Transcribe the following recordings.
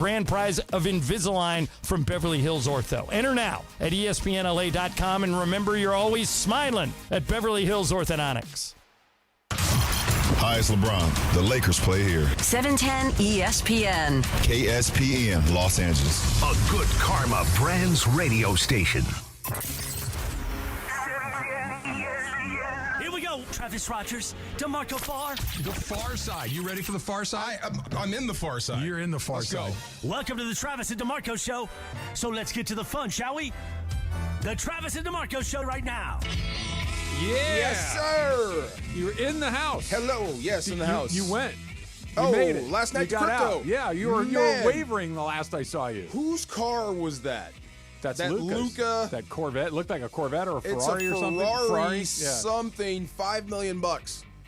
Grand prize of Invisalign from Beverly Hills Ortho. Enter now at ESPNLA.com, and remember, you're always smiling at Beverly Hills Orthodontics. Hi, it's LeBron. The Lakers play here. 710 ESPN. KSPN, Los Angeles. A Good Karma Brands radio station. Here we go, Travis Rogers, DeMarco Farr. The far side. You ready for the far side? I'm in the far side. You're in the far Let's side. Go. Welcome to the Travis and DeMarco Show. So let's get to the fun, shall we? The Travis and DeMarco Show right now. Yeah. Yes, sir. You're in the house. Hello. Yes, in the house. You went. You made it. Last night you got crypto. out. Yeah, you were wavering the last I saw you. Whose car was that? That's that Luca's. Luca. That Corvette. It looked like a Corvette or a Ferrari It's a or something. Ferrari Yeah. something, $5 million.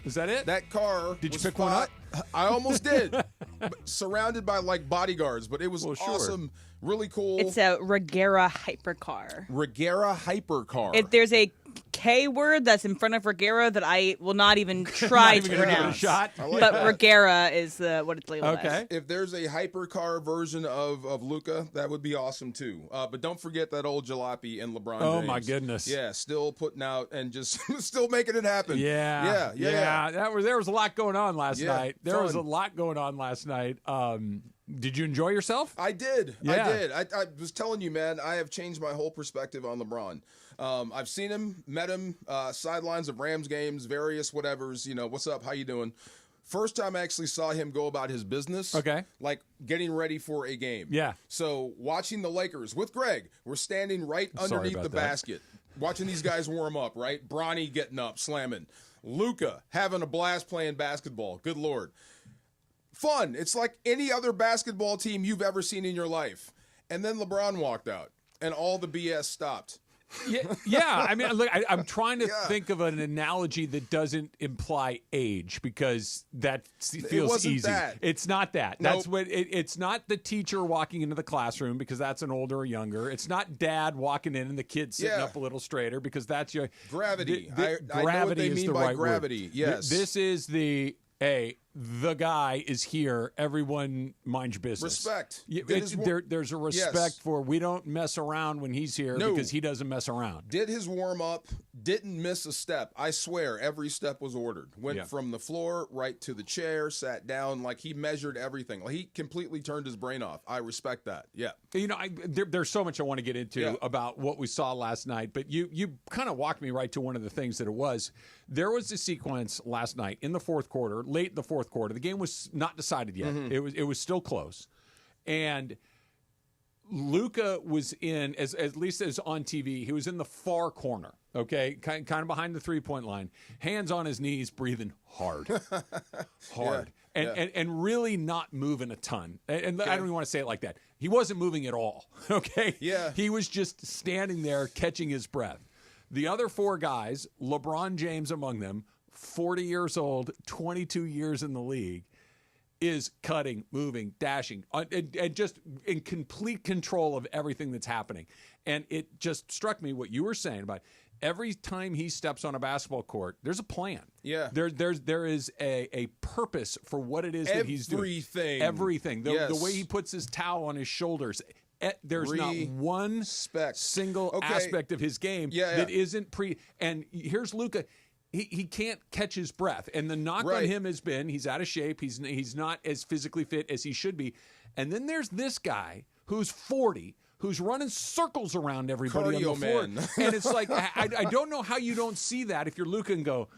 Is that it? That car. Did you was pick one up? I almost did. But surrounded by like bodyguards, but it was awesome. Really cool. It's a Regera hypercar. Regera hypercar. If there's a K word that's in front of Regera that I will not even try to pronounce. Shot. I like But that. Regera is what it's labeled as. Okay. If there's a hypercar version of Luca, that would be awesome too. But don't forget that old jalopy and LeBron James. Oh my goodness. Yeah, still putting out and just still making it happen. Yeah. There was a lot going on last Yeah, night. There was a fun. lot going on last night. Did you enjoy yourself? I did. Yeah. I did. I was telling you, man, I have changed my whole perspective on LeBron. I've seen him, met him, sidelines of Rams games, various whatevers, what's up, how you doing? First time I actually saw him go about his business. Okay. Like getting ready for a game. Yeah. So watching the Lakers with Greg, we're standing right underneath the basket, watching these guys warm up, right? Bronny getting up, slamming. Luka having a blast playing basketball. Good Lord. Fun. It's like any other basketball team you've ever seen in your life. And then LeBron walked out, and all the BS stopped. Yeah. I mean, look, I'm trying to think of an analogy that doesn't imply age because that feels easy. That. It's not that. Nope. That's what. It's not the teacher walking into the classroom because that's an older or younger. It's not dad walking in and the kid sitting up a little straighter because that's your gravity. I know gravity what they is mean the by right gravity. word. Yes. This is the. Hey, the guy is here. Everyone mind your business. Respect. There's a respect for we don't mess around when he's here because he doesn't mess around. Did his warm up, didn't miss a step. I swear, every step was ordered. Went from the floor right to the chair, sat down, like he measured everything. Like he completely turned his brain off. I respect that. Yeah. There's so much I want to get into about what we saw last night, but you kind of walked me right to one of the things that it was. There was a sequence last night in the fourth quarter, late in the fourth quarter. The game was not decided yet. Mm-hmm. It was still close. And Luca was in, at least as on TV, he was in the far corner, okay? Kind of behind the three-point line. Hands on his knees, breathing hard. And really not moving a ton. And I don't even want to say it like that. He wasn't moving at all, okay? Yeah. He was just standing there catching his breath. The other four guys, LeBron James among them, 40 years old, 22 years in the league, is cutting, moving, dashing, and just in complete control of everything that's happening. And it just struck me what you were saying about every time he steps on a basketball court, there's a plan. Yeah. There is a purpose for what it is that he's doing. Everything. The way he puts his towel on his shoulders. There's not one single aspect of his game that isn't And here's Luka. He can't catch his breath. And the knock on him has been he's out of shape. He's not as physically fit as he should be. And then there's this guy who's 40, who's running circles around everybody on the floor. Man. And it's like, I don't know how you don't see that if you're Luka and go,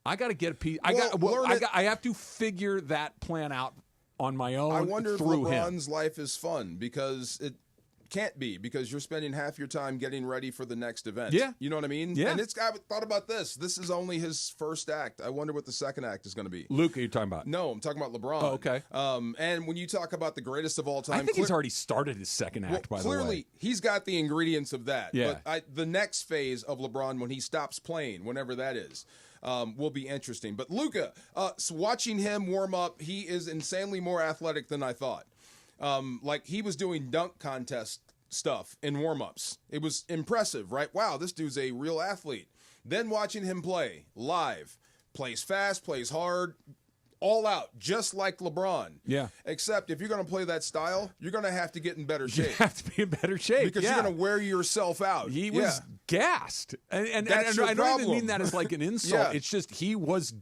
I got to get a piece. I have to figure that plan out on my own. I wonder if through LeBron's life is fun because it can't be because you're spending half your time getting ready for the next event. Yeah. You know what I mean? Yeah. And I thought about this. This is only his first act. I wonder what the second act is going to be. Luka, you're talking about? No, I'm talking about LeBron. Oh, okay. And when you talk about the greatest of all time, I think he's already started his second act, by the way. Clearly, he's got the ingredients of that. Yeah. But the next phase of LeBron, when he stops playing, whenever that is, will be interesting. But Luka, so watching him warm up, he is insanely more athletic than I thought. Like he was doing dunk contest stuff in warm-ups. It was impressive, right? Wow, this dude's a real athlete. Then watching him play live, plays fast, plays hard, all out, just like LeBron. Yeah. Except if you're going to play that style, you're going to have to get in better shape. You have to be in better shape. Because you're going to wear yourself out. He was gassed. And That's your I don't even mean that as like an insult. It's just he was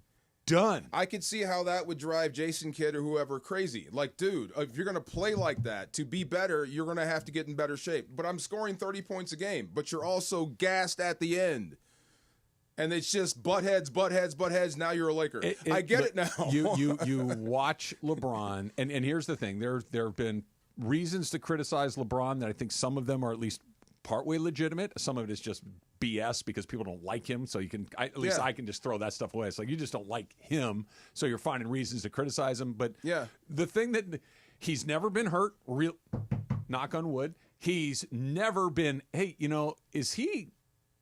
done. I could see how that would drive Jason Kidd or whoever crazy. Like, dude, if you're going to play like that, to be better, you're going to have to get in better shape. But I'm scoring 30 points a game, but you're also gassed at the end. And it's just butt heads. Now you're a Laker. I get it now. you watch LeBron, and here's the thing. There have been reasons to criticize LeBron that I think some of them are at least partway legitimate. Some of it is just BS because people don't like him. So you can, I can just throw that stuff away. It's like you just don't like him, so you're finding reasons to criticize him. But the thing that he's never been hurt, real knock on wood, he's never been, hey, is he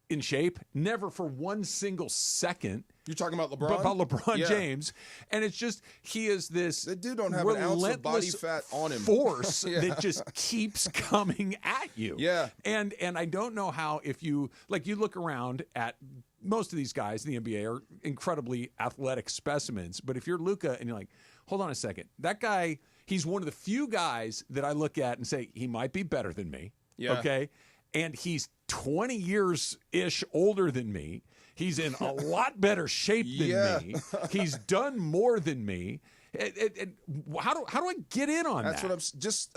in shape? Never for one single second. You're talking about LeBron? About LeBron James. And it's just, he is this the dude don't have an ounce of body fat on him. Force that just keeps coming at you. Yeah. And I don't know how, if you look around at most of these guys in the NBA are incredibly athletic specimens. But if you're Luka and you're like, hold on a second, that guy, he's one of the few guys that I look at and say, he might be better than me. Yeah. Okay. And he's 20 years-ish older than me. He's in a lot better shape than me. He's done more than me. How do I get in on that? That's what I'm just.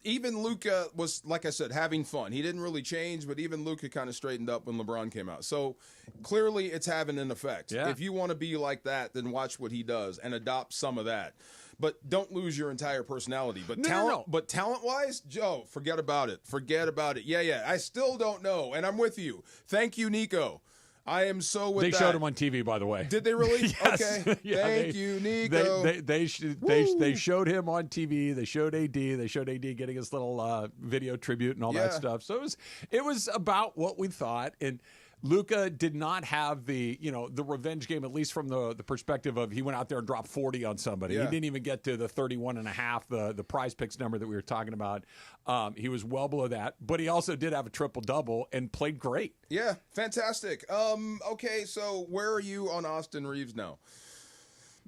Even Luka was, like I said, having fun. He didn't really change, but even Luka kind of straightened up when LeBron came out. So clearly, it's having an effect. Yeah. If you want to be like that, then watch what he does and adopt some of that. But don't lose your entire personality. But But talent-wise, Joe, forget about it. Forget about it. Yeah. I still don't know, and I'm with you. Thank you, Nico. I am so with that. They that. showed him on TV, by the way. Did they really? Yes. Okay. Thank you, Nico. They showed him on TV. They showed AD. They showed AD getting his little video tribute and all that stuff. So it was about what we thought. And Luka did not have the revenge game, at least from the perspective of he went out there and dropped 40 on somebody. He didn't even get to the 31.5, the prize picks number that we were talking about. He was well below that, but he also did have a triple-double and played great. Yeah, fantastic. Okay, so where are you on Austin Reeves now?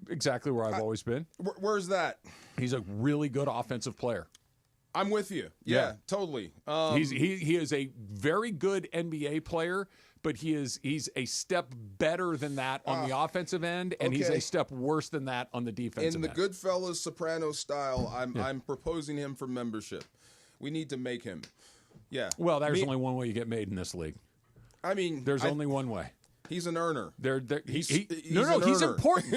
Exactly where I've always been. Where's that? He's a really good offensive player. I'm with you. Yeah. Totally. He is a very good NBA player, but he's a step better than that on the offensive end, and he's a step worse than that on the defensive end. In the Goodfellas Sopranos style, I'm proposing him for membership. We need to make him. Yeah. Well, there's only one way you get made in this league. I mean, there's only one way. He's an earner. He's important.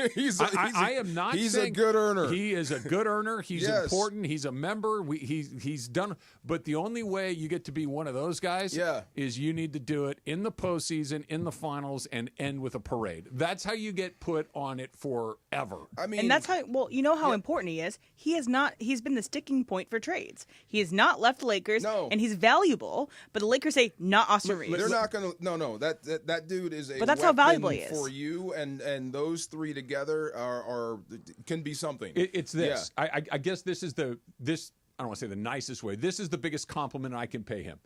I am not he's saying a good earner. He is a good earner. He's important. He's a member. He's done. But the only way you get to be one of those guys is you need to do it in the postseason, in the finals, and end with a parade. That's how you get put on it forever. I mean, and that's how. Well, you know how important he is. He has not. He's been the sticking point for trades. He has not left the Lakers, and he's valuable. But the Lakers say not Austin Reeves. They're not going to. No. That dude is a. But that's how valuable he is for you, and those three together are can be something. It's this. Yeah. I guess this is this. I don't want to say the nicest way. This is the biggest compliment I can pay him.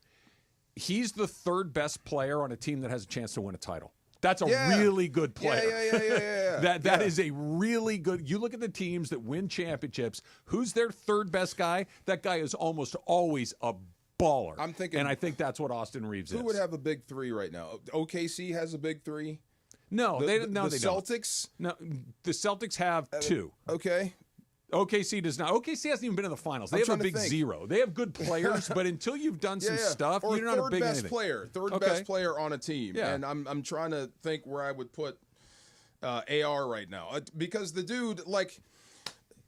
He's the third best player on a team that has a chance to win a title. That's a really good player. Yeah. That is a really good. You look at the teams that win championships. Who's their third best guy? That guy is almost always a baller. I'm thinking, and I think that's what Austin Reeves is. Who would have a big three right now? OKC has a big three. No, they the Celtics. Don't. No, the Celtics have two. Okay. OKC does not. OKC hasn't even been in the finals. They have a big zero. They have good players, but until you've done some stuff, you're not a big anything. Third best player on a team. Yeah. And I'm trying to think where I would put AR right now because the dude, like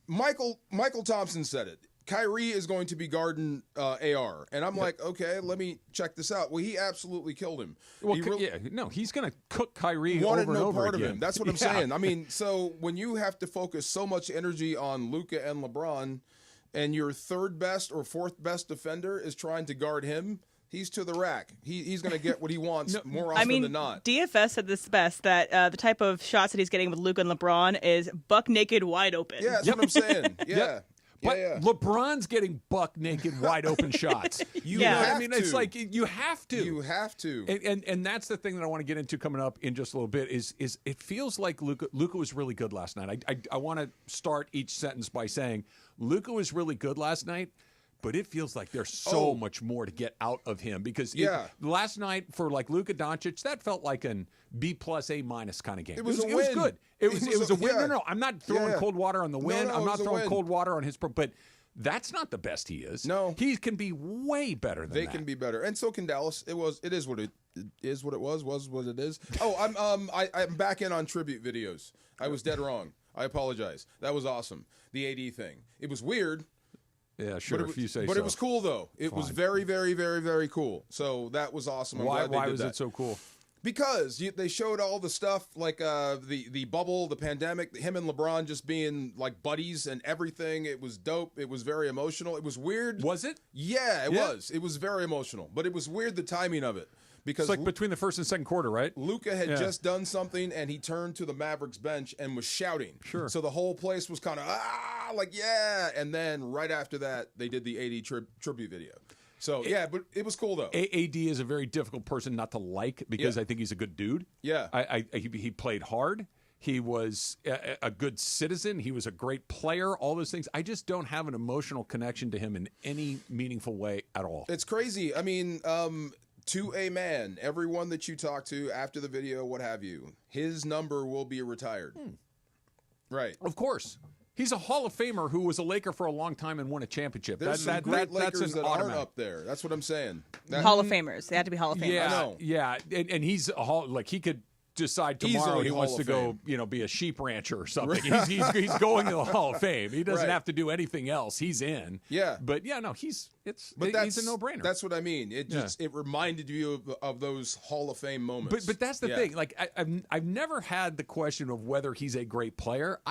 Michael Thompson said it. Kyrie is going to be guarding AR. And I'm like, okay, let me check this out. Well, he absolutely killed him. Well, he's going to cook Kyrie over and over part again. Of him. That's what I'm saying. I mean, so when you have to focus so much energy on Luka and LeBron, and your third best or fourth best defender is trying to guard him, he's to the rack. He's going to get what he wants more often than not. DFS said this best, that the type of shots that he's getting with Luka and LeBron is buck naked, wide open. Yeah, that's what I'm saying. Yeah. But LeBron's getting buck naked, wide open shots. You know what I mean? It's like you have to. You have to. And that's the thing that I want to get into coming up in just a little bit is it feels like Luka was really good last night. I want to start each sentence by saying Luka was really good last night. But it feels like there's so much more to get out of him because last night for like Luka Doncic, that felt like an B+, A- kind of game. It was good. It was a win. No, I'm not throwing cold water on the win. I'm not throwing cold water on his but that's not the best he is. No. He can be way better than that. They can be better. And so can Dallas. It is what it was what it is. I'm back in on tribute videos. I was dead wrong. I apologize. That was awesome. The AD thing. It was weird. Yeah, sure. If you say so. But it was cool, though. It was very, very, very, very cool. So that was awesome. Why was it so cool? Because they showed all the stuff like the bubble, the pandemic, him and LeBron just being like buddies and everything. It was dope. It was very emotional. It was weird. Was it? Yeah, it was. It was very emotional. But it was weird the timing of it. Because it's like between the first and second quarter, right? Luka had just done something, and he turned to the Mavericks bench and was shouting. Sure. So the whole place was kind of, And then right after that, they did the AD tribute video. So, but it was cool, though. AD is a very difficult person not to like because I think he's a good dude. Yeah. He played hard. He was a good citizen. He was a great player, all those things. I just don't have an emotional connection to him in any meaningful way at all. It's crazy. I mean, to a man, everyone that you talk to after the video, what have you, his number will be retired. Right. Of course. He's a Hall of Famer who was a Laker for a long time and won a championship. There's some great Lakers that aren't up there. That's what I'm saying. Hall of Famers. They have to be Hall of Famers. Yeah, I know. Yeah. And he's a Hall, like he could decide tomorrow he wants to go, be a sheep rancher or something. He's going to the Hall of Fame. He doesn't have to do anything else. He's in. Yeah. But he's a no-brainer. That's what I mean. It reminded you of those Hall of Fame moments. But that's the thing. Like I've never had the question of whether he's a great player.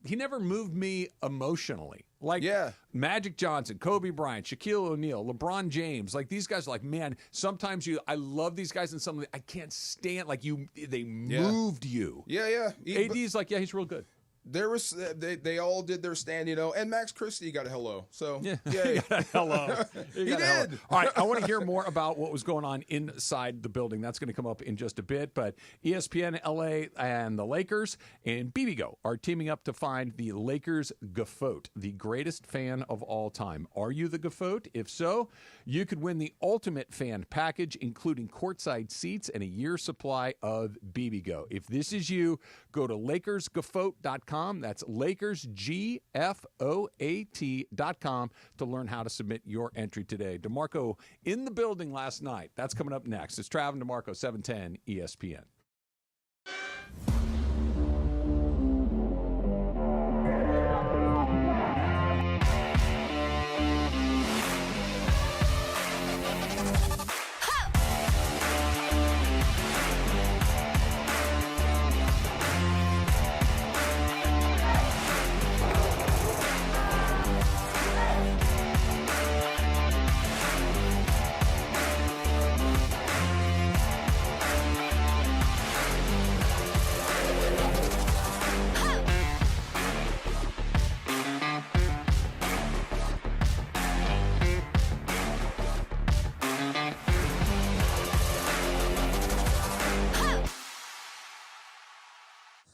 He never moved me emotionally. Like Magic Johnson, Kobe Bryant, Shaquille O'Neal, LeBron James, like these guys are like, man, sometimes I love these guys and something I can't stand. Like they moved you. Yeah. AD's like, he's real good. There was they all did their stand, and Max Christie got a hello. So he got a hello. He did. All right, I want to hear more about what was going on inside the building. That's going to come up in just a bit. But ESPN LA and the Lakers and BBGO are teaming up to find the Lakers Gaffote, the greatest fan of all time. Are you the Gaffote? If so, you could win the ultimate fan package, including courtside seats and a year's supply of BBGO. If this is you, go to LakersGaffote.com. That's LakersGFOAT.com to learn how to submit your entry today. DeMarco in the building last night. That's coming up next. It's Trav and DeMarco, 710 ESPN.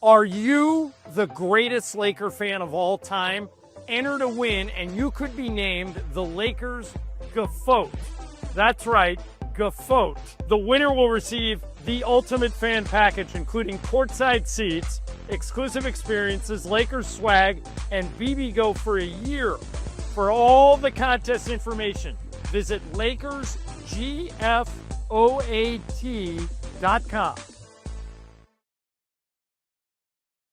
Are you the greatest Laker fan of all time? Enter to win, and you could be named the Lakers Gaffote. That's right, Gaffote. The winner will receive the ultimate fan package, including courtside seats, exclusive experiences, Lakers swag, and BBGO for a year. For all the contest information, visit LakersGFOAT.com.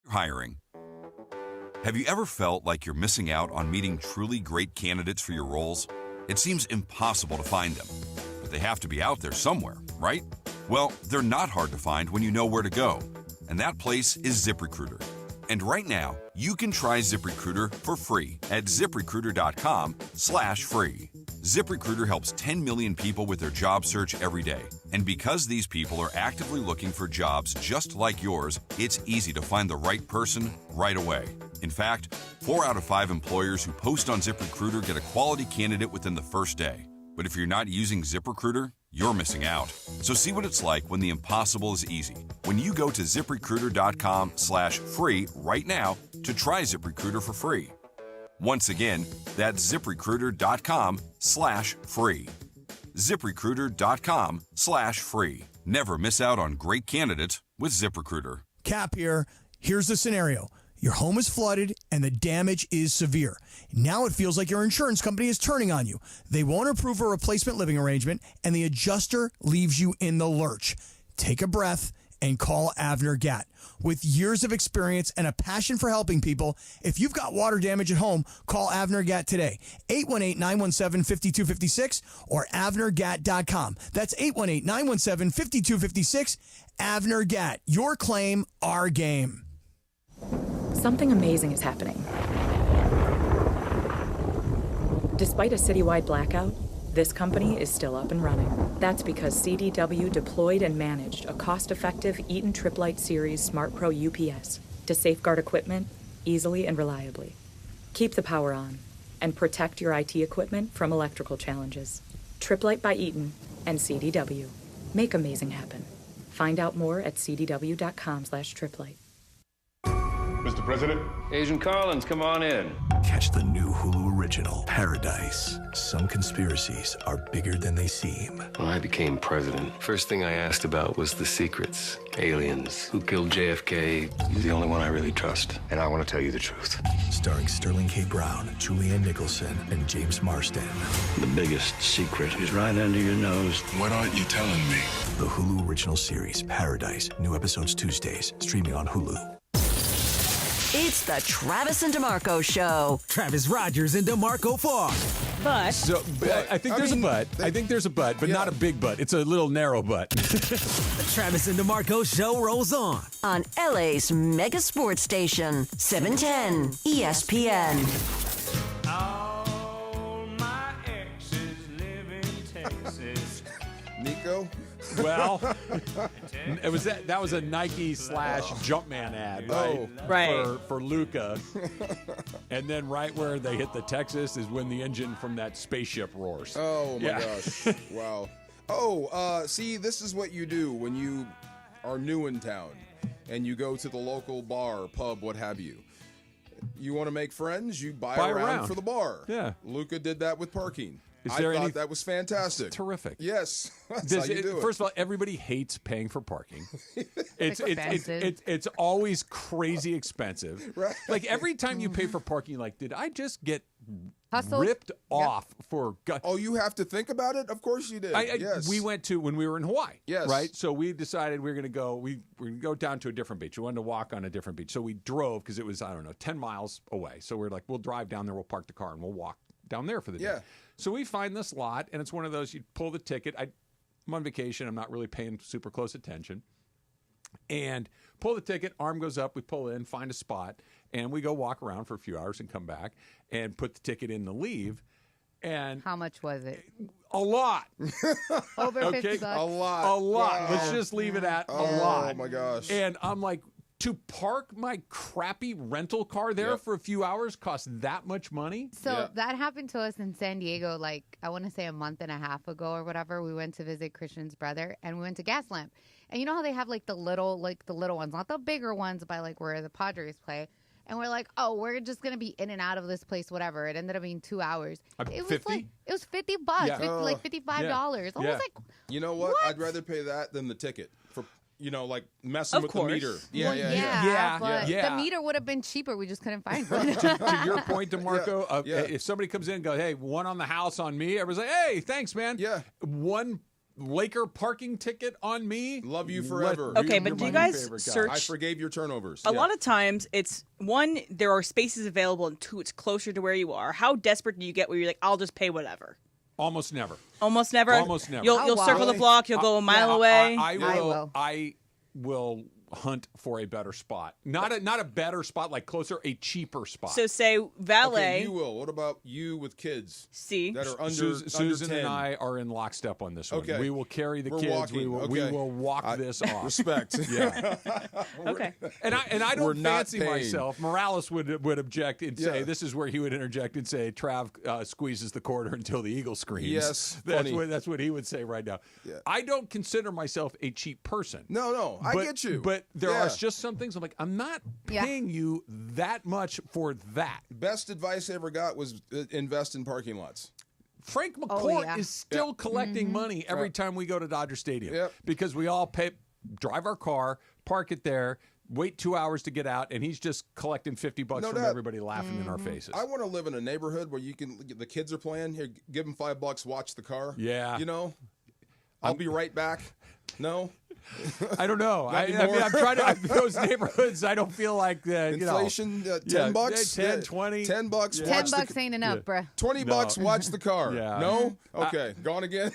Hiring. Have you ever felt like you're missing out on meeting truly great candidates for your roles? It seems impossible to find them, but they have to be out there somewhere, right? Well, they're not hard to find when you know where to go, and that place is ZipRecruiter. And right now, you can try ZipRecruiter for free at ZipRecruiter.com/free. ZipRecruiter helps 10 million people with their job search every day. And because these people are actively looking for jobs just like yours, it's easy to find the right person right away. In fact, 4 out of 5 employers who post on ZipRecruiter get a quality candidate within the first day. But if you're not using ZipRecruiter, you're missing out. So see what it's like when the impossible is easy. When you go to ZipRecruiter.com/free right now to try ZipRecruiter for free. Once again, that's ZipRecruiter.com/free. ZipRecruiter.com/free. Never miss out on great candidates with ZipRecruiter. Cap here. Here's the scenario. Your home is flooded and the damage is severe. Now it feels like your insurance company is turning on you. They won't approve a replacement living arrangement and the adjuster leaves you in the lurch. Take a breath and call Avner Gatt. With years of experience and a passion for helping people, if you've got water damage at home, call Avner Gatt today. 818-917-5256 or avnergatt.com. That's 818-917-5256. Avner Gatt. Your claim, our game. Something amazing is happening. Despite a citywide blackout, this company is still up and running. That's because CDW deployed and managed a cost-effective Eaton Triplite Series Smart Pro UPS to safeguard equipment easily and reliably. Keep the power on and protect your IT equipment from electrical challenges. Triplite by Eaton and CDW. Make amazing happen. Find out more at cdw.com/triplite. Mr. President? Agent Collins, come on in. Catch the new Hulu original, Paradise. Some conspiracies are bigger than they seem. When I became president, first thing I asked about was the secrets. Aliens. Who killed JFK? He's the only one I really trust. And I want to tell you the truth. Starring Sterling K. Brown, Julianne Nicholson, and James Marsden. The biggest secret is right under your nose. What aren't you telling me? The Hulu original series, Paradise. New episodes Tuesdays, streaming on Hulu. It's the Travis and DeMarco Show. Travis Rodgers and DeMarco Farr. But I think there's a but. I think there's a but, but not a big but. It's a little narrow but. The Travis and DeMarco Show rolls on. On LA's mega sports station, 710 ESPN. All my exes live in Texas. Nico? Well, that was a Nike / Jumpman ad, right? Oh, right. For Luca. And then right where they hit the Texas is when the engine from that spaceship roars. Oh my gosh. Wow. Oh, see, this is what you do when you are new in town and you go to the local bar, pub, what have you. You want to make friends, you buy around for the bar. Yeah. Luca did that with parking. I thought that was fantastic. Terrific. Yes. That's how you do it. First of all, everybody hates paying for parking. It's always crazy expensive. Right. Like every time you pay for parking, like, did I just get Hustled? ripped off for? Oh, you have to think about it? Of course you did. Yes. We went to when we were in Hawaii. Yes. Right. So we decided we were going to go. We're going to go down to a different beach. We wanted to walk on a different beach. So we drove because it was 10 miles away. So we're like, we'll drive down there. We'll park the car and we'll walk down there for the day. Yeah. So we find this lot, and it's one of those, you pull the ticket. I'm on vacation. I'm not really paying super close attention. And pull the ticket, arm goes up, we pull in, find a spot, and we go walk around for a few hours and come back and put the ticket in to leave. And how much was it? A lot. Over $50. A lot. A lot. Wow. Let's just leave it at a lot. Oh, my gosh. And I'm like, to park my crappy rental car there for a few hours costs that much money? So that happened to us in San Diego, like, I want to say a month and a half ago or whatever. We went to visit Christian's brother, and we went to Gaslamp. And you know how they have, like, the little ones, not the bigger ones by, like, where the Padres play. And we're like, oh, we're just going to be in and out of this place, whatever. It ended up being 2 hours. It was like, it was $50, like $55. I was like, you know what? I'd rather pay that than the ticket for, like messing with the meter. But the meter would have been cheaper. We just couldn't find one. To your point, DeMarco, if somebody comes in and goes, hey, one on the house on me, everybody's like, hey, thanks, man. Yeah. One Laker parking ticket on me. Love you forever. Okay, but do you guys search? I forgave your turnovers. A lot of times it's, one, there are spaces available, and two, it's closer to where you are. How desperate do you get where you're like, I'll just pay whatever? Almost never. Almost never? Almost never. You'll circle the block. You'll go a mile away. I will hunt for a better spot. Not a better spot, like closer, a cheaper spot. So say valet. Okay, you will. What about you with kids? See, that are under Susan 10. and I are in lockstep on this one. Okay. We will carry the We're kids. walking. We will walk this off. Respect. Yeah. Okay. And I We're don't not fancy paying. myself. Morales would object and say, Yeah. this is where he would interject and say, Trav squeezes the quarter until the eagle screams. Yes, that's what he would say right now. Yeah. I don't consider myself a cheap person. No, I get you. But there Yeah. are just some things I'm like, I'm not paying you that much for that. Best advice I ever got was invest in parking lots. Frank McCourt yeah. is still collecting money every time we go to Dodger Stadium because we all drive our car, park it there, wait 2 hours to get out, and he's just collecting $50 from everybody laughing in our faces. I want to live in a neighborhood where the kids are playing. Here, give them $5, watch the car. Yeah. You know, I'll be right back. No. I don't know. I mean, I'm trying to those neighborhoods. I don't feel like inflation. $10, $10, $20, $10. $10 ain't enough, bruh. $20. Watch the car. Yeah. No. Okay. Gone again.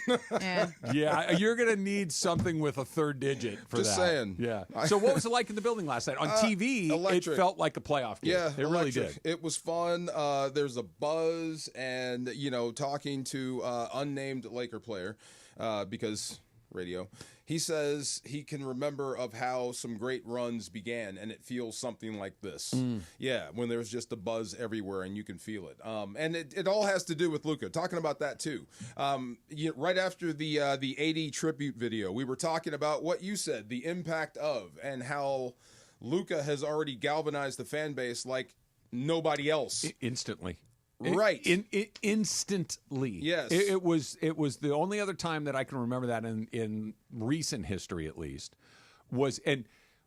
Yeah. You're gonna need something with a third digit for Just that. saying. Yeah. So what was it like in the building last night? On TV, electric. it felt like a playoff game. Yeah, it really did. It was fun. There's a buzz, and talking to unnamed Laker player because radio. He says he can remember of how some great runs began, and it feels something like this. Yeah, when there's just a buzz everywhere, and you can feel it. And it all has to do with Luka. Talking about that too. Right after the 80 tribute video, we were talking about what you said, the impact of, and how Luka has already galvanized the fan base like nobody else. Instantly. Right. Instantly. Yes. It was the only other time that I can remember that in recent history, at least, was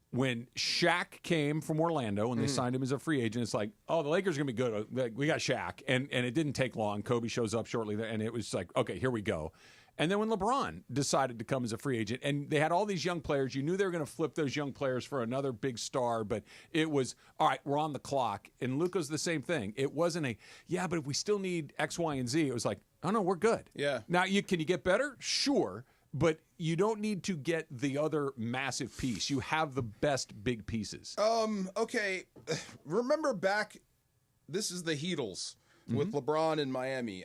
when Shaq came from Orlando and they signed him as a free agent. It's like, oh, the Lakers are gonna be good. Like, we got Shaq, and it didn't take long. Kobe shows up shortly there, and it was like, okay, here we go. And then when LeBron decided to come as a free agent, and they had all these young players, you knew they were going to flip those young players for another big star, but it was, all right, we're on the clock. And Luka's the same thing. It wasn't but if we still need X, Y, and Z, it was like, oh, no, we're good. Yeah. Now, can you get better? Sure. But you don't need to get the other massive piece. You have the best big pieces. Okay. Remember back, this is the Heatles. With LeBron in Miami.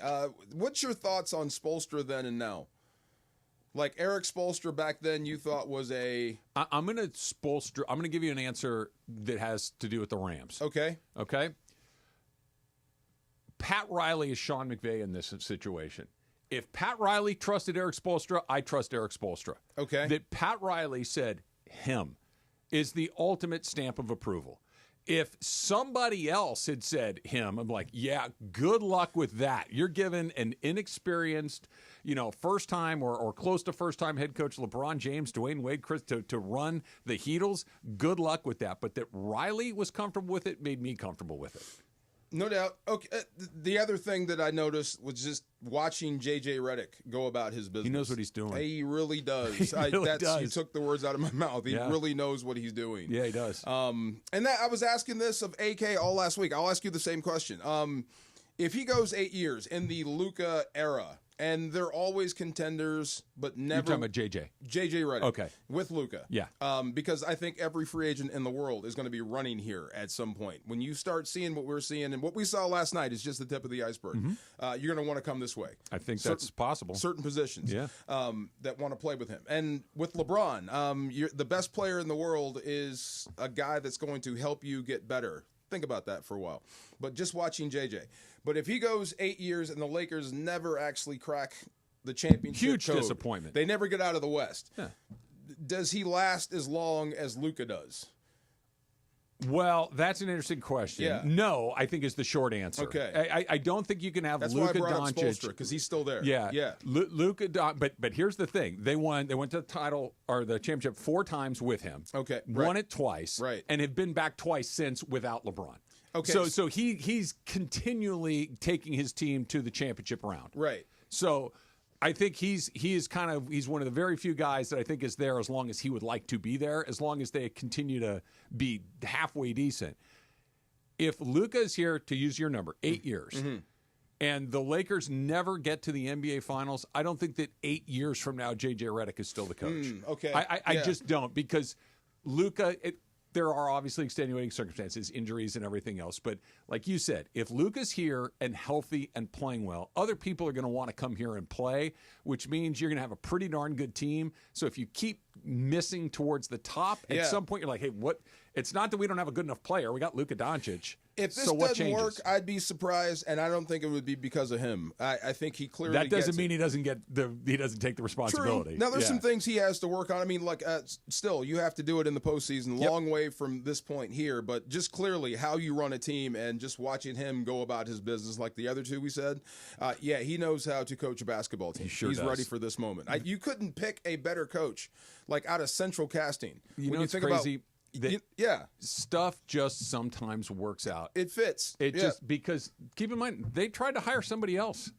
What's your thoughts on Spoelstra then and now? Like Eric Spoelstra back then you thought was I'm going to give you an answer that has to do with the Rams. Okay. Pat Riley is Sean McVay in this situation. If Pat Riley trusted Eric Spoelstra, I trust Eric Spoelstra. Okay. That Pat Riley said him is the ultimate stamp of approval. If somebody else had said him, I'm like, yeah, good luck with that. You're given an inexperienced, first time or close to first time head coach LeBron James, Dwayne Wade, Chris to run the Heatles. Good luck with that. But that Riley was comfortable with it made me comfortable with it. No doubt. Okay. The other thing that I noticed was just watching J.J. Redick go about his business. He knows what he's doing. He really does. He really does. You took the words out of my mouth. He really knows what he's doing. Yeah, he does. And that I was asking this of AK all last week. I'll ask you the same question. If he goes 8 years in the Luka era, and they're always contenders, but never. You're talking about JJ. JJ Redick. Okay. With Luka. Yeah. Because I think every free agent in the world is going to be running here at some point. When you start seeing what we're seeing, and what we saw last night is just the tip of the iceberg. You're going to want to come this way. I think that's possible. Certain positions. Yeah. That want to play with him. And with LeBron, the best player in the world is a guy that's going to help you get better. Think about that for a while. But just watching JJ. But if he goes 8 years and the Lakers never actually crack the championship huge code, disappointment. They never get out of the West. Yeah. Does he last as long as Luka does? Well, that's an interesting question. Yeah. No, I think is the short answer. Okay. I don't think you can have That's Luka why I brought Doncic up Spoelstra, because he's still there. Yeah. Luka but here's the thing. They went to the title or the championship 4 times with him. Okay. Won it twice. Right. And have been back twice since without LeBron. Okay. So he's continually taking his team to the championship round. Right. So I think he's one of the very few guys that I think is there as long as he would like to be there, as long as they continue to be halfway decent. If Luka is here, to use your number, 8 years, and the Lakers never get to the NBA Finals, I don't think that 8 years from now J.J. Redick is still the coach. Okay. I just don't, because Luka, there are obviously extenuating circumstances, injuries and everything else. But like you said, if Luka's here and healthy and playing well, other people are going to want to come here and play, which means you're going to have a pretty darn good team. So if you keep missing towards the top, at some point you're like, hey, what? It's not that we don't have a good enough player. We got Luka Doncic. If this doesn't work, I'd be surprised, and I don't think it would be because of him. I think he clearly that doesn't mean he doesn't take the responsibility. True. Now there's some things he has to work on. I mean, like still, you have to do it in the postseason. Long way from this point here, but just clearly how you run a team and just watching him go about his business, like the other two we said. He knows how to coach a basketball team. He's ready for this moment. You couldn't pick a better coach, like out of central casting. When you think crazy. Stuff just sometimes works out. It fits. Just because keep in mind they tried to hire somebody else.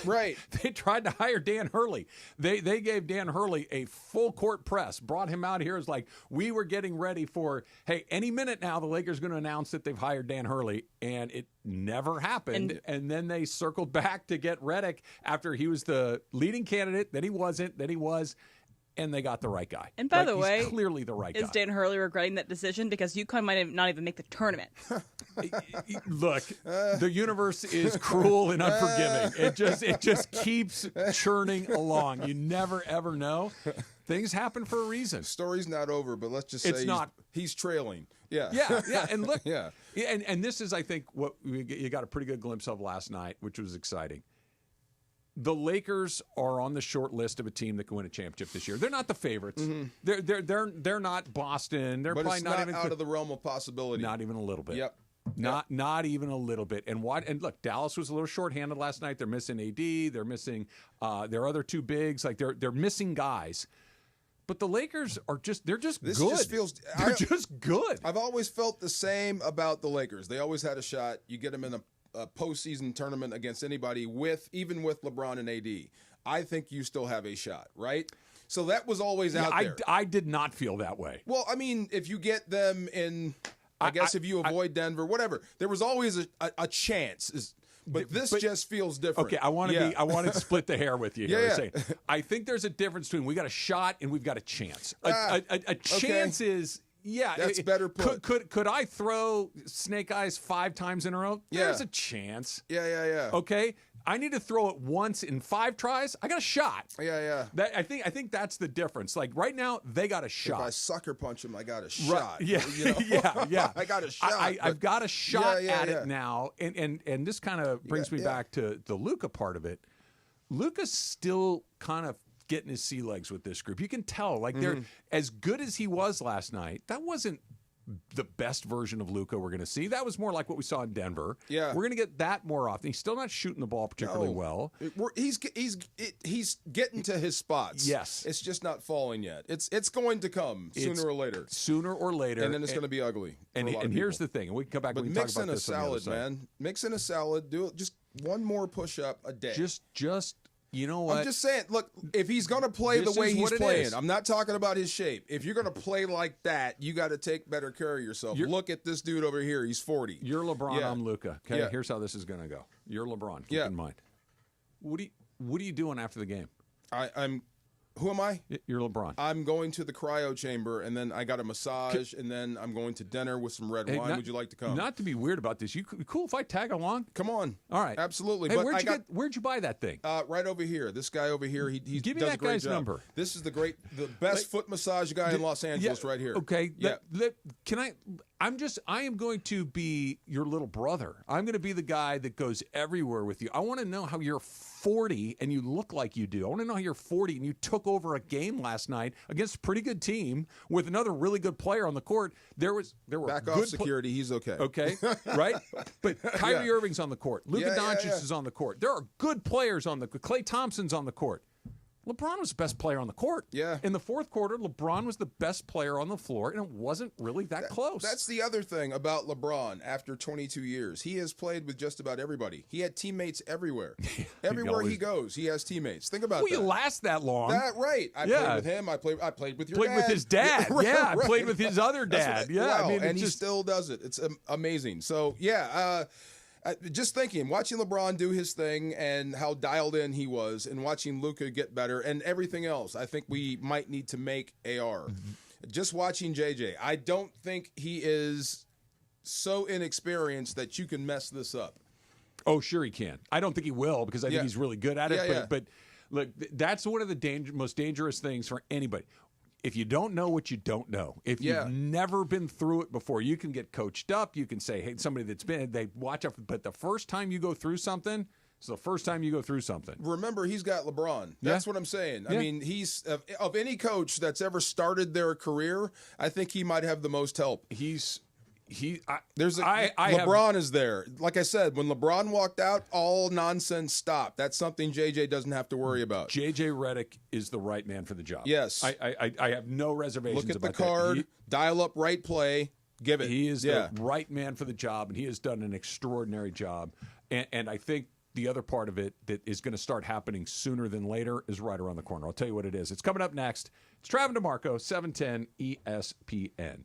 Right. They tried to hire Dan Hurley. They gave Dan Hurley a full court press, brought him out here as like, we were getting ready for, hey, any minute now the Lakers are going to announce that they've hired Dan Hurley, and it never happened. And then they circled back to get Redick after he was the leading candidate, then he wasn't, then he was. And they got the right guy. And by the way, he's clearly the right guy. Is Dan Hurley regretting that decision? Because UConn might not even make the tournament. Look, the universe is cruel and unforgiving. It just keeps churning along. You never ever know. Things happen for a reason. Story's not over, but let's just say he's trailing. Yeah. And look, and this is, I think, what you got a pretty good glimpse of last night, which was exciting. The Lakers are on the short list of a team that can win a championship this year. They're not the favorites. Mm-hmm. They're not Boston. They're probably not even out of the realm of possibility. Not even a little bit. Yep. Not even a little bit. And look, Dallas was a little shorthanded last night. They're missing AD. They're missing their other two bigs. Like they're missing guys. But the Lakers are just good. They're just good. I've always felt the same about the Lakers. They always had a shot. You get them in a postseason tournament against anybody, even with LeBron and AD. I think you still have a shot, right? So that was always out there. I did not feel that way. Well, I mean, if you get them in, I guess if you avoid Denver, whatever, there was always a chance. But this just feels different. Okay, I want to split the hair with you here. I think there's a difference between we got a shot and we've got a chance. A chance is. Yeah, that's better put. Could I throw Snake Eyes 5 times in a row? There's a chance. Yeah. Okay, I need to throw it once in 5 tries. I got a shot. Yeah. I think that's the difference. Like right now, they got a shot. If I sucker punch him, I got a shot. Right. Yeah, you know? yeah. I got a shot. I've got a shot at it now, and this kind of brings me back to the Luka part of it. Luka's still kind of getting his sea legs with this group. You can tell, like they're as good as he was last night. That wasn't the best version of Luka we're going to see. That was more like what we saw in Denver. Yeah, we're going to get that more often. He's still not shooting the ball particularly well. He's getting to his spots. Yes, it's just not falling yet. It's going to come sooner or later. And then it's going to be ugly. And here's the thing, and we can come back. But we can mix talk about in this a salad, man. Mix in a salad. Do it. Just one more push up a day. Just. You know what? I'm just saying, look, if he's going to play the way he's playing, I'm not talking about his shape. If you're going to play like that, you got to take better care of yourself. Look at this dude over here. He's 40. You're LeBron, I'm Luca. Okay, here's how this is going to go. You're LeBron. Keep in mind. What are you doing after the game? Who am I? You're LeBron. I'm going to the cryo chamber, and then I got a massage, and then I'm going to dinner with some red wine. Would you like to come? Not to be weird about this. You cool if I tag along? Come on. All right. Absolutely. Hey, but where'd you buy that thing? Right over here. This guy over here, he Give me does that a great guy's job. number. This is the best foot massage guy in Los Angeles right here. Okay. Yeah. I am going to be your little brother. I'm going to be the guy that goes everywhere with you. I want to know how you're 40 and you look like you do. I want to know how you're 40 and you took over a game last night against a pretty good team with another really good player on the court. There were back good off security. He's okay. Okay, right? But Kyrie Irving's on the court. Luka Doncic is on the court. There are good players on the court. Klay Thompson's on the court. LeBron was the best player on the court. Yeah. In the fourth quarter, LeBron was the best player on the floor, and it wasn't really that close. That's the other thing about LeBron after 22 years. He has played with just about everybody. He had teammates everywhere. Everywhere he goes, he has teammates. Think about that. You last that long. Right. I played with him. I played with your dad. Played with his dad. I played with his other dad. Wow. And he still does it. It's amazing. So, just thinking, watching LeBron do his thing and how dialed in he was, and watching Luka get better and everything else, I think we might need to make AR. just watching JJ, I don't think he is so inexperienced that you can mess this up. Oh, sure he can. I don't think he will because I think he's really good at it. But look, that's one of the most dangerous things for anybody. If you don't know what you don't know, if you've never been through it before, you can get coached up. You can say, hey, somebody that's been, they watch out. But the first time you go through something, it's the first time you go through something. Remember, he's got LeBron. That's what I'm saying. I mean, he's of any coach that's ever started their career, I think he might have the most help. LeBron is there. Like I said, when LeBron walked out, all nonsense stopped. That's something JJ doesn't have to worry about. JJ Redick is the right man for the job. Yes. I have no reservations about that. Look at the card, dial up right play, give it. He is the right man for the job, and he has done an extraordinary job. And I think the other part of it that is going to start happening sooner than later is right around the corner. I'll tell you what it is. It's coming up next. It's Trav and DeMarco, 710 ESPN.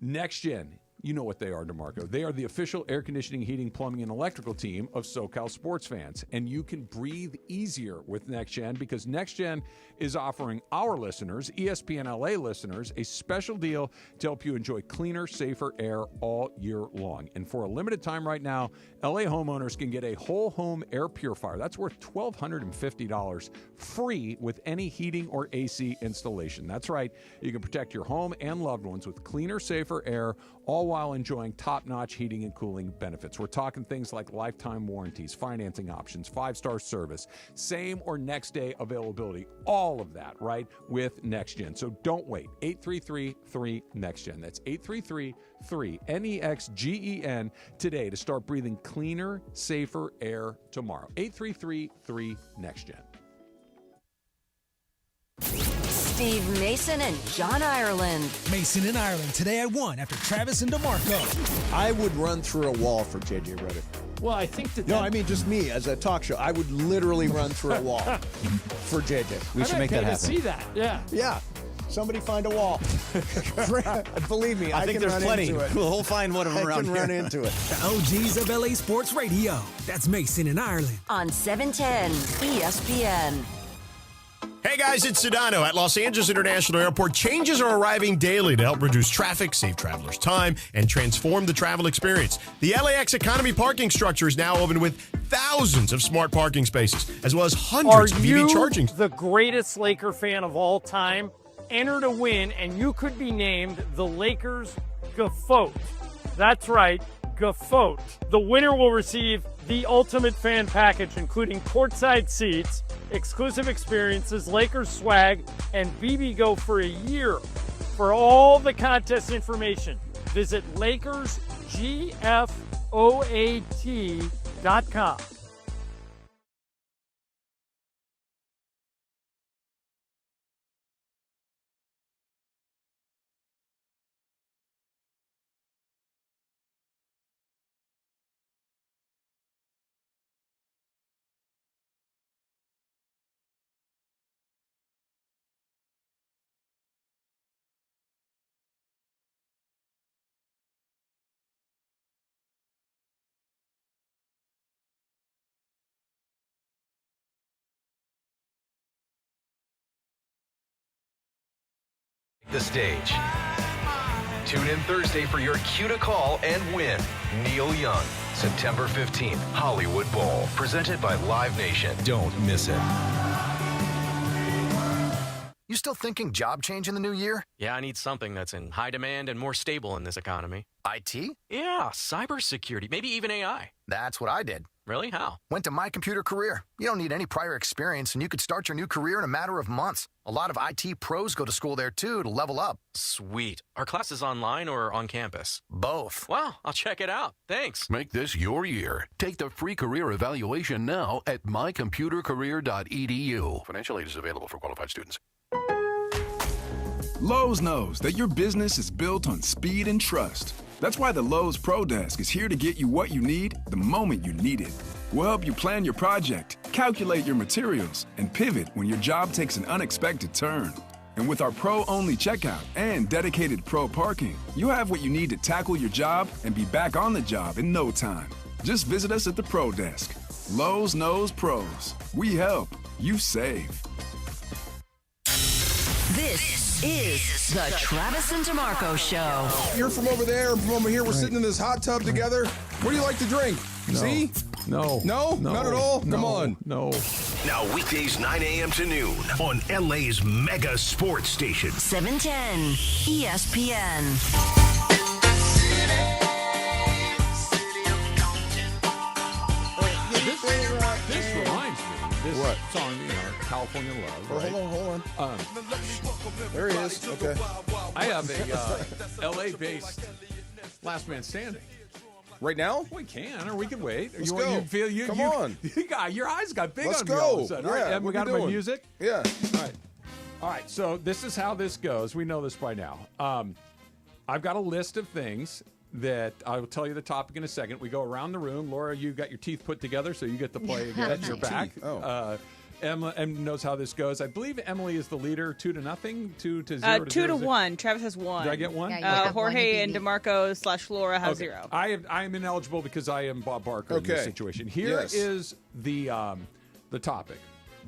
Next Gen. You know what they are, DeMarco. They are the official air conditioning, heating, plumbing, and electrical team of SoCal sports fans. And you can breathe easier with NextGen because NextGen is offering our listeners, ESPN LA listeners, a special deal to help you enjoy cleaner, safer air all year long. And for a limited time right now, LA homeowners can get a whole home air purifier. That's worth $1,250 free with any heating or AC installation. That's right. You can protect your home and loved ones with cleaner, safer air, all while enjoying top-notch heating and cooling benefits. We're talking things like lifetime warranties, financing options, 5-star service, same or next day availability, all of that, right, with NextGen. So don't wait. 833-3-NEXTGen. That's 833-3-NEXGEN today to start breathing cleaner, safer air tomorrow. 833-3-NEXTGen. Steve Mason and John Ireland. Mason and Ireland today at 1 after Travis and DeMarco. I would run through a wall for JJ Redick. Well, I think that. No, I mean just me as a talk show. I would literally run through a wall for JJ. We should make that happen. See that? Yeah. Yeah. Somebody find a wall. Believe me, I think there's plenty. We'll find one of them around here. I can run into it. The OGs of LA Sports Radio. That's Mason and Ireland. On 710 ESPN. Hey guys, it's Sedano. At Los Angeles International Airport, changes are arriving daily to help reduce traffic, save travelers time, and transform the travel experience. The LAX economy parking structure is now open with thousands of smart parking spaces, as well as hundreds of EV charging. Are you the greatest Laker fan of all time? Enter to win, and you could be named the Lakers GOAT. That's right, GOAT. The winner will receive the ultimate fan package, including courtside seats, exclusive experiences, Lakers swag, and BB Go for a year. For all the contest information, visit LakersGFOAT.com. The stage. Tune in Thursday for your cue to call and win. Neil Young, September 15th, Hollywood Bowl, presented by Live Nation. Don't miss it. You still thinking job change in the new year? Yeah, I need something that's in high demand and more stable in this economy. IT? Yeah, cybersecurity, maybe even AI. That's what I did. Really? How? Went to My Computer Career. You don't need any prior experience, and you could start your new career in a matter of months. A lot of IT pros go to school there, too, to level up. Sweet. Are classes online or on campus? Both. Wow, I'll check it out. Thanks. Make this your year. Take the free career evaluation now at mycomputercareer.edu. Financial aid is available for qualified students. Lowe's knows that your business is built on speed and trust. That's why the Lowe's Pro Desk is here to get you what you need the moment you need it. We'll help you plan your project, calculate your materials, and pivot when your job takes an unexpected turn. And with our pro-only checkout and dedicated pro parking, you have what you need to tackle your job and be back on the job in no time. Just visit us at the Pro Desk. Lowe's knows pros. We help. You save. This is the Travis and DeMarco Show. You're from over there, I'm from over here. We're sitting in this hot tub together. What do you like to drink? No. See? No. No? Not at all? No. Come on. No. Now weekdays 9 a.m. to noon on LA's mega sports station. 710 ESPN. This reminds me. This What? song, California Love. Oh, Right? hold on. There he is. Okay. I have a LA-based Last Man Standing. Right now? We can, or we can wait. Let's go. Come on. Your eyes got big Let's on me all of go. a sudden. Yeah, All right, and we what got we my doing? music. Yeah. All right, so this is how this goes. We know this by now. I've got a list of things that I will tell you the topic in a second. We go around the room. Laura, you got your teeth put together, so you get to play again. You're back. Oh. Emma knows how this goes. I believe Emily is the leader, 2-0, 2 to 0 to 2 to 0. 1. Travis has 1. Did I get one? Yeah, you have one. Jorge You and beat me. DeMarco / Laura have Okay. 0. I am ineligible because I am Bob Barker in this Okay. situation. Here Yes. is the topic.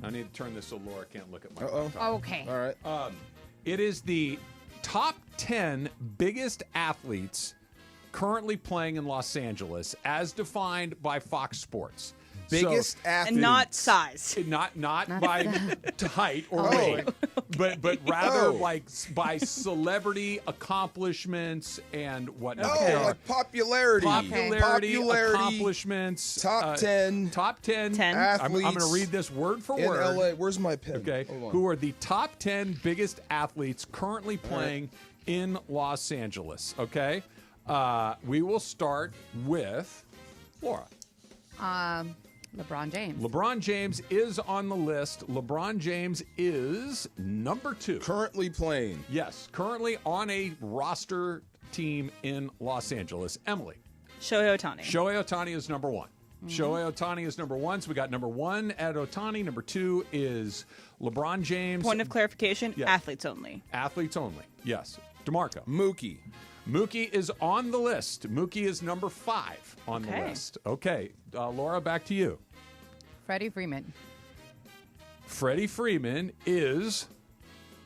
I need to turn this so Laura can't look at my laptop. Okay. All right. It is the top 10 biggest athletes currently playing in Los Angeles as defined by Fox Sports. Biggest athletes. And not size. Not by height or weight, but rather like by celebrity accomplishments and whatnot. Oh, There are like popularity. popularity, accomplishments. Top 10. Top 10. 10. I'm going Athletes to read this word for in word. LA. Where's my pen? Okay. Hold on. Who are the top 10 biggest athletes currently playing in Los Angeles? Okay. We will start with Laura. LeBron James. LeBron James is on the list. LeBron James is number 2. Currently playing. Yes, currently on a roster team in Los Angeles. Emily. Shohei Ohtani. Shohei Ohtani is number 1. Shohei Ohtani is number 1. So we got number 1 at Ohtani. Number 2 is LeBron James. Point of clarification, Yes. athletes only. Athletes only. Yes. DeMarco. Mookie. Mookie is on the list. Mookie is number 5 on the Okay. list. Okay. Laura, back to you. Freddie Freeman. Freddie Freeman is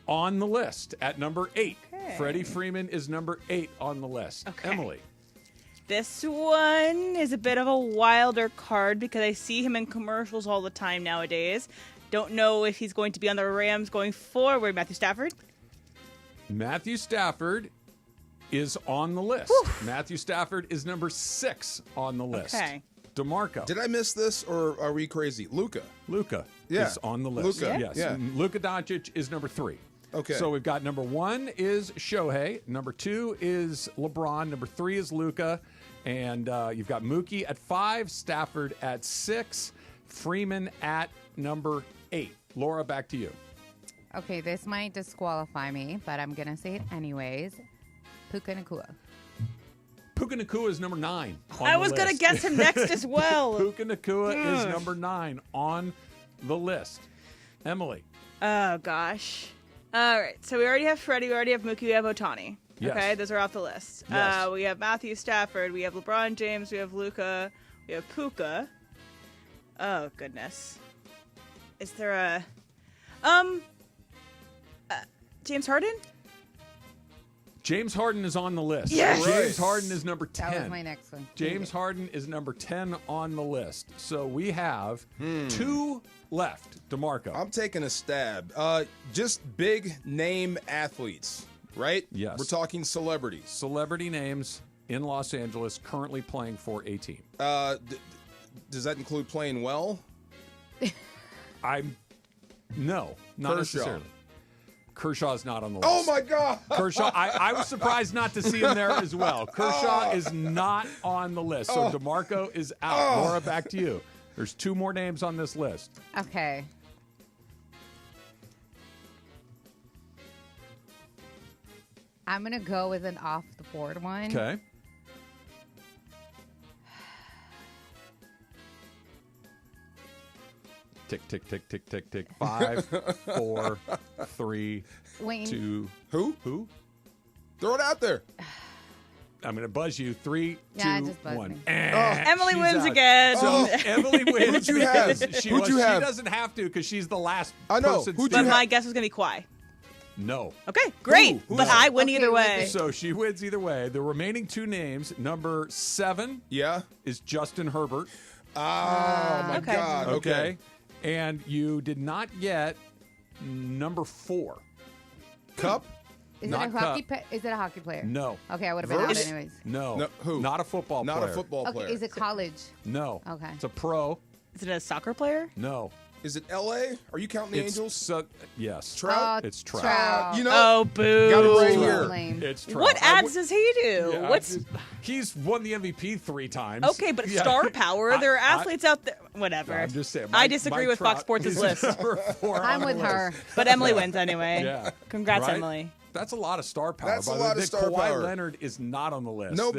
on the list at number 8. Okay. Freddie Freeman is number 8 on the list. Okay. Emily. This one is a bit of a wilder card because I see him in commercials all the time nowadays. Don't know if he's going to be on the Rams going forward. Matthew Stafford? Matthew Stafford is on the list. Matthew Stafford is number 6 on the list. Okay. DeMarco. Did I miss this or are we crazy? Luca. Yeah. is on the list. Luka, Yes. yeah. Luka Doncic is number 3. Okay. So we've got number 1 is Shohei. Number 2 is LeBron. Number 3 is Luka. And you've got Mookie at 5, Stafford at 6, Freeman at number 8. Laura, back to you. Okay, this might disqualify me, but I'm going to say it anyways. Puka Nacua. Puka Nacua is number 9 on I the was going to list. guess him next as well. Puka Nacua is number 9 on the list. Emily. Oh, gosh. All right. So we already have Freddie. We already have Mookie. We have Ohtani. Yes. Okay. Those are off the list. Yes. We have Matthew Stafford. We have LeBron James. We have Luca. We have Puka. Oh, goodness. Is there a... James Harden? James Harden is on the list. Yes! James Harden is number 10. That was my next one. James Harden is number 10 on the list. So we have 2 left. DeMarco. I'm taking a stab. Just big name athletes, right? Yes. We're talking celebrities. Celebrity names in Los Angeles currently playing for a team. Does that include playing well? No, not Kershaw. necessarily. Kershaw's not on the list. Oh, my God. Kershaw, I was surprised not to see him there as well. Kershaw is not on the list. So DeMarco is out. Laura, back to you. There's 2 more names on this list. Okay. I'm going to go with an off-the-board one. Okay. Tick, tick, tick, tick, tick, tick. 5, 4, 3, Wayne. 2. Who? Throw it out there. I'm going to buzz you. 3, Yeah, 2, just buzz 1. me. Emily She's wins out. again. So Emily wins. Who'd you have? She Who'd you have? She doesn't have to because she's the last I know. person Who'd you But standing. my guess was going to be Kawhi. No. Okay, great. But I win either way. So she wins either way. The remaining 2 names, number 7 is Justin Herbert. Oh, my God. Okay. And you did not get number 4. Cup? Is it a hockey player? No. Okay, I would have been out anyways. No. Who? Not a football player. Not a football player. Okay, is it college? No. Okay. It's a pro. Is it a soccer player? No. Is it L.A.? Are you counting the Angels? Yes. Trout? It's Trout. You know, oh, boo. Got it right here. It's Trout. What ads does he do? Yeah, he's won the MVP 3 times. Okay, but star power. There are athletes out there. Whatever. No, I'm just saying. I disagree with Fox Sports' list. I'm with her. But Emily wins anyway. Yeah. Congrats, Right? Emily. That's a lot of star power. That's a lot of star Kawhi power. Leonard is not on the list. No,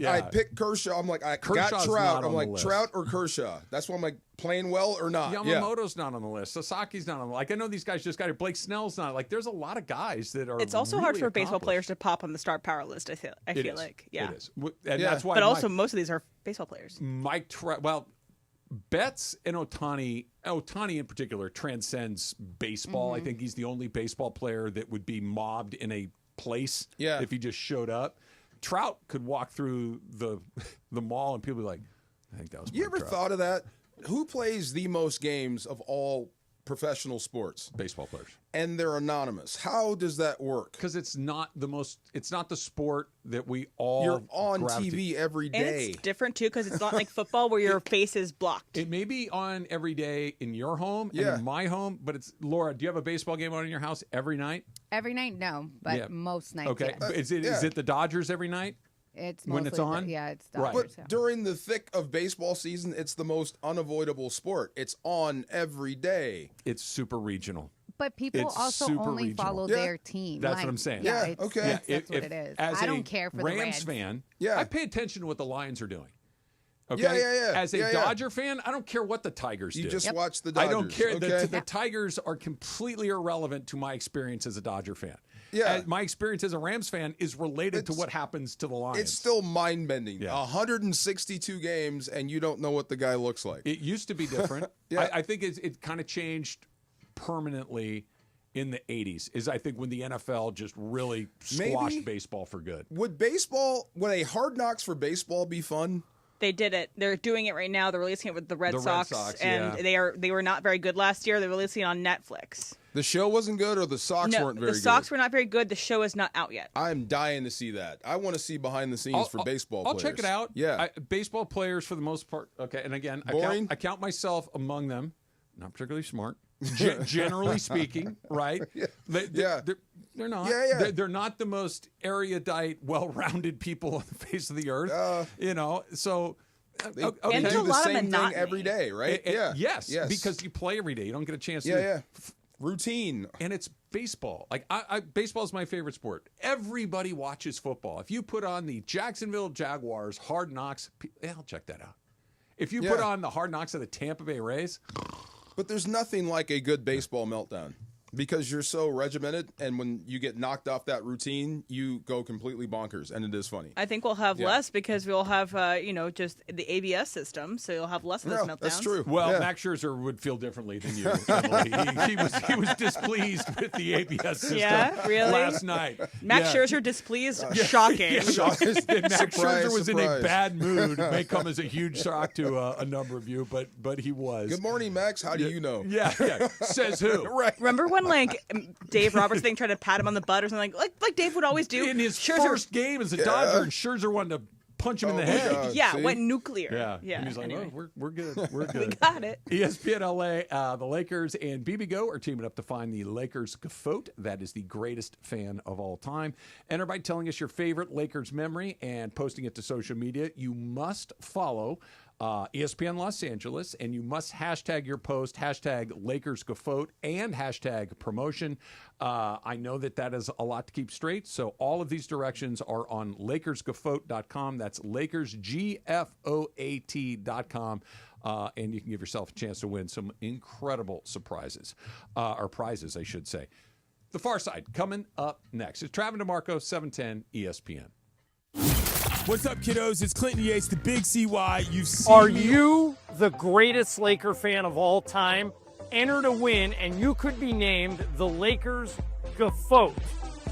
I picked Kershaw. I'm like, I got Kershaw's Trout. not I'm on like, the list. Trout or Kershaw. That's why I'm like, playing well or not. Yamamoto's not on the list. Sasaki's not on the list. Like, I know these guys just got it. Blake Snell's not. Like, there's a lot of guys that are It's also really hard for baseball accomplished. players to pop on the star power list, I feel like. Yeah. It is. And that's why But also, most of these are baseball players. Mike Trout, well, Betts and Ohtani in particular transcends baseball. I think he's the only baseball player that would be mobbed in a place if he just showed up. Trout could walk through the mall and people be like, I think that was You ever Trout. thought of that? Who plays the most games of all professional sports? Baseball players. And they're anonymous. How does that work? Because it's not the sport that we all You're on gravitate. TV every And day. it's different, too, because it's not like football where your face is blocked. It may be on every day in your home and Yeah. in my home, but it's, Laura, do you have a baseball game on in your house every night? Every night, no, but Yeah. most nights. Okay. yes. Is it the Dodgers every night? It's when it's mostly on? it's Right. Dodgers. But during the thick of baseball season, it's the most unavoidable sport. It's on every day. It's super regional. But people It's also super only regional. follow their team. That's Like, what I'm saying. Yeah, it's, okay. That's what it is. As I a don't care for the Rams Reds. fan, Yeah. I pay attention to what the Lions are doing. Okay? Yeah. As a Yeah. Dodger fan, I don't care what the Tigers do. You just watch the Dodgers. I don't care. Okay? The Tigers are completely irrelevant to my experience as a Dodger fan. Yeah. My experience as a Rams fan is related to what happens to the Lions. It's still mind-bending. Yeah. 162 games, and you don't know what the guy looks like. It used to be different. Yeah. I think it kind of changed permanently in the 80s, is I think when the NFL just really squashed baseball for good. Would a Hard Knocks for baseball be fun? They did it. They're doing it right now. They're releasing it with the Red Sox, and yeah. they were not very good last year. They're releasing it on Netflix. The show wasn't good, or the Sox weren't very good? The Sox were not very good. The show is not out yet. I'm dying to see that. I want to see behind the scenes for baseball players. I'll check it out. Yeah. Baseball players, for the most part, okay, and again, I count myself among them. Not particularly smart, generally speaking, right? They're not. Yeah. They're not the most erudite, well-rounded people on the face of the earth. So they and do a the lot of same thing monotony. every day, right? Yes, because you play every day. You don't get a chance to. Yeah. Routine. And it's baseball. Like baseball is my favorite sport. Everybody watches football. If you put on the Jacksonville Jaguars Hard Knocks, I'll check that out. If you put on the Hard Knocks of the Tampa Bay Rays. But there's nothing like a good baseball meltdown. Because you're so regimented, and when you get knocked off that routine, you go completely bonkers, and it is funny. I think we'll have less because we'll have, just the ABS system, so you'll have less of those meltdowns. That's true. Well, Max Scherzer would feel differently than you, Emily. He was displeased with the ABS system last night. Max Scherzer displeased? Shocking. Max Scherzer was in a bad mood. It may come as a huge shock to a number of you, but he was. Good morning, Max. How do you know? Yeah. Says who? Right. Remember when Dave Roberts tried to pat him on the butt or something like Dave would always do in his Scherzer, first game as a Dodger, and Scherzer wanted to punch him in the head. God, went nuclear. Yeah. And he's like, anyway. we're good. We're good. We got it. ESPN LA, the Lakers and BBGO are teaming up to find the Lakers Gafote. That is the greatest fan of all time. Enter by telling us your favorite Lakers memory and posting it to social media. You must follow ESPN Los Angeles, and you must hashtag your post, hashtag Lakers Gafote, and hashtag promotion. I know that is a lot to keep straight, so all of these directions are on LakersGafote.com. That's LakersGFOAT.com. And you can give yourself a chance to win some incredible surprises, or prizes, I should say. The Far Side coming up next. It's Travis DeMarco, 710 ESPN. What's up, kiddos? It's Clinton Yates, the Big CY. Are you the greatest Laker fan of all time? Enter to win, and you could be named the Lakers Gefote.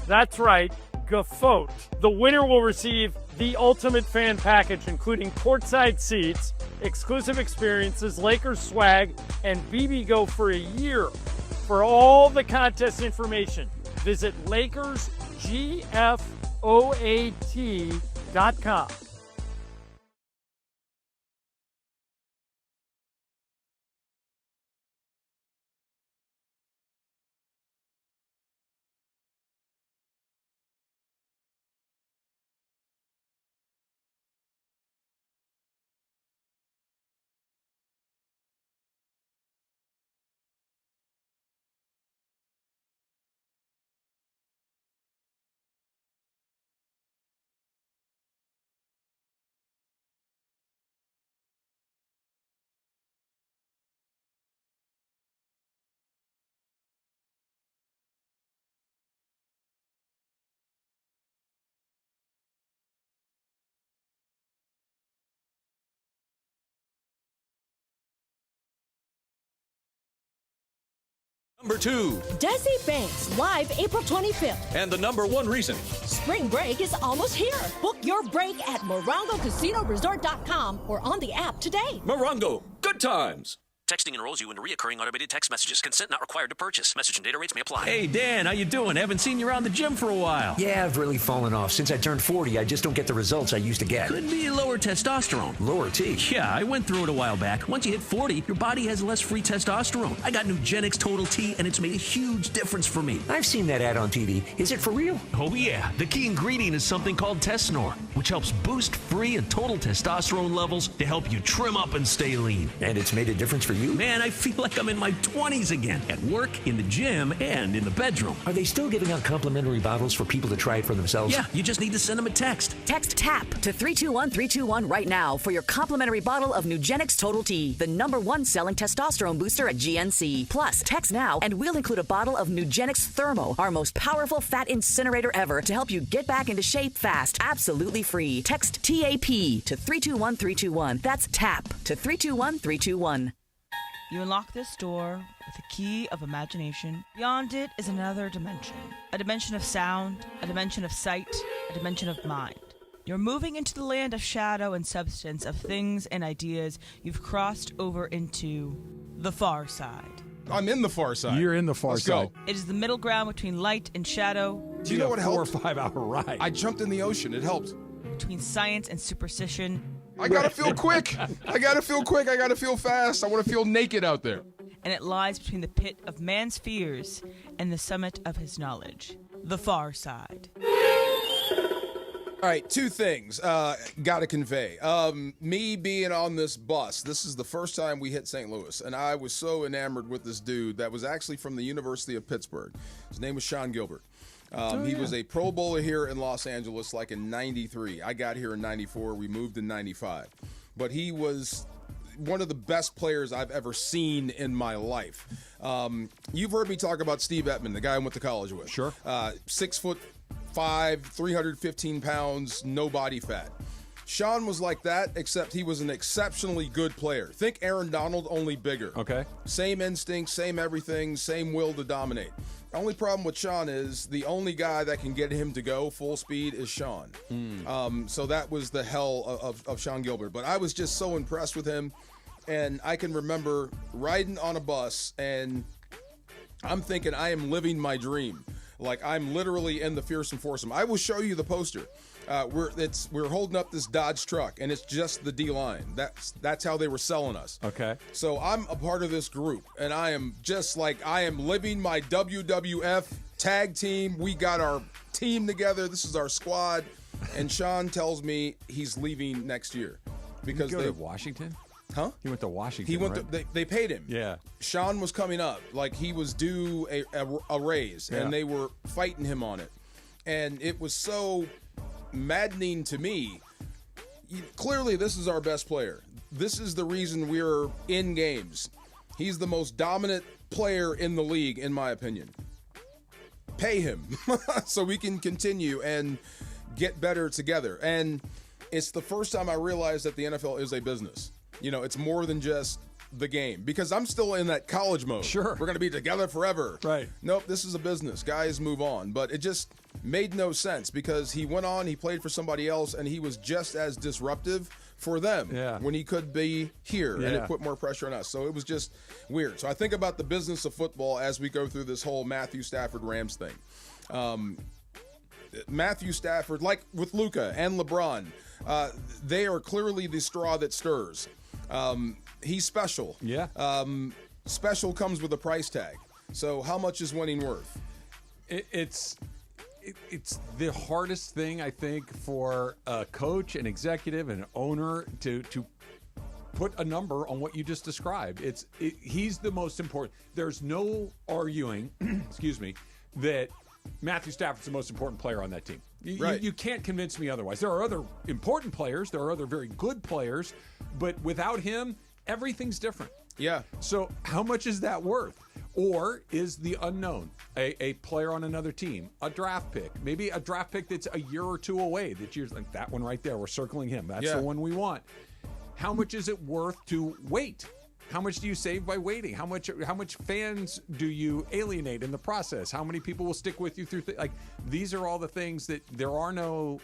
That's right, Gefote. The winner will receive the ultimate fan package, including courtside seats, exclusive experiences, Lakers swag, and BBGO for a year. For all the contest information, visit LakersGFOAT.com. Number 2. Desi Banks, live April 25th. And the number 1 reason. Spring break is almost here. Book your break at MorongoCasinoResort.com or on the app today. Morongo, good times. Texting enrolls you into recurring automated text messages. Consent not required to purchase. Message and data rates may apply. Hey, Dan, how you doing? Haven't seen you around the gym for a while. Yeah, I've really fallen off. Since I turned 40, I just don't get the results I used to get. Could be lower testosterone. Lower T? Yeah, I went through it a while back. Once you hit 40, your body has less free testosterone. I got Nugenix Total T, and it's made a huge difference for me. I've seen that ad on TV. Is it for real? Oh, yeah. The key ingredient is something called Tesnor, which helps boost free and total testosterone levels to help you trim up and stay lean. And it's made a difference for you? Man, I feel like I'm in my 20s again, at work, in the gym, and in the bedroom. Are they still giving out complimentary bottles for people to try it for themselves? Yeah, you just need to send them a text. Text TAP to 321321 right now for your complimentary bottle of Nugenix Total T, the #1 selling testosterone booster at GNC. Plus, text now and we'll include a bottle of Nugenix Thermo, our most powerful fat incinerator ever, to help you get back into shape fast, absolutely free. Text TAP to 321321. That's TAP to 321321. You unlock this door with a key of imagination. Beyond it is another dimension. A dimension of sound, a dimension of sight, a dimension of mind. You're moving into the land of shadow and substance, of things and ideas. You've crossed over into the far side. I'm in the far side. You're in the far Let's side. Go. It is the middle ground between light and shadow. Do you know what helped? 4 or 5 hour ride. I jumped in the ocean. It helped. Between science and superstition. I gotta feel quick. I gotta feel quick. I gotta feel fast. I want to feel naked out there. And it lies between the pit of man's fears and the summit of his knowledge. The far side. All right, 2 things gotta convey. Me being on this bus, this is the first time we hit St. Louis, and I was so enamored with this dude that was actually from the University of Pittsburgh. His name was Sean Gilbert. He was a Pro Bowler here in Los Angeles like in 93. I got here in 94. We moved in 95. But he was one of the best players I've ever seen in my life. You've heard me talk about Steve Ettman, the guy I went to college with. Sure. 6'5", 315 pounds, no body fat. Sean was like that, except he was an exceptionally good player. Think Aaron Donald, only bigger. Okay. Same instinct, same everything, same will to dominate. The only problem with Sean is the only guy that can get him to go full speed is Sean. So that was the hell of Sean Gilbert. But I was just so impressed with him. And I can remember riding on a bus, and I'm thinking I am living my dream. Like I'm literally in the fearsome foursome. I will show you the poster. We're holding up this Dodge truck, and it's just the D-line. That's how they were selling us. Okay. So I'm a part of this group, and I am living my WWF tag team. We got our team together. This is our squad, and Sean tells me he's leaving next year because Did he go to Washington. Huh? He went to Washington. He went. Right? They paid him. Yeah. Sean was coming up, like he was due a raise, and they were fighting him on it, and it was so maddening to me. Clearly, this is our best player. This is the reason we're in games. He's the most dominant player in the league, in my opinion. Pay him so we can continue and get better together. And it's the first time I realized that the NFL is a business. You know, it's more than just the game because I'm still in that college mode. Sure. We're going to be together forever. Right. Nope, this is a business. Guys move on. But it just made no sense because he went on, he played for somebody else, and he was just as disruptive for them when he could be here, and it put more pressure on us. So it was just weird. So I think about the business of football as we go through this whole Matthew Stafford Rams thing. Matthew Stafford, like with Luka and LeBron, they are clearly the straw that stirs. He's special. Yeah. Special comes with a price tag. So how much is winning worth? It's the hardest thing, I think, for a coach, an executive, an owner to put a number on what you just described. He's the most important. There's no arguing, excuse me, that Matthew Stafford's the most important player on that team. You can't convince me otherwise. There are other important players. There are other very good players. But without him, everything's different. Yeah. So how much is that worth? Or is the unknown a player on another team, a draft pick, maybe a draft pick that's a year or two away, that you're like, that one right there, we're circling him. That's the one we want. How much is it worth to wait? How much do you save by waiting? How much fans do you alienate in the process? How many people will stick with you through these are all the things that there are no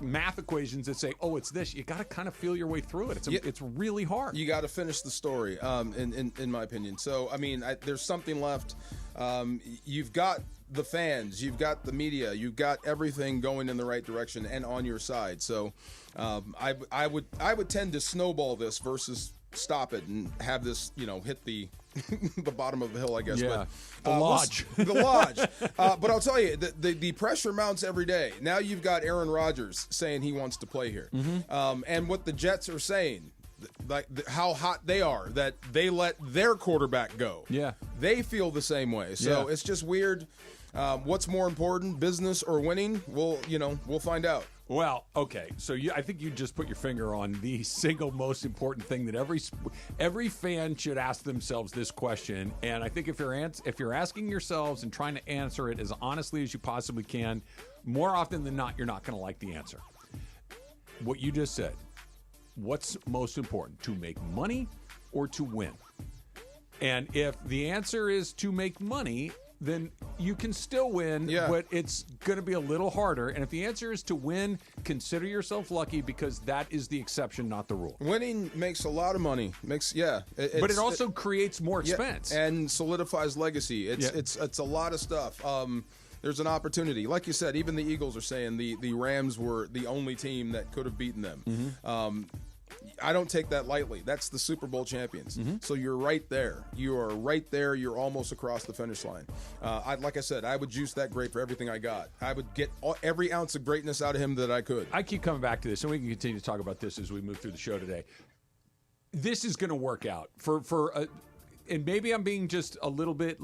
math equations that say, oh, it's this. You got to kind of feel your way through it. It's really hard. You got to finish the story, in my opinion. So, I mean, there's something left. You've got the fans, you've got the media, you've got everything going in the right direction and on your side. So, I would tend to snowball this versus stop it and have this, hit the the bottom of the hill, I guess. Yeah, but, the lodge. The lodge. But I'll tell you, the pressure mounts every day. Now you've got Aaron Rodgers saying he wants to play here. Mm-hmm. And what the Jets are saying, like how hot they are, that they let their quarterback go. Yeah. They feel the same way. So it's just weird. What's more important, business or winning? We'll find out. Well, okay. So I think you just put your finger on the single most important thing that every fan should ask themselves this question. And I think if you're asking yourselves and trying to answer it as honestly as you possibly can, more often than not, you're not going to like the answer. What you just said. What's most important, to make money or to win? And if the answer is to make money, then you can still win, but it's going to be a little harder. And if the answer is to win, consider yourself lucky because that is the exception, not the rule. Winning makes a lot of money. But it also creates more expense and solidifies legacy. It's a lot of stuff. There's an opportunity. Like you said, even the Eagles are saying the Rams were the only team that could have beaten them. Mm-hmm. I don't take that lightly. That's the Super Bowl champions. Mm-hmm. So you're right there. You are right there. You're almost across the finish line. Like I said, I would juice that grape for everything I got. I would get every ounce of greatness out of him that I could. I keep coming back to this, and we can continue to talk about this as we move through the show today. This is going to work out and maybe I'm being just a little bit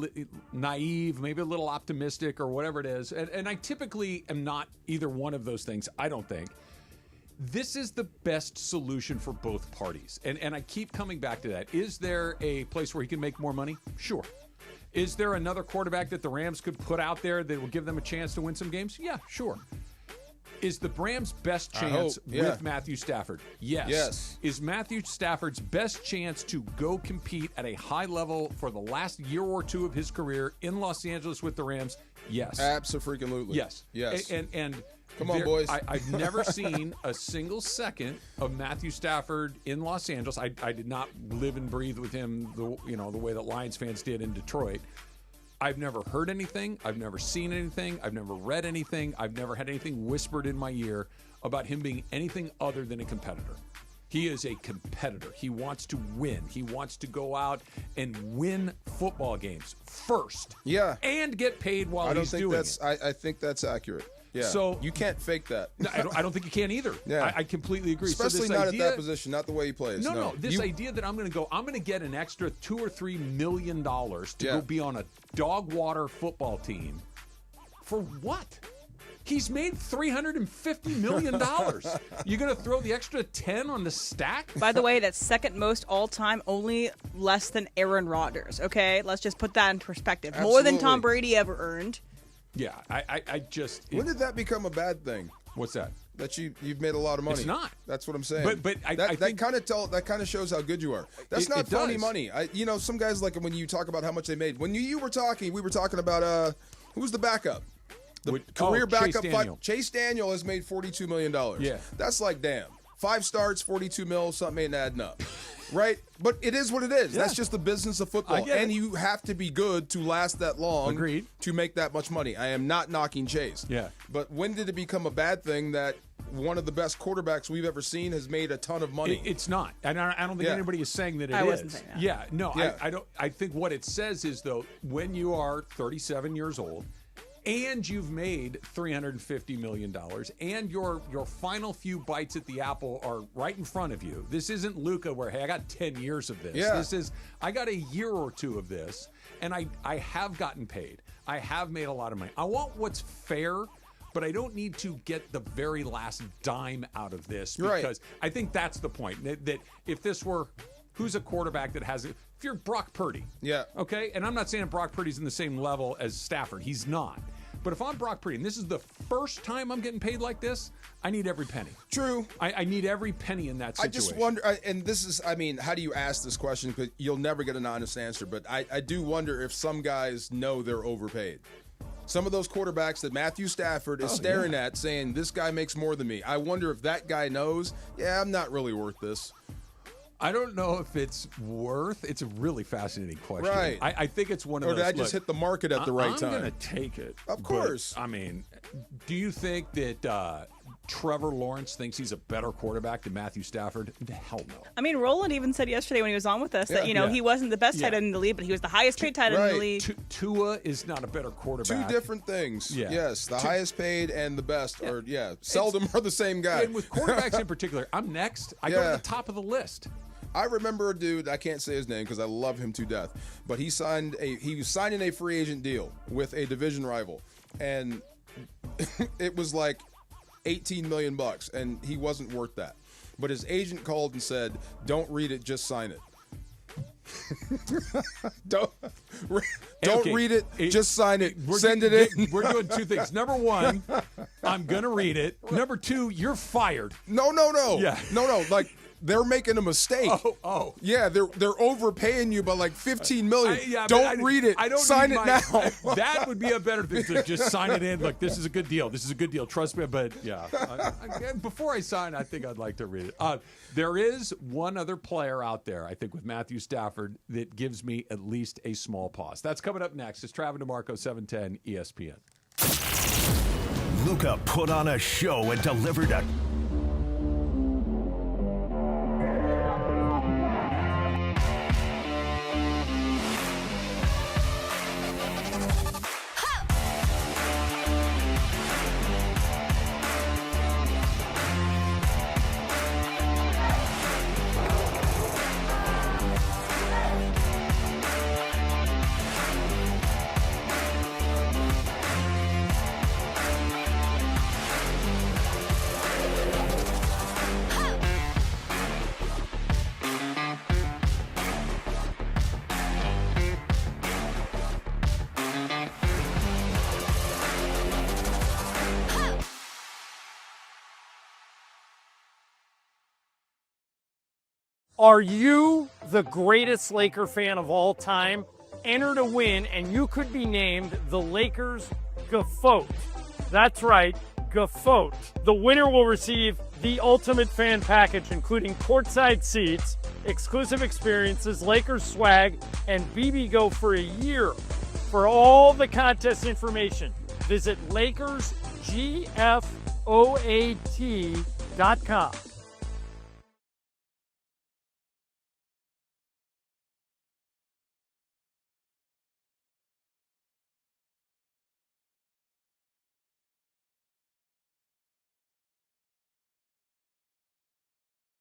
naive, maybe a little optimistic or whatever it is. And I typically am not either one of those things, I don't think. This is the best solution for both parties. And I keep coming back to that. Is there a place where he can make more money? Sure. Is there another quarterback that the Rams could put out there that will give them a chance to win some games? Yeah, sure. Is the Rams' best chance with Matthew Stafford? Yes. Is Matthew Stafford's best chance to go compete at a high level for the last year or two of his career in Los Angeles with the Rams? Yes. Absolutely. Yes. And come on, boys. I've never seen a single second of Matthew Stafford in Los Angeles. I did not live and breathe with him the way that Lions fans did in Detroit. I've never heard anything. I've never seen anything. I've never read anything. I've never had anything whispered in my ear about him being anything other than a competitor. He is a competitor. He wants to win. He wants to go out and win football games first. Yeah. And get paid while he's doing it. I think that's accurate. Yeah. So you can't fake that. No, I don't think you can either. Yeah. I completely agree. Especially so not at that position, not the way he plays. No. This idea that I'm going to get an extra $2 or $3 million to go be on a dog water football team. For what? He's made $350 million. You're going to throw the extra 10 on the stack? By the way, that's second most all-time, only less than Aaron Rodgers, okay? Let's just put that in perspective. Absolutely. More than Tom Brady ever earned. Yeah, I just... When did that become a bad thing? What's that? that you've made a lot of money. It's not. That's what I'm saying. But I that think kind of shows how good you are. That's not phony money. Some guys like when you talk about how much they made. When we were talking about who was the backup? The career backup. Chase Daniel has made $42 million. Yeah. That's like, damn. 5 starts, 42 mil, something ain't adding up. Right? But it is what it is. Yeah. That's just the business of football. And you have to be good to last that long. Agreed. To make that much money. I am not knocking Chase. Yeah. But when did it become a bad thing that one of the best quarterbacks we've ever seen has made a ton of money? It's not. And I don't think anybody is saying that it is. I wasn't saying that. Yeah. No, yeah. I don't. I think what it says is, though, when you are 37 years old, and you've made $350 million, and your final few bites at the apple are right in front of you. This isn't Luca where, hey, I got 10 years of this. Yeah. This is, I got a year or two of this, and I have gotten paid. I have made a lot of money. I want what's fair, but I don't need to get the very last dime out of this, because I think that's the point. That if this were, who's a quarterback that has it? If you're Brock Purdy. Yeah. Okay? And I'm not saying Brock Purdy's in the same level as Stafford. He's not. But if I'm Brock Purdy, and this is the first time I'm getting paid like this, I need every penny. True. I need every penny in that situation. I just wonder, and this is, how do you ask this question? Because you'll never get an honest answer. But I do wonder if some guys know they're overpaid. Some of those quarterbacks that Matthew Stafford is staring at saying, this guy makes more than me. I wonder if that guy knows, I'm not really worth this. I don't know if it's worth. It's a really fascinating question. Right. I think it's one of those. Or did I just hit the market at the right time? I'm going to take it. Of course. But, do you think that Trevor Lawrence thinks he's a better quarterback than Matthew Stafford? Hell no. Roland even said yesterday when he was on with us that, he wasn't the best tight end in the league, but he was the highest paid tight end in the league. Tua is not a better quarterback. Two different things. Yeah. Yes, the highest paid and the best are, seldom are the same guy. And with quarterbacks in particular, I'm next. I go to the top of the list. I remember a dude, I can't say his name because I love him to death, but he was signing a free agent deal with a division rival, and it was like $18 million, and he wasn't worth that. But his agent called and said, "Don't read it, just sign it." Don't read it, just sign it. Send it in. We're doing two things. Number one, I'm going to read it. Number two, you're fired. No. Yeah. No. Like, they're making a mistake. Oh. Yeah, they're overpaying you by like $15 million. Don't read it. I don't sign it now. That would be a better thing to just sign it in. Look, this is a good deal. This is a good deal. Trust me. But before I sign, I think I'd like to read it. There is one other player out there, I think, with Matthew Stafford that gives me at least a small pause. That's coming up next. It's Travis DeMarco, 710 ESPN. Luca put on a show and delivered a Are you the greatest Laker fan of all time? Enter to win, and you could be named the Lakers GOAT. That's right, GOAT. The winner will receive the ultimate fan package, including courtside seats, exclusive experiences, Lakers swag, and BB Go for a year. For all the contest information, visit LakersGFOAT.com.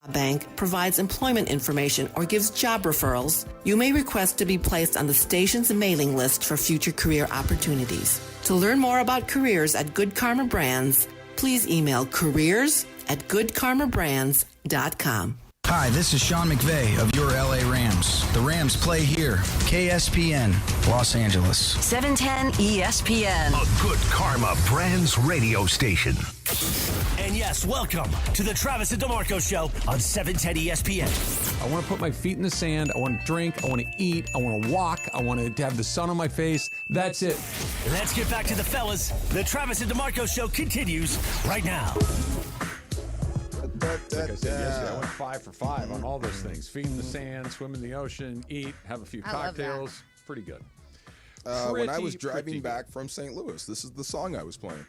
Bank provides employment information or gives job referrals, you may request to be placed on the station's mailing list for future career opportunities. To learn more about careers at Good Karma Brands, please email careers@goodkarmabrands.com. Hi, this is Sean McVay of your LA Rams. The Rams play here. KSPN, Los Angeles. 710 ESPN. A good karma brands radio station. And yes, welcome to the Travis and DeMarco Show on 710 ESPN. I want to put my feet in the sand. I want to drink. I want to eat. I want to walk. I want to have the sun on my face. That's it. Let's get back to the fellas. The Travis and DeMarco Show continues right now. Like I said yesterday, I went 5 for 5 on all those things. Feet in the sand, swim in the ocean, eat, have a few cocktails. Pretty good. When I was driving back from St. Louis, this is the song I was playing.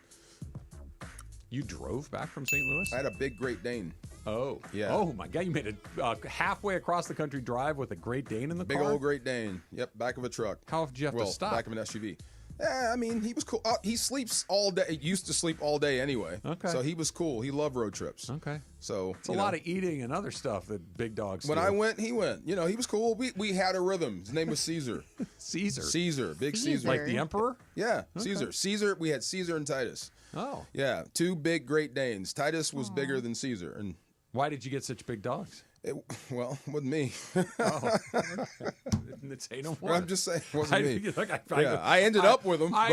You drove back from St. Louis? I had a big Great Dane. Oh. Yeah. Oh, my God. You made a halfway across the country drive with a Great Dane in the car? Big old Great Dane. Yep, back of a truck. How did you have to stop? Back of an SUV. Yeah, I mean, he was cool. He sleeps all day. He used to sleep all day anyway. Okay. So he was cool. He loved road trips. Okay. So it's a lot of eating and other stuff that big dogs do. When I went, he went. You know, he was cool. We had a rhythm. His name was Caesar. Caesar. Big Caesar. Like the Emperor? Yeah, Okay. Caesar. We had Caesar and Titus. Oh. Yeah, 2 big Great Danes. Titus was bigger than Caesar. And why did you get such big dogs? Well, it wasn't me. Didn't say no more. I'm just saying, it wasn't me. I ended up with them. Well,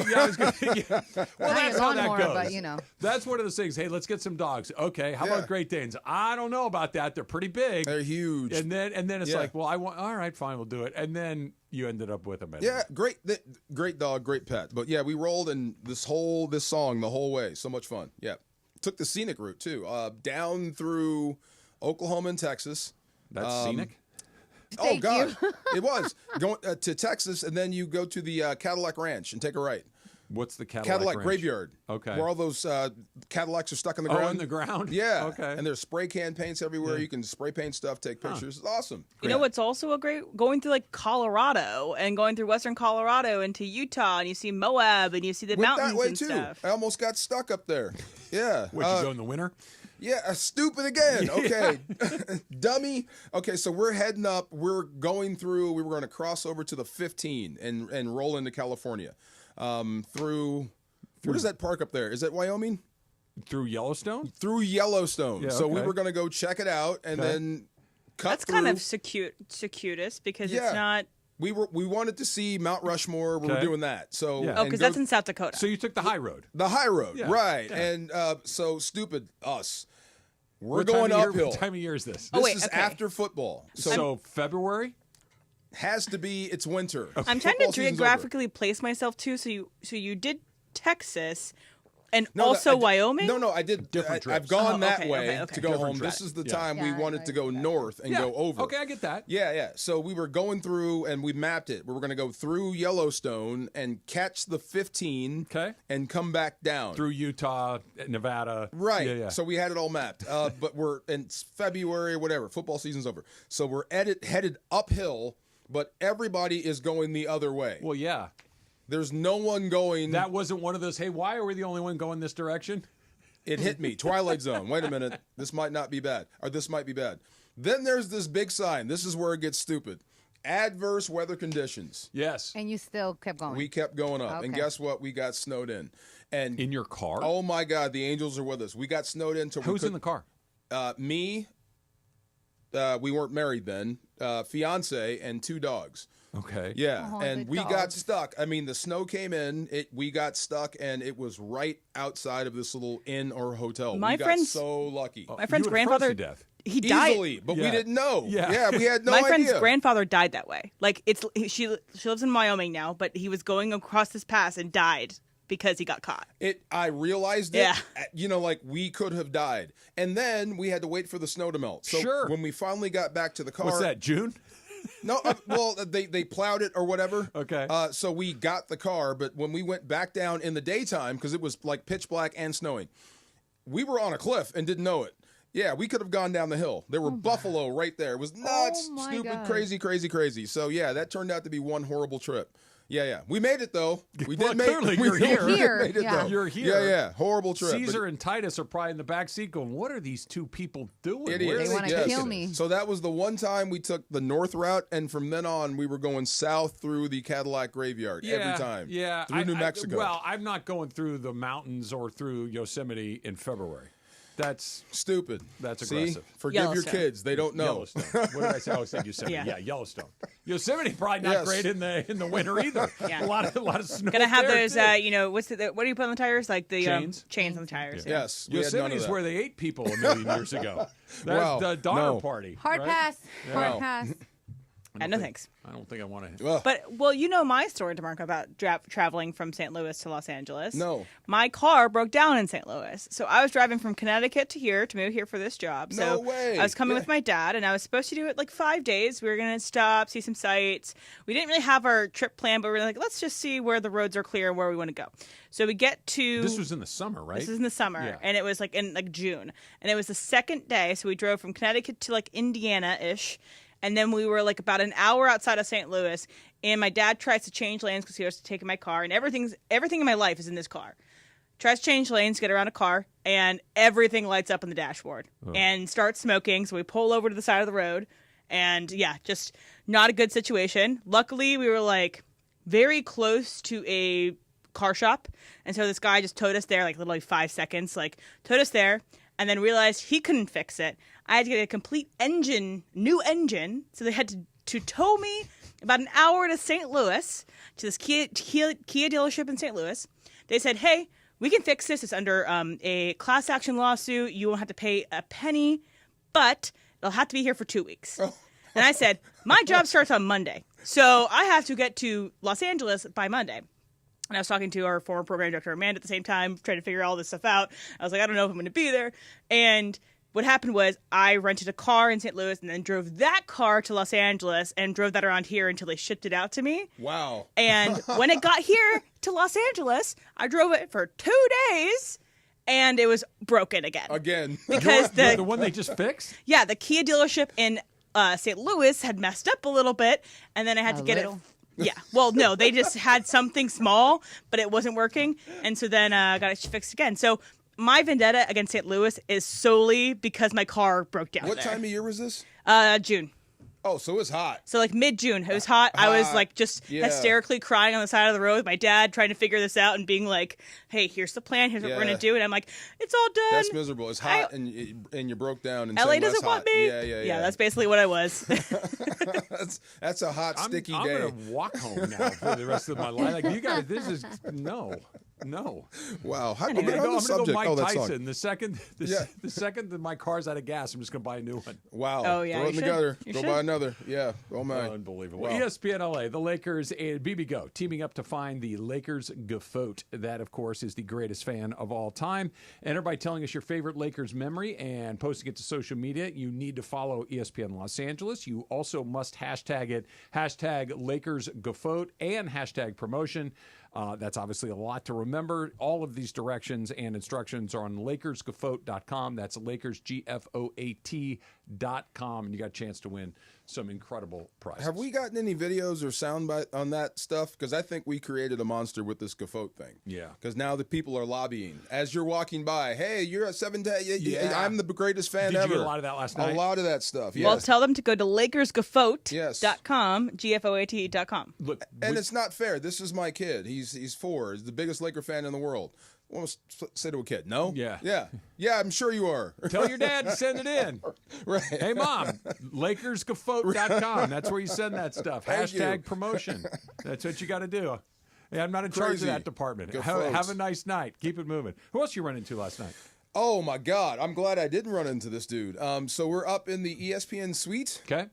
that's how that goes. But, you know. That's one of those things. Hey, let's get some dogs. Okay, how about Great Danes? I don't know about that. They're pretty big. They're huge. And then it's like, well, I want. All right, fine, we'll do it. And then you ended up with them. Yeah, great dog, great pet. But yeah, we rolled in this song the whole way. So much fun. Yeah, took the scenic route too, down through Oklahoma and Texas. That's scenic? Oh, God. It was. Going to Texas, and then you go to the Cadillac Ranch and take a right. What's the Cadillac Ranch? Graveyard. Okay. Where all those Cadillacs are stuck in the ground. Oh, in the ground? Yeah. Okay. And there's spray can paints everywhere. You can spray paint stuff, take pictures. It's awesome. You know what's also going through like Colorado and going through western Colorado into Utah, and you see Moab and you see the mountains that way and too. stuff. I almost got stuck up there. Yeah. Would you go in the winter? Yeah, stupid again. Okay. Dummy. Okay, so we're heading up. We're going through, we were going to cross over to the 15 and roll into California. Through what is that park up there? Is that Wyoming? Through Yellowstone? Through Yellowstone. Yeah, so we okay. were going to go check it out and then cut That's through. kind of circuitous because it's not. We wanted to see Mount Rushmore. We were doing that. So because that's in South Dakota. So you took the high road. The high road, Yeah. right? Yeah. And so stupid us. We're What going time of year- uphill. What time of year is this? This is after football. So February? Has to be. It's winter. I'm trying to Football season's geographically place myself too. So you did Texas, and No, also I- Wyoming. No, I did. Different trips. I've gone that okay, way okay. to go Different home. trip. This is the Yeah. time we wanted to go north and go over. Okay, I get that. Yeah. So we were going through and we mapped it. We were going to go through Yellowstone and catch the 15 and come back down. Through Utah, Nevada. Right. Yeah. So we had it all mapped. But we're in February or whatever. Football season's over. So we're headed uphill, but everybody is going the other way. Well, yeah. There's no one going. That wasn't one of those, hey, why are we the only one going this direction? It hit me. Twilight Zone. Wait a minute. This might not be bad. Or this might be bad. Then there's this big sign. This is where it gets stupid. Adverse weather conditions. Yes. And you still kept going. We kept going up. Okay. And guess what? We got snowed in. And in your car? Oh, my God. The angels are with us. We got snowed in. Who's in the car? Me. We weren't married then. Fiance and 2 dogs. Okay. Yeah, Oh, and the we got dogs. stuck. I mean, the snow came in. We got stuck, and it was right outside of this little inn or hotel. My we got friend's- so lucky. My friend's You would've frozen grandfather. to death. He died. Easily, but we Yeah. didn't know. Yeah. We had no My idea. friend's grandfather died that way. Like she lives in Wyoming now, but he was going across this pass and died because he got caught. I realized it. Yeah. Like we could have died, and then we had to wait for the snow to melt. So Sure. when we finally got back to the car, What's that, June? No, well, they plowed it or whatever. Okay. So we got the car, but when we went back down in the daytime, because it was like pitch black and snowing, we were on a cliff and didn't know it. Yeah, we could have gone down the hill. There were buffalo right there. It was nuts, my stupid, God. crazy. So yeah, that turned out to be one horrible trip. Yeah. We made it though. We Well, did make clearly we you're here. Here, made it, yeah. though. You're here. Yeah. Horrible trip. Caesar and Titus are probably in the back seat going, what are these two people doing? Idiots. Where are They wanna Yes. kill me. So that was the one time we took the north route, and from then on we were going south through the Cadillac Graveyard every time. Yeah. Through New Mexico. Well, I'm not going through the mountains or through Yosemite in February. That's stupid. That's aggressive. See? Forgive your kids. They don't know. Yellowstone. What did I say? I said Yosemite. Yeah, Yellowstone. Yosemite probably not great in the winter either. Yeah. A lot of snow. Gonna have there, those. too. What do you put on the tires? Like the Chains on the tires. Yeah. Yes. Yosemite is where they ate people a million years ago. That's the Donner Party. Hard right? pass. Hard pass. No thanks. I don't think I want to. But, well, you know my story, DeMarco, about traveling from St. Louis to Los Angeles. No. My car broke down in St. Louis. So I was driving from Connecticut to move here for this job. No So way. I was coming with my dad, and I was supposed to do it like 5 days. We were going to stop, see some sights. We didn't really have our trip planned, but we were like, let's just see where the roads are clear and where we want to go. So we get to... This was in the summer, right? This is in the summer, Yeah. and it was like in June. And it was the second day, so we drove from Connecticut to like Indiana-ish. And then we were like about an hour outside of St. Louis, and my dad tries to change lanes because he was taking my car, and everything in my life is in this car. Tries to change lanes, get around a car, and everything lights up on the dashboard and starts smoking. So we pull over to the side of the road, and yeah, just not a good situation. Luckily, we were like very close to a car shop, and so this guy just towed us there, like literally 5 seconds, like towed us there, and then realized he couldn't fix it. I had to get a complete new engine, so they had to tow me about an hour to St. Louis, to this Kia dealership in St. Louis. They said, hey, we can fix this. It's under a class action lawsuit. You won't have to pay a penny, but it'll have to be here for 2 weeks. Oh. And I said, my job starts on Monday, so I have to get to Los Angeles by Monday. And I was talking to our former program director, Amanda, at the same time, trying to figure all this stuff out. I was like, I don't know if I'm going to be there. And what happened was I rented a car in St. Louis and then drove that car to Los Angeles and drove that around here until they shipped it out to me. Wow. And when it got here to Los Angeles, I drove it for 2 days and it was broken again. Again. Because the one they just fixed? Yeah, the Kia dealership in St. Louis had messed up a little bit, and then I had to get it. Yeah. Well, no, they just had something small, but it wasn't working. And so then got it fixed again. So my vendetta against St. Louis is solely because my car broke down. What time of year was this? June. Oh, so it was hot. So like mid-June. It was hot. I was like just hysterically crying on the side of the road with my dad trying to figure this out and being like, hey, here's the plan. Here's what we're going to do. And I'm like, it's all done. That's miserable. It's hot and you broke down. And LA doesn't want me. Yeah, that's basically what I was. that's a hot, sticky day. I'm going to walk home now for the rest of my life. Like, you guys, this is, no. Wow. I'm going to go Mike Tyson. The second that my car's out of gas, I'm just going to buy a new one. Wow. Oh, yeah. Throw it together. Go buy another. Yeah. Oh, my. Unbelievable. Wow. ESPN LA, the Lakers and BB Go teaming up to find the Lakers Gofote. That, of course, is the greatest fan of all time. Enter by telling us your favorite Lakers memory and posting it to social media. You need to follow ESPN Los Angeles. You also must hashtag it, hashtag Lakers Gofote and hashtag promotion. That's obviously a lot to remember. All of these directions and instructions are on LakersGofote.com. That's LakersGfoat.com. And you got a chance to win some incredible prizes. Have we gotten any videos or sound on that stuff? Because I think we created a monster with this Gofote thing. Yeah. Because now the people are lobbying. As you're walking by, hey, you're at 710. I'm the greatest fan ever. Did you get a lot of that last night? A lot of that stuff, yes. Well, tell them to go to LakersGofote.com, GFOAT.com. Look, and it's not fair. This is my kid. He's 4. He's the biggest Laker fan in the world. I want to say to a kid, no? Yeah, I'm sure you are. Tell your dad to send it in. Right. Hey, Mom, LakersGofote.com. That's where you send that stuff. Hashtag promotion. That's what you got to do. Hey, I'm not in charge of that department. Have a nice night. Keep it moving. Who else you run into last night? Oh, my God. I'm glad I didn't run into this dude. So we're up in the ESPN suite. Okay.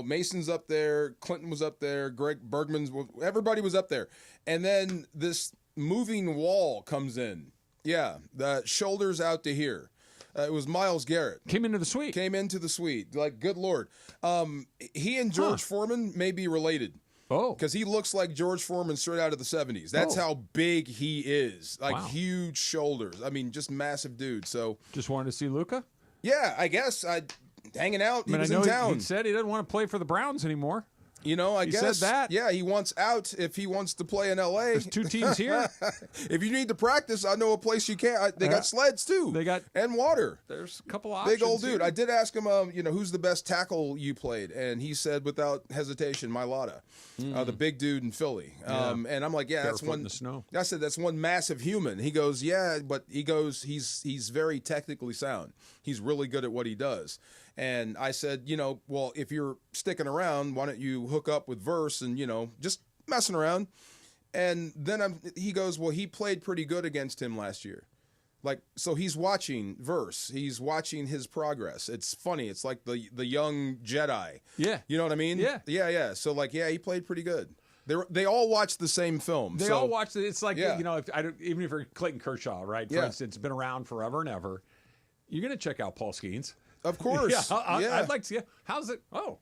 Mason's up there. Clinton was up there. Greg Bergman's. Everybody was up there. And then this moving wall comes in. Yeah, the shoulders out to here. It was Myles Garrett. Came into the suite. Like, good Lord. He and George Foreman may be related. Oh. Because he looks like George Foreman straight out of the 70s. That's how big he is. Like, huge shoulders. I mean, just massive dude. So just wanted to see Luca? Yeah, I guess. Hanging out. He was in town. He said he doesn't want to play for the Browns anymore. You know, I he guess. said that. Yeah, he wants out if he wants to play in L.A. There's 2 teams here. If you need to practice, I know a place you can. They got sleds, too. They got and water. There's a couple options. Big old dude. Here. I did ask him, who's the best tackle you played? And he said, without hesitation, Mailata, the big dude in Philly. And I'm like, yeah, that's one. In the snow. I said, that's one massive human. He goes, yeah, but he goes, he's very technically sound. He's really good at what he does. And I said, well, if you're sticking around, why don't you hook up with Verse and, just messing around. And then he goes, well, he played pretty good against him last year. Like, so he's watching Verse. He's watching his progress. It's funny. It's like the young Jedi. Yeah. You know what I mean? Yeah. Yeah. So, he played pretty good. They all watch the same film. They all watch it. It's like, even if you're Clayton Kershaw, right? For instance, been around forever and ever, you're going to check out Paul Skeens. Of course. I'd like to see. How's it? Oh.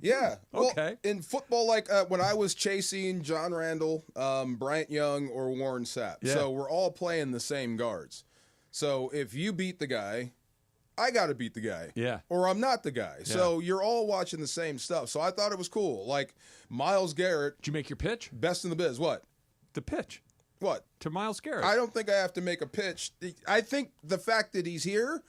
Yeah. Well, okay. In football, when I was chasing John Randall, Bryant Young, or Warren Sapp, so we're all playing the same guards. So if you beat the guy, I got to beat the guy. Yeah. Or I'm not the guy. Yeah. So you're all watching the same stuff. So I thought it was cool. Like Myles Garrett. Did you make your pitch? Best in the biz. What? The pitch. What? To Myles Garrett. I don't think I have to make a pitch. I think the fact that he's here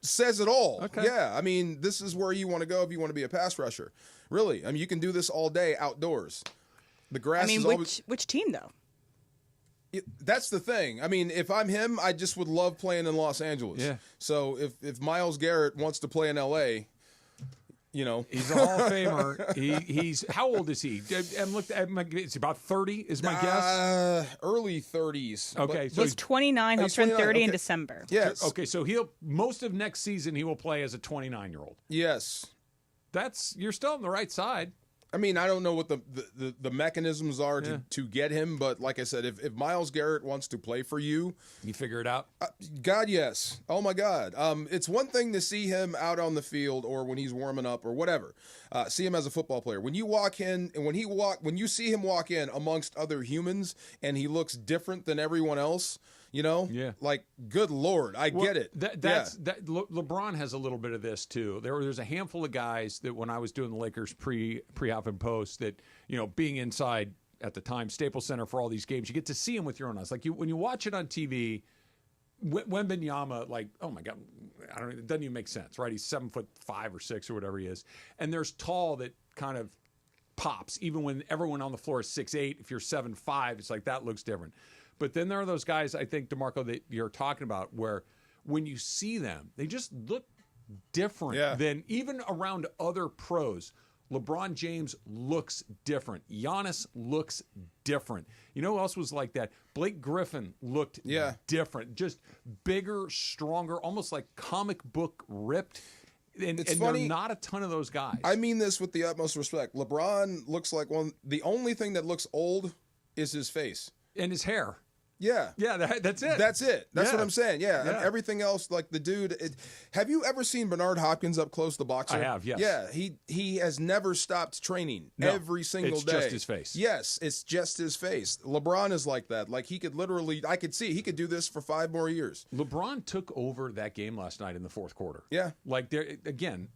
says it all. Okay. Yeah. I mean, this is where you want to go if you want to be a pass rusher. Really. I mean, you can do this all day outdoors. The grass is always... which team, though? That's the thing. I mean, if I'm him, I just would love playing in Los Angeles. Yeah. So if Myles Garrett wants to play in L.A., he's a Hall of Famer. He's how old is he? It's about 30 is my guess. Early 30s. Okay, so he's 29. He'll turn 30 in December. Yes. Okay, so most of next season he will play as a 29-year-old. Yes. You're still on the right side. I mean, I don't know what the mechanisms are to get him, but like I said, if Myles Garrett wants to play for you, figure it out. God, yes. Oh my God. It's one thing to see him out on the field or when he's warming up or whatever. See him as a football player. When you walk in and when you see him walk in amongst other humans and he looks different than everyone else. Like, good Lord, I get it. LeBron has a little bit of this too. There's a handful of guys that when I was doing the Lakers pre-op and post that, being inside at the time Staples Center for all these games, you get to see them with your own eyes. Like when you watch it on TV, Wembanyama, like, oh my God, it doesn't even make sense, right? He's 7'5" or 6" or whatever he is, and there's tall that kind of pops even when everyone on the floor is 6'8". If you're 7'5", it's like that looks different. But then there are those guys, I think, DeMarco, that you're talking about where when you see them, they just look different than even around other pros. LeBron James looks different. Giannis looks different. You know who else was like that? Blake Griffin looked different. Just bigger, stronger, almost like comic book ripped. And it's funny. There are not a ton of those guys. I mean this with the utmost respect. LeBron looks like the only thing that looks old is his face. And his hair. Yeah. Yeah, that's it. That's it. That's what I'm saying. Yeah. And everything else, like the dude. Have you ever seen Bernard Hopkins up close, the boxer? I have, yes. Yeah. He has never stopped training every single day. It's just his face. Yes, it's just his face. LeBron is like that. Like he could literally, I could see, he could do this for 5 more years. LeBron took over that game last night in the fourth quarter. Yeah. Like, again,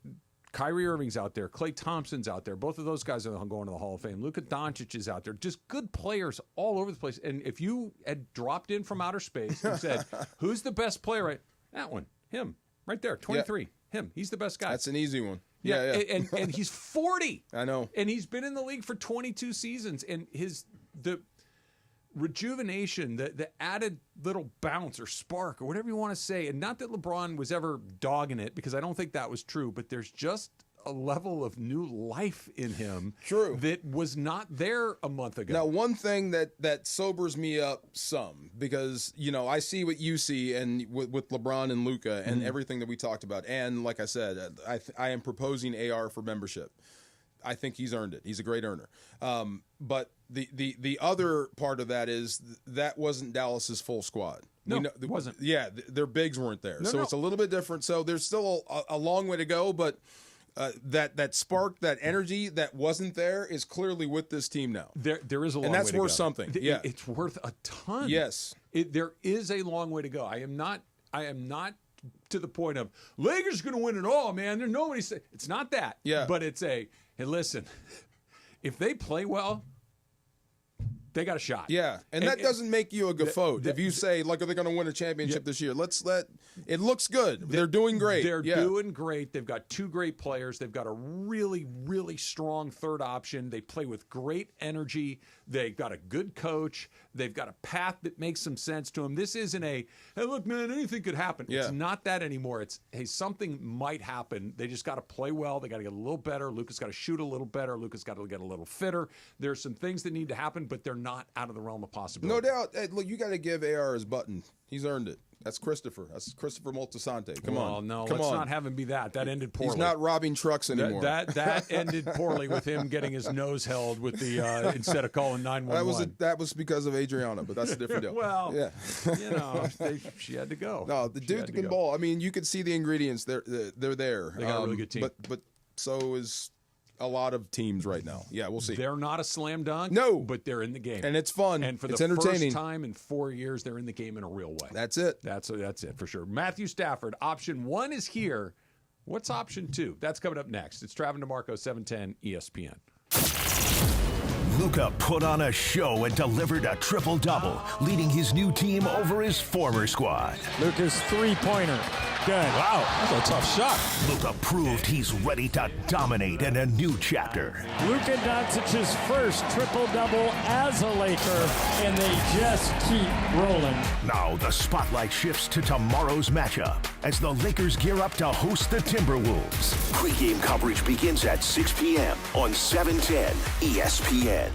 Kyrie Irving's out there. Klay Thompson's out there. Both of those guys are going to the Hall of Fame. Luka Doncic is out there. Just good players all over the place. And if you had dropped in from outer space and said, who's the best player? Right, that one. Him. Right there. 23. Yeah. Him. He's the best guy. That's an easy one. Yeah. And he's 40. I know. And he's been in the league for 22 seasons. And the rejuvenation, the added little bounce or spark or whatever you want to say, and not that LeBron was ever dogging it, because I don't think that was true, but there's just a level of new life in him that was not there a month ago. Now, one thing that sobers me up some, because I see what you see and with LeBron and Luca and everything that we talked about, and like I said, I am proposing AR for membership. I think he's earned it. He's a great earner. But the other part of that is that wasn't Dallas's full squad. No, it wasn't. Yeah, their bigs weren't there. So it's a little bit different. So there's still a long way to go, but that spark, that energy that wasn't there is clearly with this team now. There is a long way to go. And that's worth something. Yeah. It's worth a ton. Yes. There is a long way to go. I am not to the point of Lakers going to win it all, man. There's nobody say it's not that. Yeah. But it's Hey, listen, if they play well, they got a shot. Yeah, and that doesn't make you a gaffote. If you say, like, are they going to win a championship this year? It looks good. They're doing great. They're doing great. They've got two great players. They've got a really, really strong third option. They play with great energy. They've got a good coach. They've got a path that makes some sense to them. This isn't hey, look, man, anything could happen. Yeah. It's not that anymore. It's, hey, something might happen. They just got to play well. They got to get a little better. Luca's got to shoot a little better. Luca's got to get a little fitter. There's some things that need to happen, but they're not out of the realm of possibility. No doubt. Hey, look, you got to give AR his button. He's earned it. That's Christopher. That's Christopher Moltisanti. Come on. No, let's not have him be that. That ended poorly. He's not robbing trucks anymore. That ended poorly with him getting his nose held with the instead of calling 911. That was because of Adriana, but that's a different deal. Well, she had to go. No, the dude can ball. I mean, you could see the ingredients. They're there. They got a really good team. But so is a lot of teams right now. Yeah, we'll see. They're not a slam dunk. No, but they're in the game, and it's fun. And for it's the entertaining. first time in 4 years, they're in the game in a real way. That's it. That's it for sure. Matthew Stafford, option 1 is here. What's option 2? That's coming up next. It's Travis DeMarco, 710 ESPN. Luca put on a show and delivered a triple-double, leading his new team over his former squad. Luca's three-pointer. Good. Wow, that's a tough shot. Luca proved he's ready to dominate in a new chapter. Luka Doncic's first triple-double as a Laker, and they just keep rolling. Now the spotlight shifts to tomorrow's matchup as the Lakers gear up to host the Timberwolves. Pre-game coverage begins at 6 p.m. on 710 ESPN.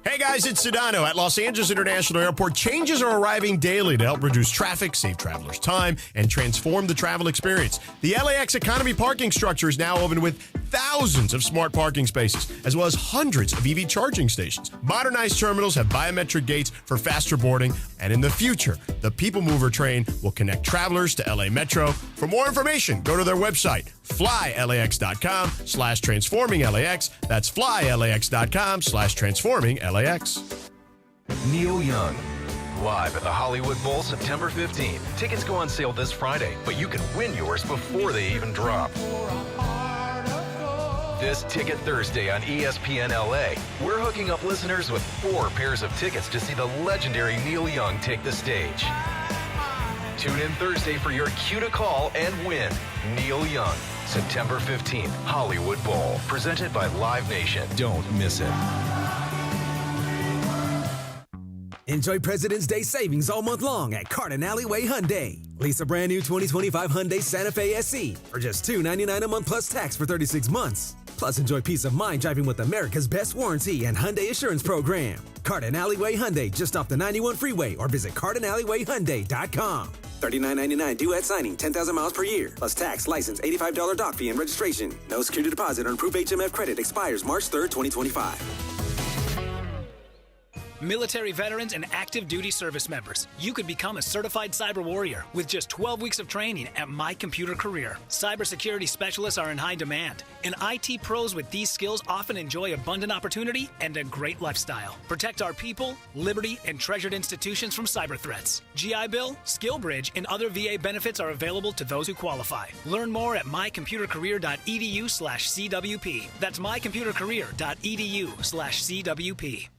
Hey guys, it's Sedano. At Los Angeles International Airport, changes are arriving daily to help reduce traffic, save travelers time, and transform the travel experience. The LAX economy parking structure is now open with thousands of smart parking spaces, as well as hundreds of EV charging stations. Modernized terminals have biometric gates for faster boarding, and in the future, the People Mover train will connect travelers to LA Metro. For more information, go to their website, flylax.com/transforminglax. That's flylax.com/transforminglax. Neil Young, live at the Hollywood Bowl September 15th. Tickets go on sale this Friday, but you can win yours before they even drop. This Ticket Thursday on ESPN LA, we're hooking up listeners with 4 pairs of tickets to see the legendary Neil Young take the stage. Tune in Thursday for your cue to call and win. Neil Young, September 15th, Hollywood Bowl, presented by Live Nation. Don't miss it. Enjoy President's Day savings all month long at Carden Alleyway Hyundai. Lease a brand new 2025 Hyundai Santa Fe SE for just $299 a month plus tax for 36 months. Plus, enjoy peace of mind driving with America's best warranty and Hyundai Assurance Program. Carden Alleyway Hyundai, just off the 91 freeway, or visit CardenAlleyWayHyundai.com. $39.99 due at signing, 10,000 miles per year. Plus tax, license, $85 doc fee, and registration. No security deposit on approved HMF credit expires March 3rd, 2025. Military veterans and active duty service members, you could become a certified cyber warrior with just 12 weeks of training at My Computer Career. Cybersecurity specialists are in high demand, and IT pros with these skills often enjoy abundant opportunity and a great lifestyle. Protect our people, liberty, and treasured institutions from cyber threats. GI Bill, SkillBridge, and other VA benefits are available to those who qualify. Learn more at mycomputercareer.edu/CWP. That's mycomputercareer.edu/CWP.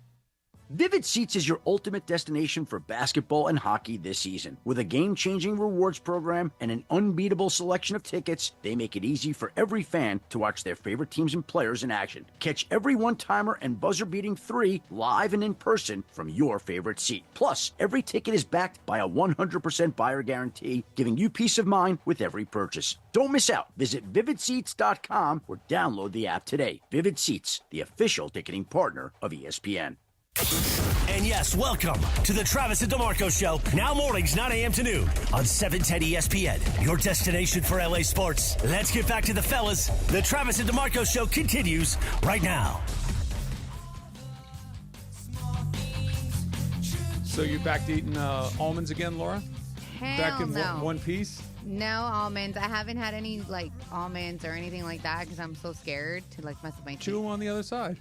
Vivid Seats is your ultimate destination for basketball and hockey this season. With a game-changing rewards program and an unbeatable selection of tickets, they make it easy for every fan to watch their favorite teams and players in action. Catch every one-timer and buzzer-beating 3 live and in person from your favorite seat. Plus, every ticket is backed by a 100% buyer guarantee, giving you peace of mind with every purchase. Don't miss out. Visit VividSeats.com or download the app today. Vivid Seats, the official ticketing partner of ESPN. And yes, welcome to the Travis and DeMarco Show, now mornings 9 a.m. to noon on 710 ESPN, your destination for LA sports. Let's get back to the fellas. The Travis and DeMarco Show continues right now. So you back to eating almonds again, Laura? Hell back in no. one piece? No almonds. I haven't had any almonds or anything like that because I'm so scared to mess with my teeth. Chew them on the other side.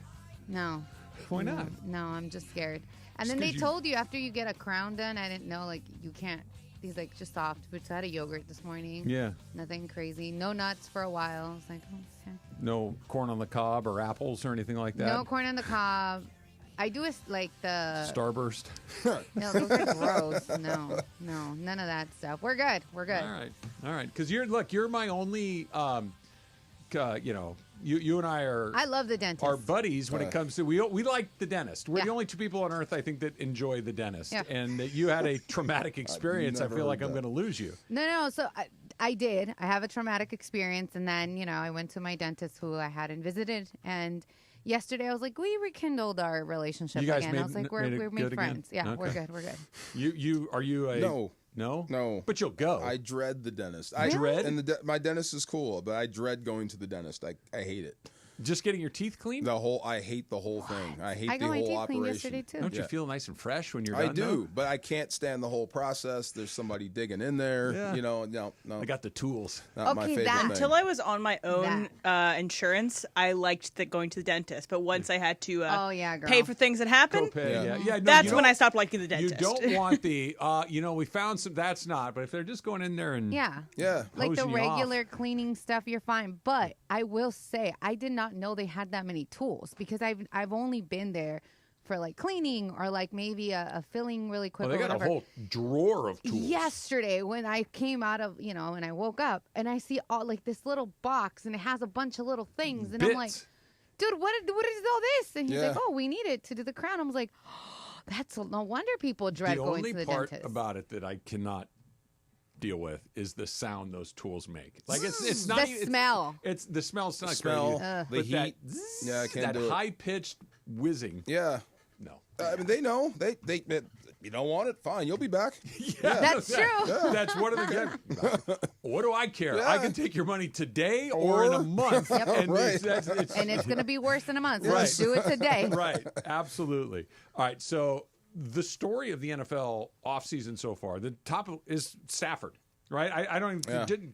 No. Why not? No, I'm just scared. And then they told you after you get a crown done, I didn't know, you can't these like just soft foods. I had a yogurt this morning. Yeah. Nothing crazy. No nuts for a while. I was like, oh, okay. No corn on the cob or apples or anything like that? No corn on the cob. I do like the Starburst. No, those are gross. No, none of that stuff. We're good. We're good. All right. Because you're my only. You and I are. I love the dentist. Are buddies when it comes to we like the dentist. We're the only two people on earth I think that enjoy the dentist. Yeah. And that you had a traumatic experience. I feel like I'm going to lose you. No. So I did. I have a traumatic experience, and then I went to my dentist who I hadn't visited, and yesterday I was like, we rekindled our relationship you guys again. I was like, we're made friends. Again? Yeah, Okay. we're good. We're good. You are you a No? But you'll go. I dread the dentist. Dread? And my dentist is cool, but I dread going to the dentist. I hate it. Just getting your teeth cleaned? I hate the whole thing. I hate the got my whole teeth operation. cleaned yesterday too. Don't you feel nice and fresh when you're I done? do, but I can't stand the whole process. There's somebody digging in there. Yeah. No. I got the tools. Not my favorite thing. Until I was on my own insurance, I liked going to the dentist. But once I had to pay for things that happen, that's when I stopped liking the dentist. You don't want the, we found some, that's not. But if they're just going in there and like the hosing you regular off. cleaning stuff, you're fine. But I will say, I did not know they had that many tools because I've only been there for like cleaning or like maybe a filling really quick. Well, they or got whatever. a whole drawer of tools. Yesterday, when I came out of, and I woke up and I see all like this little box and it has a bunch of little things, and I'm like, dude, what is all this? And he's like, oh, we need it to do the crown. I was like, oh, that's no wonder people dread going to the The only part dentist. about it that I cannot deal with is the sound those tools make. Like it's not the smell. It's the smell's not The smell, great. the heat. I can't do it. That high pitched whizzing. Yeah. No. I mean, they know. They you don't want it? Fine, you'll be back. That's true. Yeah. That's one of the. What do I care? Yeah. I can take your money today or in a month, Yep. and Right. And it's going to be worse in a month. So let's Right. do it today. Right. Absolutely. All right. So the story of the NFL offseason so far, the top is Stafford. Right. I don't.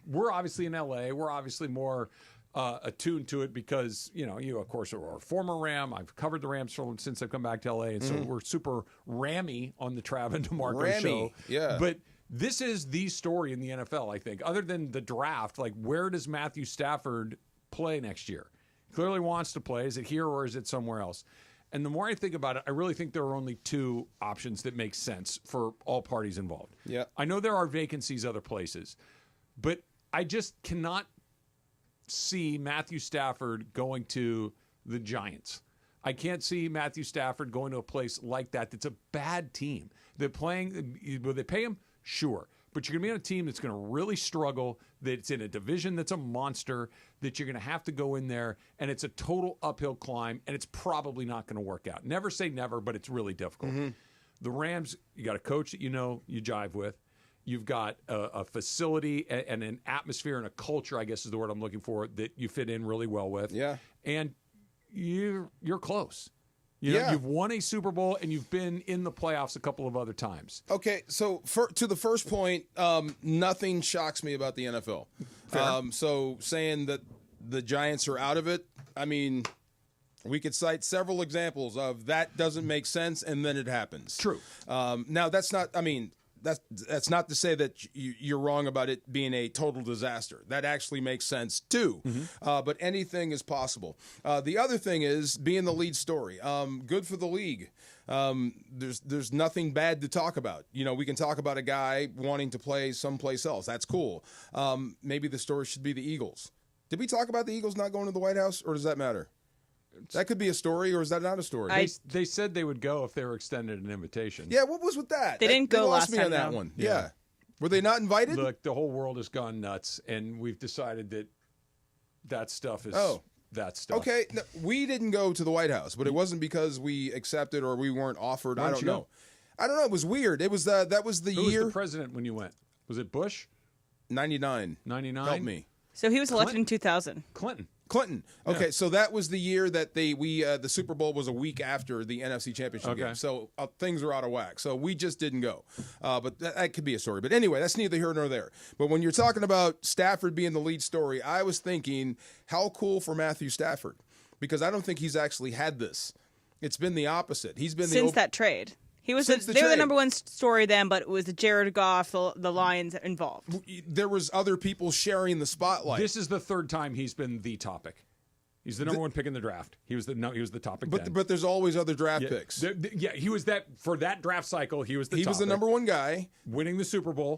We're obviously in LA. We're obviously more attuned to it because you of course are a former Ram. I've covered the Rams since I've come back to LA, and so we're super Rammy on the Trav and DeMarco show. Yeah. But this is the story in the NFL, I think. Other than the draft, like where does Matthew Stafford play next year? Clearly wants to play. Is it here or is it somewhere else? And the more I think about it, I really think there are only two options that make sense for all parties involved. Yeah. I know there are vacancies other places, but I just cannot see Matthew Stafford going to the Giants. I can't see Matthew Stafford going to a place like that that's a bad team. They're playing, will they pay him? Sure. But you're going to be on a team that's going to really struggle, that's in a division that's a monster, that you're going to have to go in there, and it's a total uphill climb, and it's probably not going to work out. Never say never, but it's really difficult. The Rams, you got a coach that you jive with. You've got a facility and an atmosphere and a culture, I guess is the word I'm looking for, that you fit in really well with. Yeah. And you're close. You've won a Super Bowl and you've been in the playoffs a couple of other times. Okay, so to the first point, nothing shocks me about the NFL. So saying that the Giants are out of it, I mean, we could cite several examples of that doesn't make sense and then it happens. True. Now, that's not, I mean, that's not to say that you're wrong about it being a total disaster. That actually makes sense too. But anything is possible. The other thing is being the lead story. Good for the league. There's nothing bad to talk about. We can talk about a guy wanting to play someplace else. That's cool. Maybe the story should be the Eagles. Did we talk about the Eagles not going to the White House, or does that matter? That could be a story, or is that not a story? They said they would go if they were extended an invitation. Yeah, what was with that? They didn't go lost last me time, on that though. one. Yeah. Were they not invited? Look, the whole world has gone nuts, and we've decided that stuff is that stuff. Okay, no, we didn't go to the White House, but it wasn't because we accepted or we weren't offered. Why I didn't don't you know. I don't know. It was weird. It was that was the Who year. was the president when you went? Was it Bush? 99. 99? Help me. So he was elected in 2000. Clinton. Okay, so that was the year that the Super Bowl was a week after the NFC Championship game. So things were out of whack. So we just didn't go. But that could be a story. But anyway, that's neither here nor there. But when you're talking about Stafford being the lead story, I was thinking, how cool for Matthew Stafford, because I don't think he's actually had this. It's been the opposite. He's been Since that trade. They were the number one story then, but it was the Jared Goff, the Lions involved. There was other people sharing the spotlight. This is the third time he's been the topic. He's the number one pick in the draft. He was the topic. But there's always other draft picks. He was that for that draft cycle. He was the number one guy, winning the Super Bowl,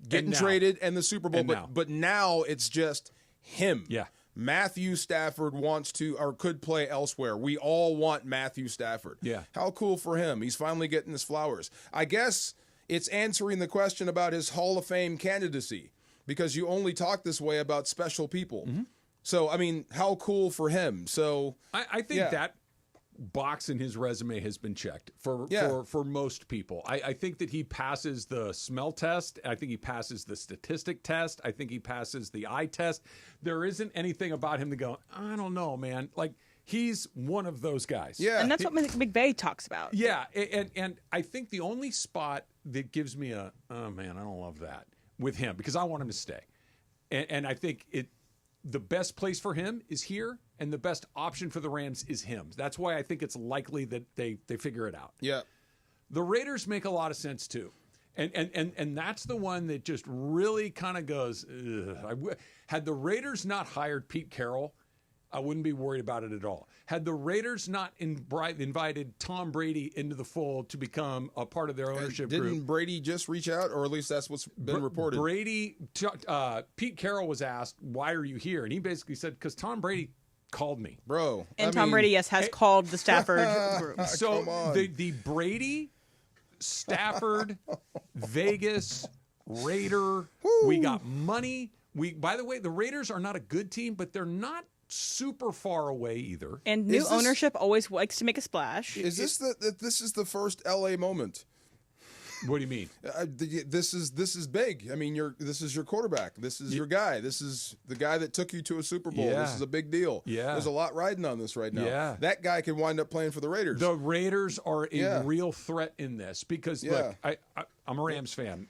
getting traded, and the Super Bowl. But now it's just him. Yeah. Matthew Stafford wants to or could play elsewhere. We all want Matthew Stafford. Yeah. How cool for him. He's finally getting his flowers. I guess it's answering the question about his Hall of Fame candidacy, because you only talk this way about special people. Mm-hmm. So, I mean, how cool for him. So I think that box in his resume has been checked for most people. I think that he passes the smell test. I think he passes the statistic test. I think he passes the eye test. There isn't anything about him to go, I don't know, man. Like, he's one of those guys. Yeah. And that's what McVay talks about. Yeah. And I think the only spot that gives me oh, man, I don't love that with him, because I want him to stay. And I think the best place for him is here, and the best option for the Rams is him. That's why I think it's likely that they figure it out. Yeah. The Raiders make a lot of sense too. And that's the one that just really kind of goes, ugh. Had the Raiders not hired Pete Carroll, I wouldn't be worried about it at all. Had the Raiders not invited Tom Brady into the fold to become a part of their ownership group. Didn't Brady just reach out, or at least that's what's been reported? Pete Carroll was asked, why are you here? And he basically said, because Tom Brady called me. Bro. And Tom Brady, has called the Stafford group. So the Brady, Stafford, Vegas, Raider, we got money. By the way, the Raiders are not a good team, but they're not super far away either. And new ownership always likes to make a splash. Is this this is the first LA moment? What do you mean? This is big. I mean, this is your quarterback. This is your guy. This is the guy that took you to a Super Bowl. Yeah. This is a big deal. Yeah. There's a lot riding on this right now. Yeah. That guy could wind up playing for the Raiders. The Raiders are a real threat in this because, look, I'm a Rams fan.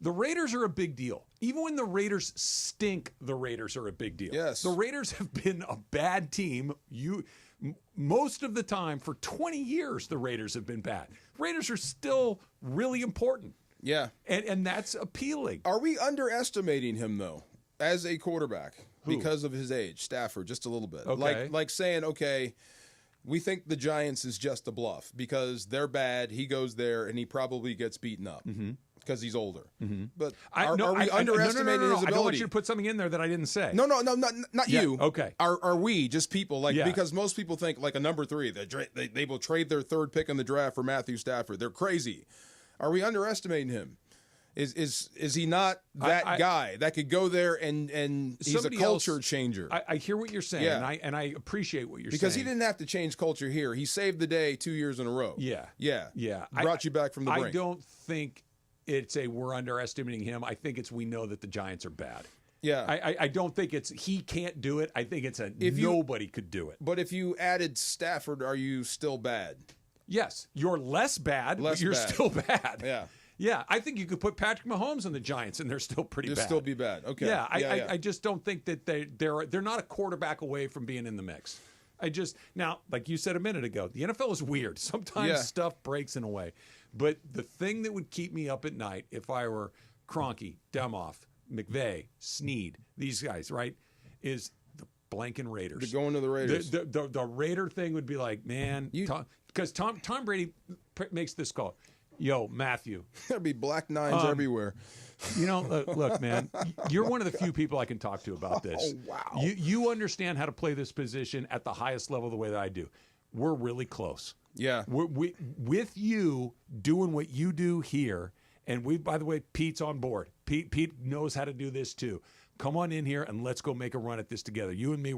The Raiders are a big deal. Even when the Raiders stink, the Raiders are a big deal. Yes. The Raiders have been a bad team. Most of the time, for 20 years, the Raiders have been bad. Raiders are still really important. Yeah. And that's appealing. Are we underestimating him, though, as a quarterback because of his age? Stafford, just a little bit. Okay. Like saying, okay, we think the Giants is just a bluff because they're bad. He goes there, and he probably gets beaten up. Mm-hmm. Because he's older. Mm-hmm. But are we underestimating his ability? I don't want you to put something in there that I didn't say. No, not you. Okay. Are we, just people, because most people think like a number 3, they will trade their third pick in the draft for Matthew Stafford. They're crazy. Are we underestimating him? Is he not that guy that could go there and he's a culture changer? I hear what you're saying, and I appreciate what you're saying. Because he didn't have to change culture here. He saved the day 2 years in a row. Yeah. Brought you back from the brink. I don't think it's we're underestimating him. I think we know that the Giants are bad. Yeah. I don't think it's he can't do it. I think it's nobody could do it. But if you added Stafford, are you still bad? Yes. You're less bad, but you're still bad. Yeah. Yeah, I think you could put Patrick Mahomes on the Giants, and they're still pretty bad. They'll still be bad. Okay. Yeah, I just don't think that they're not a quarterback away from being in the mix. Now, like you said a minute ago, the NFL is weird. Sometimes stuff breaks in a way. But the thing that would keep me up at night if I were Kroenke, Demoff, McVay, Snead, these guys, right, is the blanking Raiders. They're going to the Raiders. The Raider thing would be like, man, because Tom Brady makes this call. Yo, Matthew. There'd be black nines everywhere. You know, look, man, you're one of the few people I can talk to about this. Oh, wow. You understand how to play this position at the highest level the way that I do. We're really close. Yeah. With you doing what you do here, and by the way, Pete's on board. Pete knows how to do this too. Come on in here and let's go make a run at this together. You and me,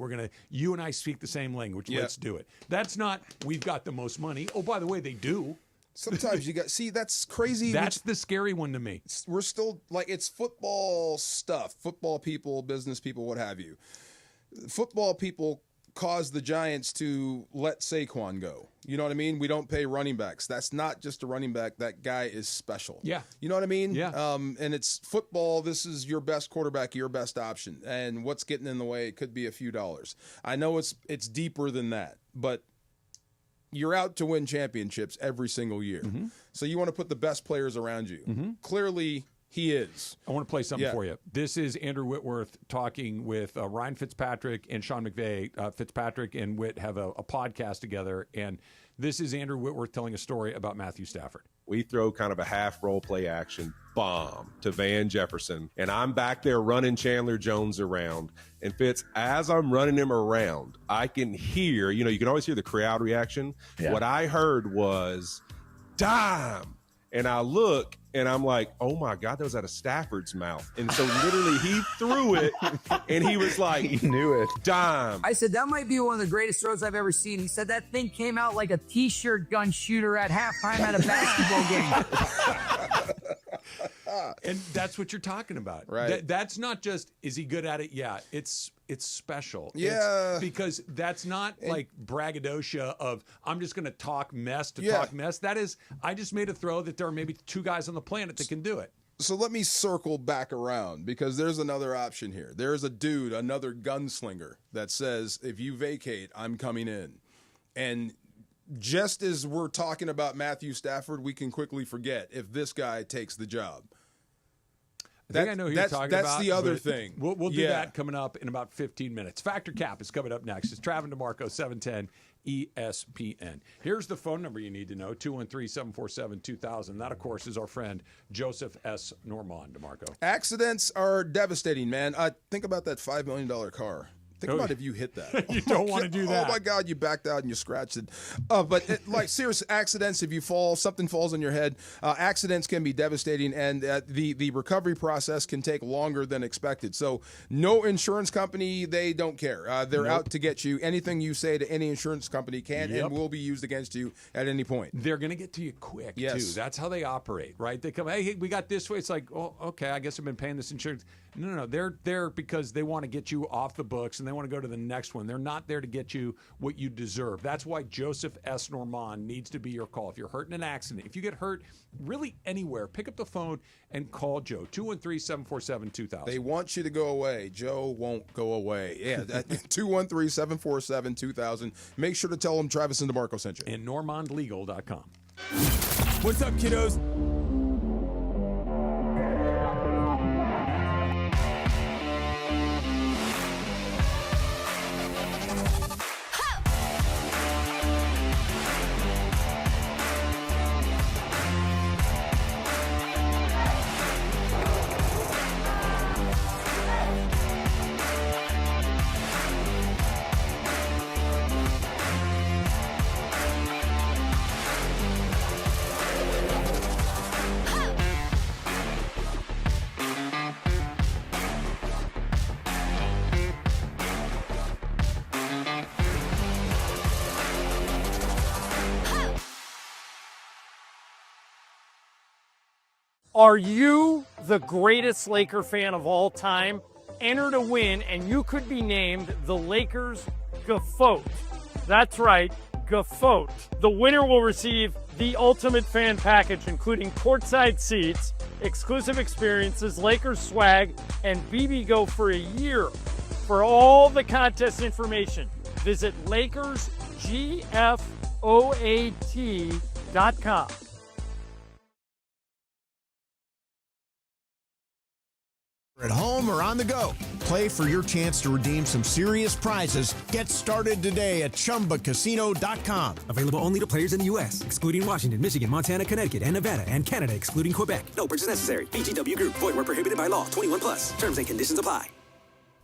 you and I speak the same language. Yeah. Let's do it. That's not, we've got the most money. Oh, by the way, they do. Sometimes that's crazy. That's the scary one to me. We're still it's football stuff, football people, business people, what have you. Football people caused the Giants to let Saquon go. You know what I mean? We don't pay running backs. That's not just a running back. That guy is special. Yeah. You know what I mean? Yeah. And it's football. This is your best quarterback, your best option. And what's getting in the way? It could be a few dollars. I know it's deeper than that, but you're out to win championships every single year. So you want to put the best players around you. Clearly, he is. I want to play something for you. This is Andrew Whitworth talking with Ryan Fitzpatrick and Sean McVay. Fitzpatrick and Whit have a podcast together, and this is Andrew Whitworth telling a story about Matthew Stafford. We throw kind of a half role play action bomb to Van Jefferson, and I'm back there running Chandler Jones around. And Fitz, as I'm running him around, I can hear, you can always hear the crowd reaction. Yeah. What I heard was, dime. And I look, and I'm like, oh, my God, that was out of Stafford's mouth. And so literally he threw it, and he was like, he knew it. Dime. I said, that might be one of the greatest throws I've ever seen. He said that thing came out like a T-shirt gun shooter at halftime at a basketball game. And that's what you're talking about. Right. That's not just, is he good at it? Yeah, it's special. Yeah. Because that's not like braggadocio of, I'm just going to talk mess to talk mess. That is, I just made a throw that there are maybe 2 guys on the planet that can do it. So let me circle back around, because there's another option here. There's a dude, another gunslinger, that says, if you vacate, I'm coming in. And just as we're talking about Stafford, we can quickly forget if this guy takes the job. I think I know who you're talking about. That's the other thing. We'll do that coming up in about 15 minutes. Factor Cap is coming up next. It's Travis DeMarco, 710 ESPN. Here's the phone number you need to know, 213-747-2000. That, of course, is our friend Joseph S. Normand, DeMarco. Accidents are devastating, man. Think about that $5 million car. Think about if you hit that. You don't want to do that. Oh, my God, you backed out and you scratched it. But serious accidents, if you fall, something falls on your head, accidents can be devastating, and the recovery process can take longer than expected. So no insurance company, they don't care. They're out to get you. Anything you say to any insurance company can and will be used against you at any point. They're going to get to you quick, too. That's how they operate, right? They come, hey, we got this way. It's like, oh, okay, I guess I've been paying this insurance. No, they're there because they want to get you off the books and they want to go to the next one. They're not there to get you what you deserve. That's why Joseph S. Normand needs to be your call. If you're hurt in an accident, if you get hurt really anywhere, pick up the phone and call Joe, 213-747-2000. They want you to go away. Joe won't go away. Yeah, 213-747-2000. Make sure to tell them Travis and DeMarco sent you. And NormandLegal.com. What's up, kiddos? Are you the greatest Laker fan of all time? Enter to win, and you could be named the Lakers GOAT. That's right, GOAT. The winner will receive the ultimate fan package, including courtside seats, exclusive experiences, Lakers swag, and BB Go for a year. For all the contest information, visit LakersGFOAT.com. At home or on the go, play for your chance to redeem some serious prizes. Get started today at ChumbaCasino.com. Available only to players in the U.S., excluding Washington, Michigan, Montana, Connecticut, and Nevada, and Canada, excluding Quebec. No purchase necessary. VGW Group. Void where prohibited by law. 21 plus. Terms and conditions apply.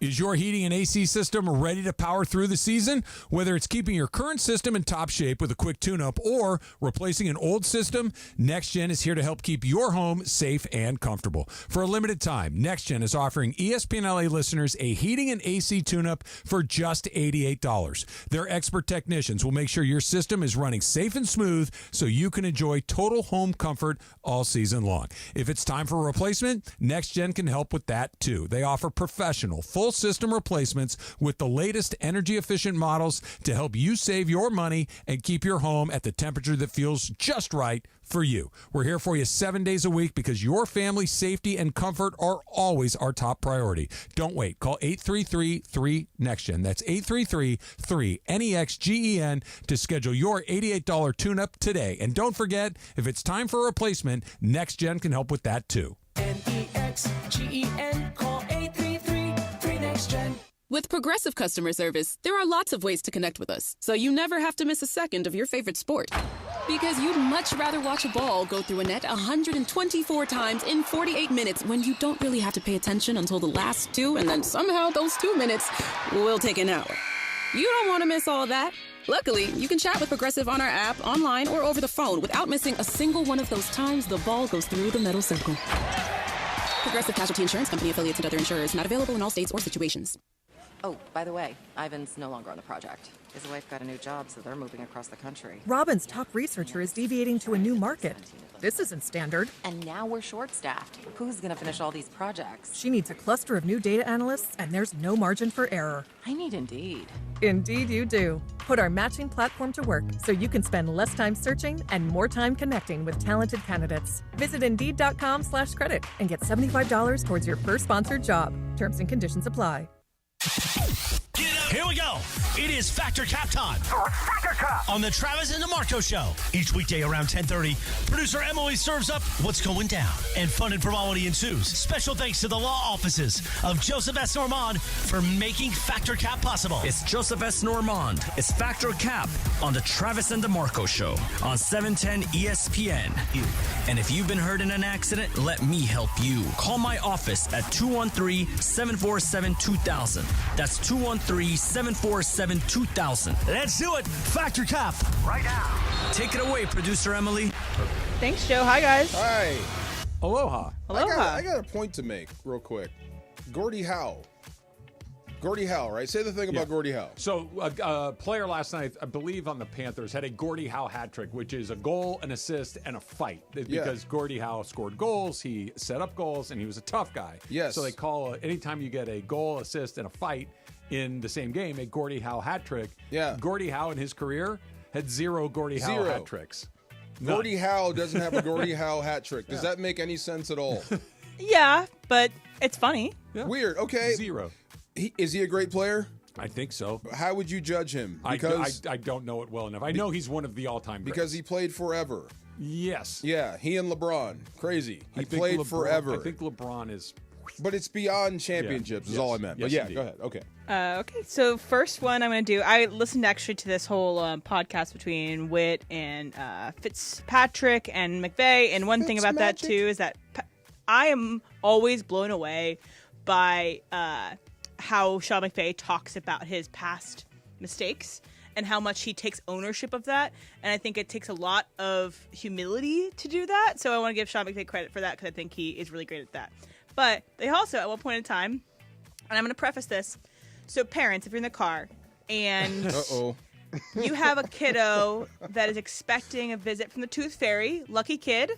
Is your heating and AC system ready to power through the season? Whether it's keeping your current system in top shape with a quick tune-up or replacing an old system, NextGen is here to help keep your home safe and comfortable. For a limited time, NextGen is offering ESPN LA listeners a heating and AC tune-up for just $88. Their expert technicians will make sure your system is running safe and smooth so you can enjoy total home comfort all season long. If it's time for a replacement, NextGen can help with that too. They offer professional, full full system replacements with the latest energy-efficient models to help you save your money and keep your home at the temperature that feels just right for you. We're here for you 7 days a week because your family's safety and comfort are always our top priority. Don't wait. Call 833-3-NEXTGEN. That's 833-3-NEXGEN to schedule your $88 tune-up today. And don't forget, if it's time for a replacement, NextGen can help with that too. NEXGEN. Call 833-3-NEXTGEN. With Progressive customer service, there are lots of ways to connect with us, so you never have to miss a second of your favorite sport. Because you'd much rather watch a ball go through a net 124 times in 48 minutes when you don't really have to pay attention until the last two, and then somehow those 2 minutes will take an hour. You don't want to miss all that. Luckily, you can chat with Progressive on our app, online, or over the phone without missing a single one of those times the ball goes through the metal circle. Progressive Casualty Insurance Company, affiliates, and other insurers. Not available in all states or situations. Oh, by the way, Ivan's no longer on the project. His wife got a new job, so they're moving across the country. Robin's top researcher is deviating to a new market. This isn't standard. And now we're short-staffed. Who's going to finish all these projects? She needs a cluster of new data analysts, and there's no margin for error. I need Indeed. Indeed you do. Put our matching platform to work so you can spend less time searching and more time connecting with talented candidates. Visit Indeed.com/credit and get $75 towards your first sponsored job. Terms and conditions apply. Here we go. It is Factor Cap time. Factor Cap on the Travis and DeMarco Show. Each weekday around 10:30, producer Emily serves up what's going down, and fun and frivolity ensues. Special thanks to the law offices of Joseph S. Normand for making Factor Cap possible. It's Joseph S. Normand. It's Factor Cap on the Travis and DeMarco Show on 710 ESPN. And if you've been hurt in an accident, let me help you. Call my office at 213-747-2000. That's 213-747-2000. Let's do it. Factor Cap right now. Take it away, producer Emily. Thanks, Joe. Hi, guys. Hi. Aloha. Aloha. I got a point to make real quick. Gordie Howe. Gordie Howe, right? Say the thing about Gordie Howe. So a player last night, I believe on the Panthers, had a Gordie Howe hat trick, which is a goal, an assist, and a fight. Because Gordie Howe scored goals, he set up goals, and he was a tough guy. Yes. So they call anytime you get a goal, assist, and a fight in the same game, a Gordie Howe hat trick. Yeah. Gordie Howe in his career had zero Gordie Howe hat tricks. None. Gordie Howe doesn't have a Gordie Howe hat trick. Does that make any sense at all? Yeah, but it's funny. Yeah. Weird. Okay. Zero. Is he a great player? I think so. How would you judge him? Because I don't know it well enough. I know he's one of the all-time greats. Because he played forever. Yes. Yeah, he and LeBron. Crazy. He played forever. I think LeBron is... But it's beyond championships is all I meant. But Yes, go ahead. Okay. Okay, so first one I'm going to do, I listened actually to this whole podcast between Witt and Fitzpatrick and McVay, and one thing about that too is that I am always blown away by how Sean McVay talks about his past mistakes and how much he takes ownership of that, and I think it takes a lot of humility to do that, so I want to give Sean McVay credit for that because I think he is really great at that. But they also, at one point in time, and I'm going to preface this, so parents, if you're in the car and you have a kiddo that is expecting a visit from the Tooth Fairy, lucky kid,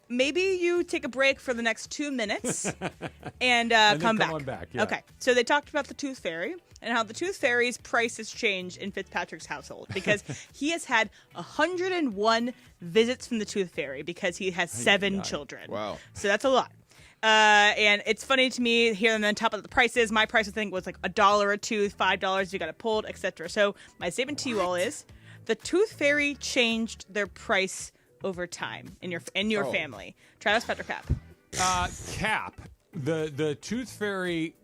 maybe you take a break for the next 2 minutes and come back. On back. Yeah. Okay, so they talked about the Tooth Fairy and how the Tooth Fairy's price has changed in Fitzpatrick's household because he has had 101 visits from the Tooth Fairy because he has 7 children. Wow. So that's a lot. And it's funny to me here and then top of the prices. My price I think was like $1 a tooth, $5 you got it pulled, etc. So my statement to you all is the Tooth Fairy changed their price over time in your family. Travis, Petra, Cap. Cap. The Tooth Fairy.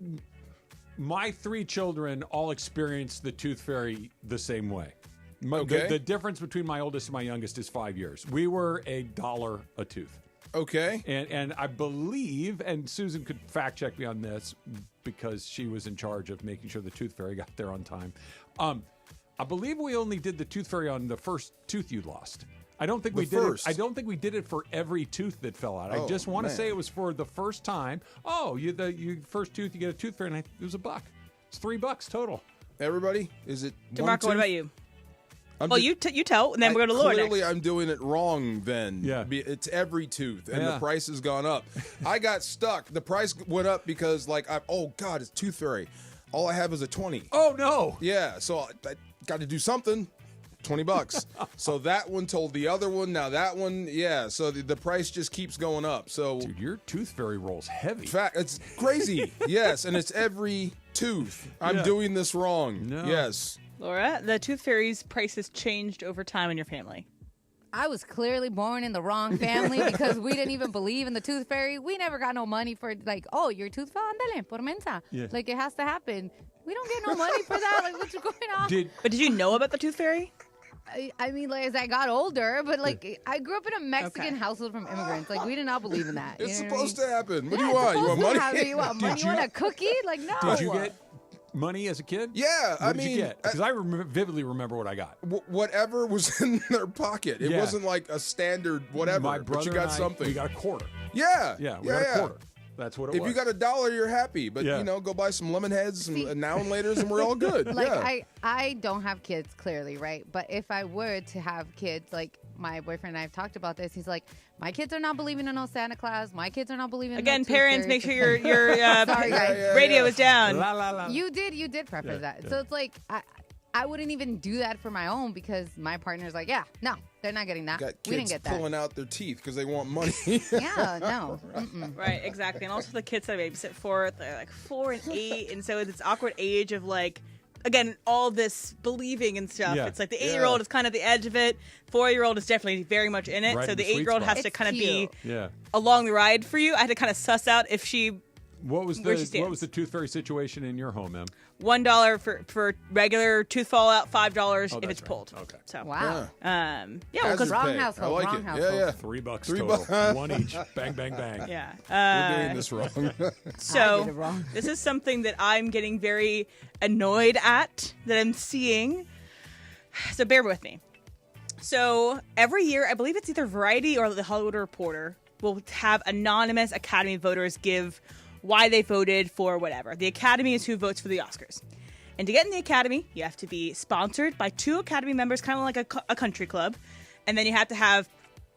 My 3 children all experienced the Tooth Fairy the same way. The difference between my oldest and my youngest is 5 years. We were $1 a tooth. Okay. And I believe, and Susan could fact check me on this because she was in charge of making sure the Tooth Fairy got there on time. I believe we only did the Tooth Fairy on the first tooth you lost. I don't think we did it. I don't think we did it for every tooth that fell out. I just want to say it was for the first time. Oh, you first tooth, you get a Tooth Fairy, and it was $1. It's $3 total. Everybody, is it? DeMarco, what about you? Well, you tell, and then we're going to lower Clearly, next. I'm doing it wrong then. Yeah. It's every tooth, and the price has gone up. I got stuck. The price went up because, oh, God, it's Tooth Fairy. All I have is a 20. Oh, no. Yeah, so I got to do something. $20. So that one told the other one. Now that one, yeah. So the price just keeps going up. So dude, your Tooth Fairy roll's heavy. Fact, it's crazy. Yes, and it's every tooth. I'm doing this wrong. No. Yes. Laura, the Tooth Fairy's prices changed over time in your family. I was clearly born in the wrong family because we didn't even believe in the Tooth Fairy. We never got no money for, oh, your tooth fell, andale, por mensa. Yeah. Like, it has to happen. We don't get no money for that. Like, what's going on? But did you know about the Tooth Fairy? I mean, as I got older, but I grew up in a Mexican household from immigrants. We did not believe in that. It's supposed to happen. What do Yeah, you want? You want money? You want money? You want a cookie? No. Did you get money as a kid? Yeah, What did you get? Because I vividly remember what I got. Whatever was in their pocket. It wasn't like a standard whatever. My brother but you got and I, something. we got a quarter. Yeah. Yeah, we got a quarter. That's what it if was. you got $1, you're happy. But, go buy some lemon heads, some now and laters, and we're all good. I don't have kids, clearly, right? But if I were to have kids, my boyfriend and I have talked about this. He's like, my kids are not believing in no Santa Claus. My kids are not believing in no Tooth parents, Fairy. make sure your Sorry, guys. radio is down. La, la, la. You did preface that. So it's I wouldn't even do that for my own because my partner's like, yeah, no, they're not getting that. Got We didn't kids get that. pulling out their teeth because they want money. Yeah, no. Mm-mm. Right, exactly. And also the kids that I babysit for, they're 4 and 8, and so it's this awkward age of again, all this believing and stuff. Yeah. It's the 8-year-old is kind of the edge of it. 4-year-old is definitely very much in it. Right so in the the sweet 8-year-old has spot. to It's kind of be Yeah. along the ride for you. I had to kind of suss out if she. What was where she stands. what was the Tooth Fairy situation in your home, Em? $1 for regular tooth fallout, $5 if that's it's right. pulled. Okay. So Wow. yeah, well, Hazard because Wrong pay. household, I like wrong it. household. Yeah. $3 $3 total. One each. Bang, bang, bang. yeah. We're doing this wrong. I did it So wrong. this is something that I'm getting very annoyed at that I'm seeing. So bear with me. So every year, I believe it's either Variety or the Hollywood Reporter will have anonymous Academy voters give why they voted for whatever. The Academy is who votes for the Oscars. And to get in the Academy, you have to be sponsored by 2 Academy members, kind of like a country club. And then you have to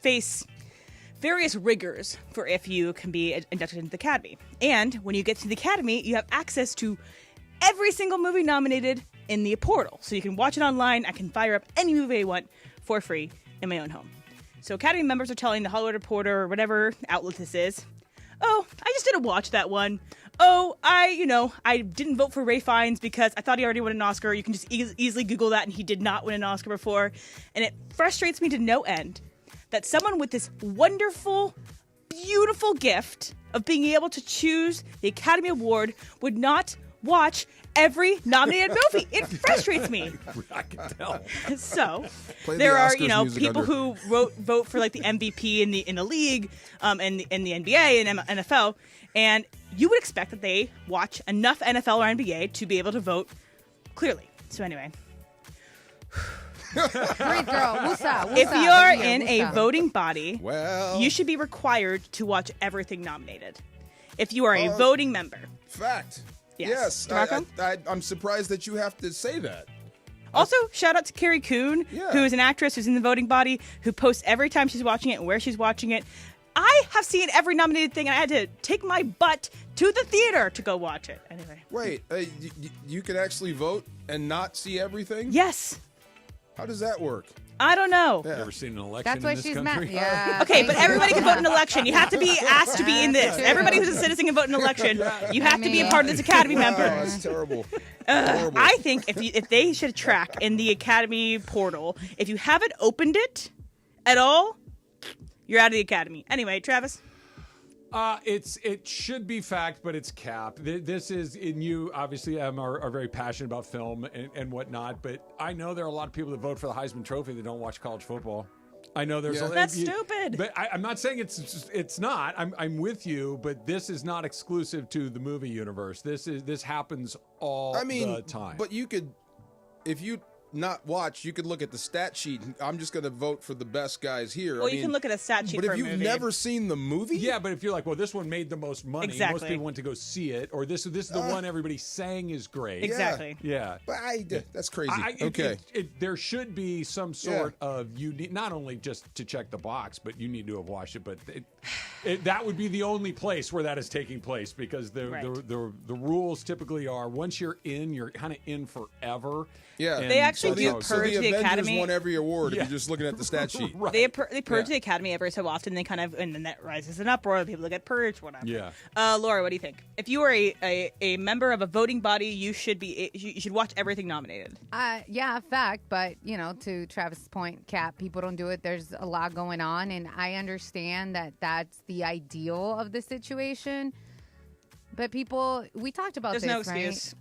face various rigors for if you can be inducted into the Academy. And when you get to the Academy, you have access to every single movie nominated in the portal. So you can watch it online. I can fire up any movie I want for free in my own home. So Academy members are telling the Hollywood Reporter or whatever outlet this is, oh, I just didn't watch that one. Oh, I didn't vote for Ray Fiennes because I thought he already won an Oscar. You can just easily Google that, and he did not win an Oscar before. And it frustrates me to no end that someone with this wonderful, beautiful gift of being able to choose the Academy Award would not watch every nominated movie. It frustrates me. I can tell. So Play there the are, Oscars music people under. who vote for the MVP in the league, and in the NBA and NFL, and you would expect that they watch enough NFL or NBA to be able to vote clearly. So anyway, Breathe, girl. Wusa, if wusa, you're baby, in a wusa. voting body, Well, you should be required to watch everything nominated. If you are a voting member. fact. Yes. Yes. DeMarco? I'm surprised that you have to say that. Also, shout out to Carrie Coon, Yeah. who is an actress who's in the voting body, who posts every time she's watching it and where she's watching it. I have seen every nominated thing, and I had to take my butt to the theater to go watch it. Anyway. Wait, you can actually vote and not see everything? Yes. How does that work? I don't know. You ever seen an election That's in why this she's country? mad. Yeah. Okay, but everybody can vote in an election. You have to be asked to be in this. Everybody who's a citizen can vote in an election. You have to be a part of this Academy member. Wow, that's terrible. Horrible. I think if they should track in the Academy portal, if you haven't opened it at all, you're out of the Academy. Anyway, Travis. It should be fact, but it's cap. This is, and you obviously are very passionate about film and whatnot, but I know there are a lot of people that vote for the Heisman Trophy that don't watch college football. I know there's a That's stupid. But I'm not saying it's not. I'm with you, but this is not exclusive to the movie universe. This happens all the time. But you could, if you not watch, you could look at the stat sheet. I'm just going to vote for the best guys here. Well, you can look at a stat sheet but for if a you've movie. never seen the movie, yeah, but if you're like, well, this one made the most money, Exactly. most people went to go see it, or this is the one everybody's saying is great. Exactly. Yeah. But that's crazy. Okay. There should be some sort of, you need, not only just to check the box, but you need to have watched it, but that would be the only place where that is taking place, because the rules typically are, once you're in, you're kind of in forever. Yeah. They actually do purge so the the Avengers Academy. won every award if you're just looking at the stat sheet. Right. They purge the Academy every so often. They kind of, and then that rises an uproar. People that get purged, whatever. Yeah. Laura, what do you think? If you are a member of a voting body, you should watch everything nominated. Yeah, fact. But to Travis's point, Cap, people don't do it. There's a lot going on, and I understand that that's the ideal of the situation. But people, we talked about There's this, no excuse.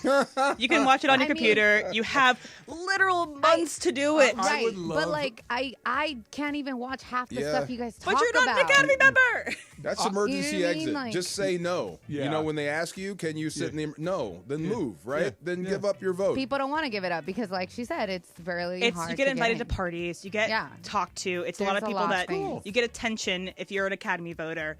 right? You can watch it on your computer. You have literal months to do it. Right, but I can't even watch half the stuff you guys talk But you're not an Academy member. That's emergency you know what I exit. mean? Like- Just say no. Yeah. When they ask you, can you sit in the no? Then move, right? Then give up your vote. People don't want to give it up because, like she said, it's really hard. You get invited to in. parties. You get talked to. It's a lot of There's a people lot of that things. you get attention if you're an Academy voter.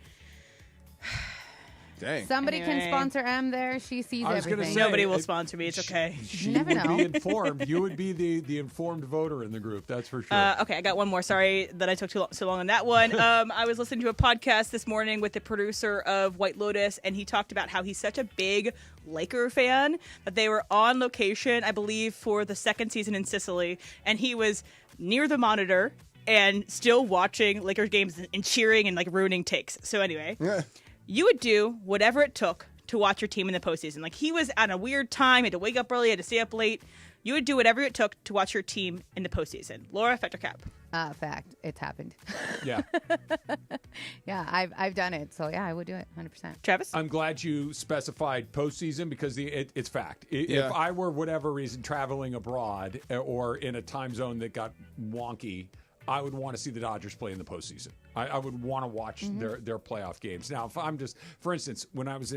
Dang. Somebody can Anyway. sponsor M there. She sees I was gonna everything. say, Nobody will sponsor me. It's okay. You never know. Be informed. You would be the informed voter in the group. That's for sure. Okay, I got one more. Sorry that I took so long on that one. I was listening to a podcast this morning with the producer of White Lotus, and he talked about how he's such a big Laker fan that they were on location, I believe, for the second season in Sicily, and he was near the monitor and still watching Lakers games and cheering and like ruining takes. So anyway, you would do whatever it took to watch your team in the postseason. Like, he was on a weird time, had to wake up early, had to stay up late. You would do whatever it took to watch your team in the postseason. Laura, fact or cap? Fact. It's happened. Yeah. Yeah, I've done it. So, yeah, I would do it 100%. Travis? I'm glad you specified postseason because it's fact. Yeah. If I were, whatever reason, traveling abroad or in a time zone that got wonky, I would want to see the Dodgers play in the postseason. I would want to watch their playoff games. Now, if I'm just, for instance, when I was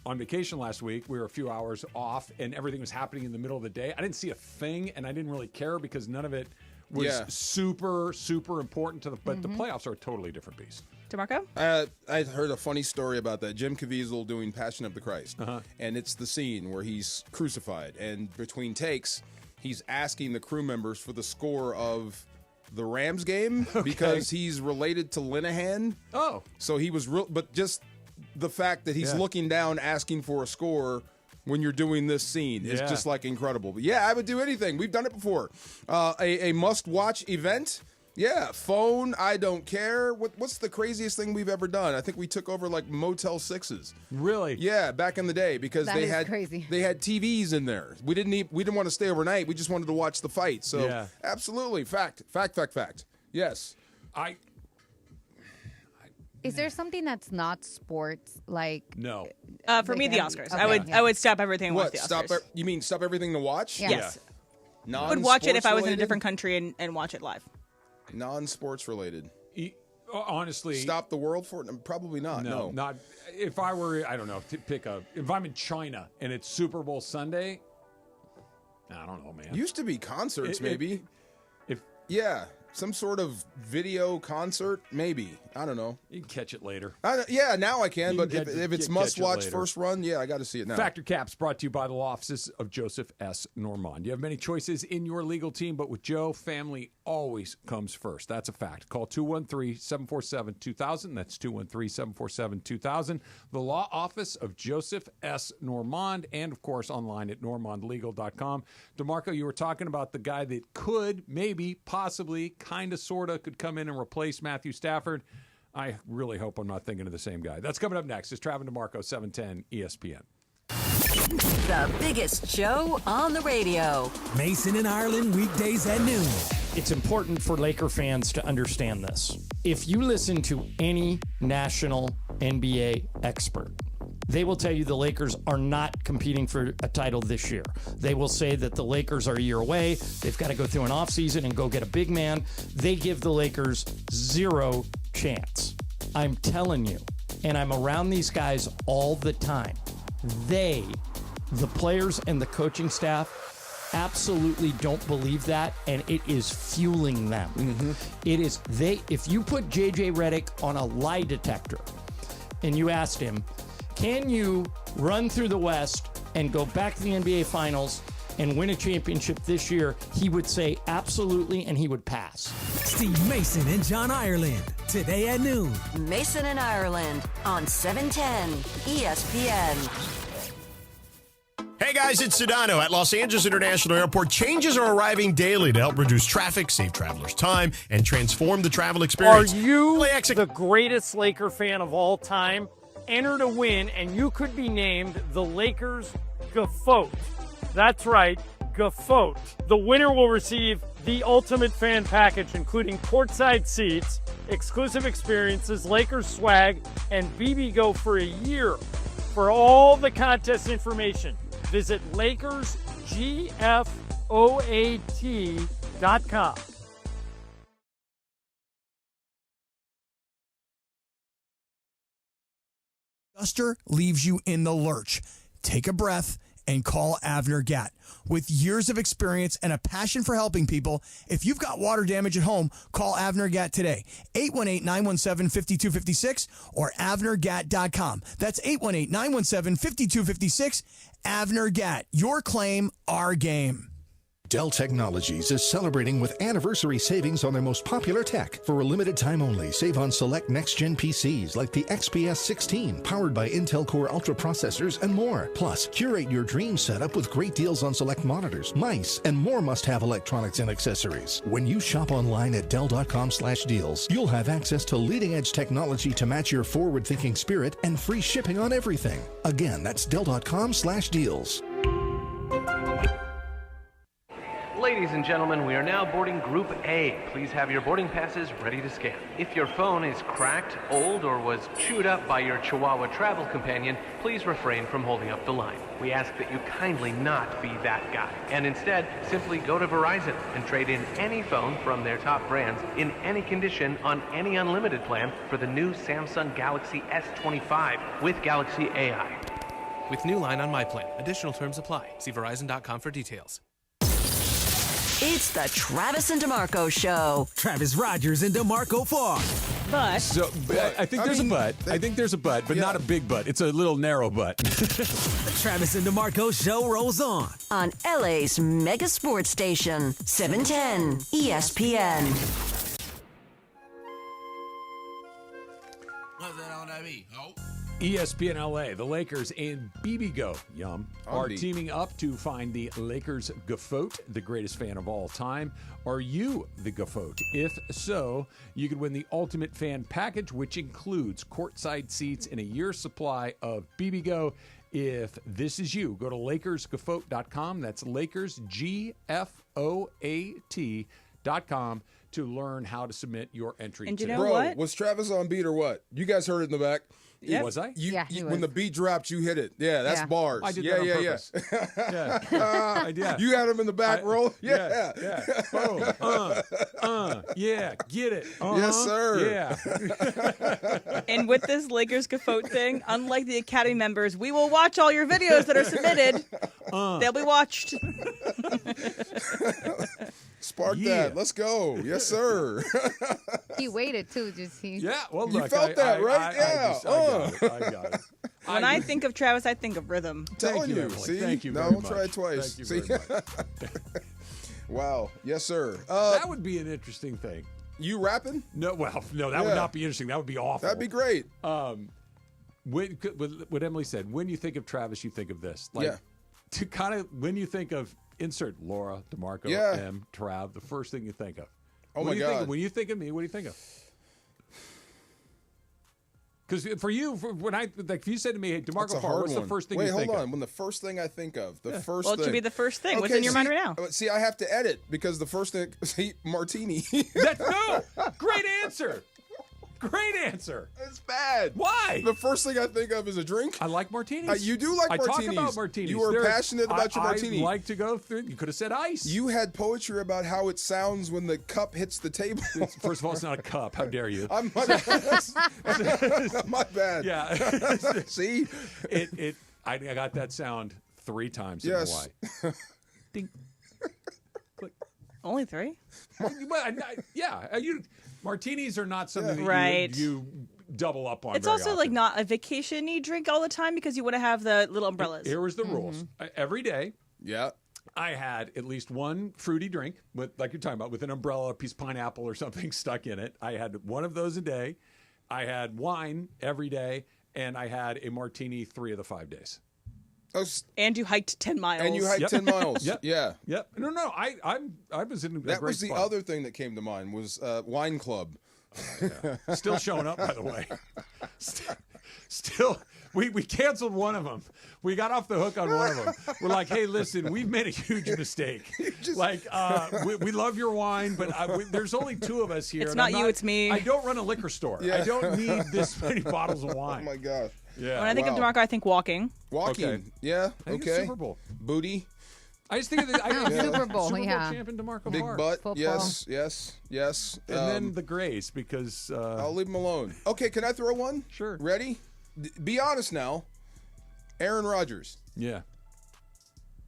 on vacation last week, we were a few hours off and everything was happening in the middle of the day. I didn't see a thing and I didn't really care because none of it was super, super important to but the playoffs are a totally different beast. DeMarco? I heard a funny story about that. Jim Caviezel doing Passion of the Christ. And it's the scene where he's crucified. And between takes, he's asking the crew members for the score of the Rams game because he's related to Linehan. Oh. So he was real, but just the fact that he's looking down asking for a score when you're doing this scene is just like incredible. But yeah, I would do anything. We've done it before. A must-watch event. Yeah, phone, I don't care. What's the craziest thing we've ever done? I think we took over like Motel 6s. Really? Yeah, back in the day because That they is had crazy. they had TVs in there. We didn't want to stay overnight. We just wanted to watch the fight. So absolutely, fact. Yes. Is there something that's not sports? Like No. For me, the Oscars. Okay. I would stop everything and watch What? the Oscars. You mean stop everything to watch? Yeah. Yes. I would watch it if I was in a different country and watch it live. Non-sports related. Honestly, Stop the world for it? Probably not. No. Not if I were, I don't know, to pick if I'm in China and it's Super Bowl Sunday, I don't know, man. Used to be concerts, maybe. Yeah, some sort of video concert, maybe. I don't know. You can catch it later. Yeah, now I can, but if it's catch must-watch it later. first run, yeah, I got to see it now. Factor Caps brought to you by the law offices of Joseph S. Normand. You have many choices in your legal team, but with Joe, family always comes first. That's a fact. Call 213-747-2000. That's 213-747-2000. The law office of Joseph S. Normand, and, of course, online at normandlegal.com. DeMarco, you were talking about the guy that could, maybe, possibly, kind of, sort of, could come in and replace Matthew Stafford. I really hope I'm not thinking of the same guy. That's coming up next. It's Travis DeMarco, 710 ESPN. The biggest show on the radio. Mason and Ireland, weekdays at noon. It's important for Laker fans to understand this. If you listen to any national NBA expert, they will tell you the Lakers are not competing for a title this year. They will say that the Lakers are a year away. They've got to go through an offseason and go get a big man. They give the Lakers zero chance. I'm telling you, and I'm around these guys all the time. They, the players and the coaching staff, absolutely don't believe that, and it is fueling them. It is if you put JJ Redick on a lie detector and you asked him, can you run through the West and go back to the NBA Finals and win a championship this year, he would say absolutely, and he would pass. Steve Mason and John Ireland, today at noon. Mason and Ireland on 710 ESPN. Hey guys, it's Sedano at Los Angeles International Airport. Changes are arriving daily to help reduce traffic, save travelers time, and transform the travel experience. Are you the greatest Laker fan of all time? Enter to win, and you could be named the Lakers Gofote. That's right, Gofote. The winner will receive the ultimate fan package, including courtside seats, exclusive experiences, Lakers swag, and BB Go for a year. For all the contest information, visit LakersGFOAT.com. Duster leaves you in the lurch. Take a breath and call Avner Gatt. With years of experience and a passion for helping people, if you've got water damage at home, call Avner Gatt today. 818-917-5256 or avnergatt.com. That's 818-917-5256. Avner Gatt. Your claim, our game. Dell Technologies is celebrating with anniversary savings on their most popular tech. For a limited time only, save on select next-gen PCs like the XPS 16, powered by Intel Core Ultra processors and more. Plus, curate your dream setup with great deals on select monitors, mice, and more must-have electronics and accessories. When you shop online at Dell.com/deals, you'll have access to leading-edge technology to match your forward-thinking spirit and free shipping on everything. Again, that's Dell.com/deals. Ladies and gentlemen, we are now boarding Group A. Please have your boarding passes ready to scan. If your phone is cracked, old, or was chewed up by your Chihuahua travel companion, please refrain from holding up the line. We ask that you kindly not be that guy, and instead simply go to Verizon and trade in any phone from their top brands in any condition on any unlimited plan for the new Samsung Galaxy S25 with Galaxy AI. With new line on my plan. Additional terms apply. See Verizon.com for details. It's the Travis and DeMarco Show. Travis Rodgers and DeMarco Fogg. But I think there's a but. I think there's a but, but not a big but. It's a little narrow but. The Travis and DeMarco Show rolls on. On LA's mega sports station, 710 ESPN. What's that on that be? Oh. ESPN LA, the Lakers and BB Go, are Unbeat. teaming up to find the Lakers Gofote, the greatest fan of all time. Are you the Gofote? If so, you could win the ultimate fan package, which includes courtside seats and a year's supply of BB Go. If this is you, go to LakersGofote.com. That's LakersGFOAT.com to learn how to submit your entry. And you today. know what? Was Travis on beat or what? You guys heard it in the back. Yep. Was I? You, Yeah, he when was. the beat dropped, you hit it. Yeah, that's Yeah. bars. I did yeah, that on yeah, purpose. yeah. You had him in the back roll. Yeah. Boom. Yeah. Get it. Yes, sir. Yeah. And with this Lakers Gofote thing, unlike the Academy members, we will watch all your videos that are submitted. They'll be watched. Spark that. Let's go. Yes, sir. He waited too. Yeah. Well, You look, felt that, right? I got it. When I think of Travis, I think of rhythm. Telling you. Emily. See? Thank you No, very don't try it much. twice. Thank See? you very much. Wow. Yes, sir. That would be an interesting thing. You rapping? No, that would not be interesting. That would be awful. That'd be great. What Emily said, when you think of Travis, you think of this. Yeah. To kind of, when you think of, insert Laura, DeMarco, Yeah. M, Trav, the first thing you think of. Oh, What my do you think God. of? When you think of me, what do you think of? Because for you, when if you said to me, hey, That's DeMarco a Farr, hard what's one. the first thing Wait, you think hold on. of? When the first thing I think of, the first Well, thing. it should be the first thing. What's in your mind right now? See, I have to edit because the first thing, see, martini. No! Great answer! Great answer. It's bad. Why? The first thing I think of is a drink. I like martinis. You do like I martinis. talk about martinis. You are passionate about your martini. I like to go through. You could have said ice. You had poetry about how it sounds when the cup hits the table. First of all, it's not a cup. How dare you? My bad. Yeah. See? I got that sound 3 times in Yes. Hawaii. Ding. Only 3? Martinis are not something Right. that you double up on. It's very also often. like not a vacation-y drink all the time because you want to have the little umbrellas. Here was the rules. Every day, yeah, I had at least one fruity drink, with, like you're talking about, with an umbrella, a piece of pineapple or something stuck in it. I had one of those a day. I had wine every day, and I had a martini 3 of the 5 days. And you hiked 10 miles. And you hiked 10 miles. Yep. Yeah. Yep. No, I was in a That great was the spot. other thing that came to mind was Wine Club. Still showing up, by the way. Still, we canceled one of them. We got off the hook on one of them. We're like, hey, listen, we've made a huge mistake. We love your wine, but there's only 2 of us here. It's and not you, it's me. I don't run a liquor store. Yeah. I don't need this many bottles of wine. Oh my gosh. Yeah. When I think of DeMarco, I think walking. Walking. Okay. Yeah. I think Okay. it's Super Bowl. Booty. I just think of the Super Bowl, Super Bowl yeah. champion DeMarco Big Hart. butt. Football. Yes. And then the Grays, because I'll leave him alone. Okay, can I throw one? Sure. Ready? Be honest now. Aaron Rodgers. Yeah.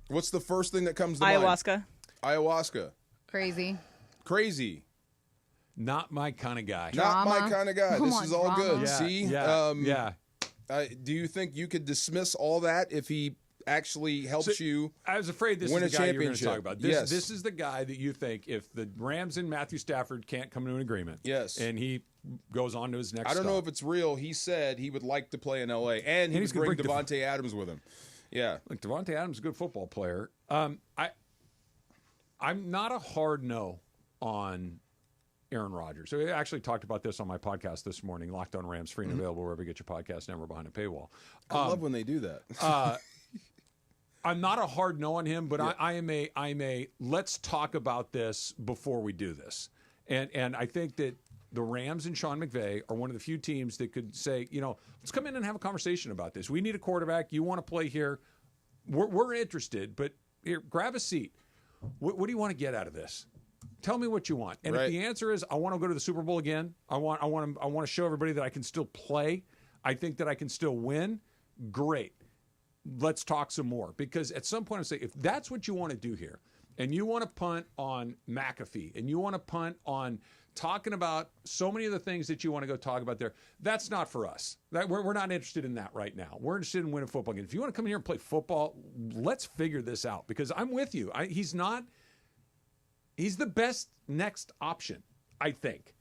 What's the first thing that comes to mind? Ayahuasca. Crazy. Not my kind of guy. Not my kind of guy. This is all good. Yeah, See? yeah. Do you think you could dismiss all that if he actually helps you I was afraid this win is a the guy you were going to championship? talk about. This is the guy that you think if the Rams and Matthew Stafford can't come to an agreement. Yes. And he goes on to his next I don't know stop. if it's real. He said he would like to play in L.A. and he he's would gonna bring bring Devontae Adams with him. Yeah. Look, Devontae Adams is a good football player. I'm not a hard no on Aaron Rodgers. So I actually talked about this on my podcast this morning, Locked On Rams, free and available wherever you get your podcast, never behind a paywall. I love when they do that. I'm not a hard no on him, but I'm a let's talk about this before we do this. And I think that the Rams and Sean McVay are one of the few teams that could say, let's come in and have a conversation about this. We need a quarterback. You want to play here. We're interested, but here, grab a seat. What do you want to get out of this? Tell me what you want. And if the answer is I want to go to the Super Bowl again, I want to show everybody that I can still play. I think that I can still win. Great. Let's talk some more. Because at some point I say, if that's what you want to do here, and you want to punt on McAfee, and you want to punt on talking about so many of the things that you want to go talk about there, that's not for us. We're not interested in that right now. We're interested in winning football games. If you want to come here and play football, let's figure this out. Because I'm with you. He's the best next option, I think.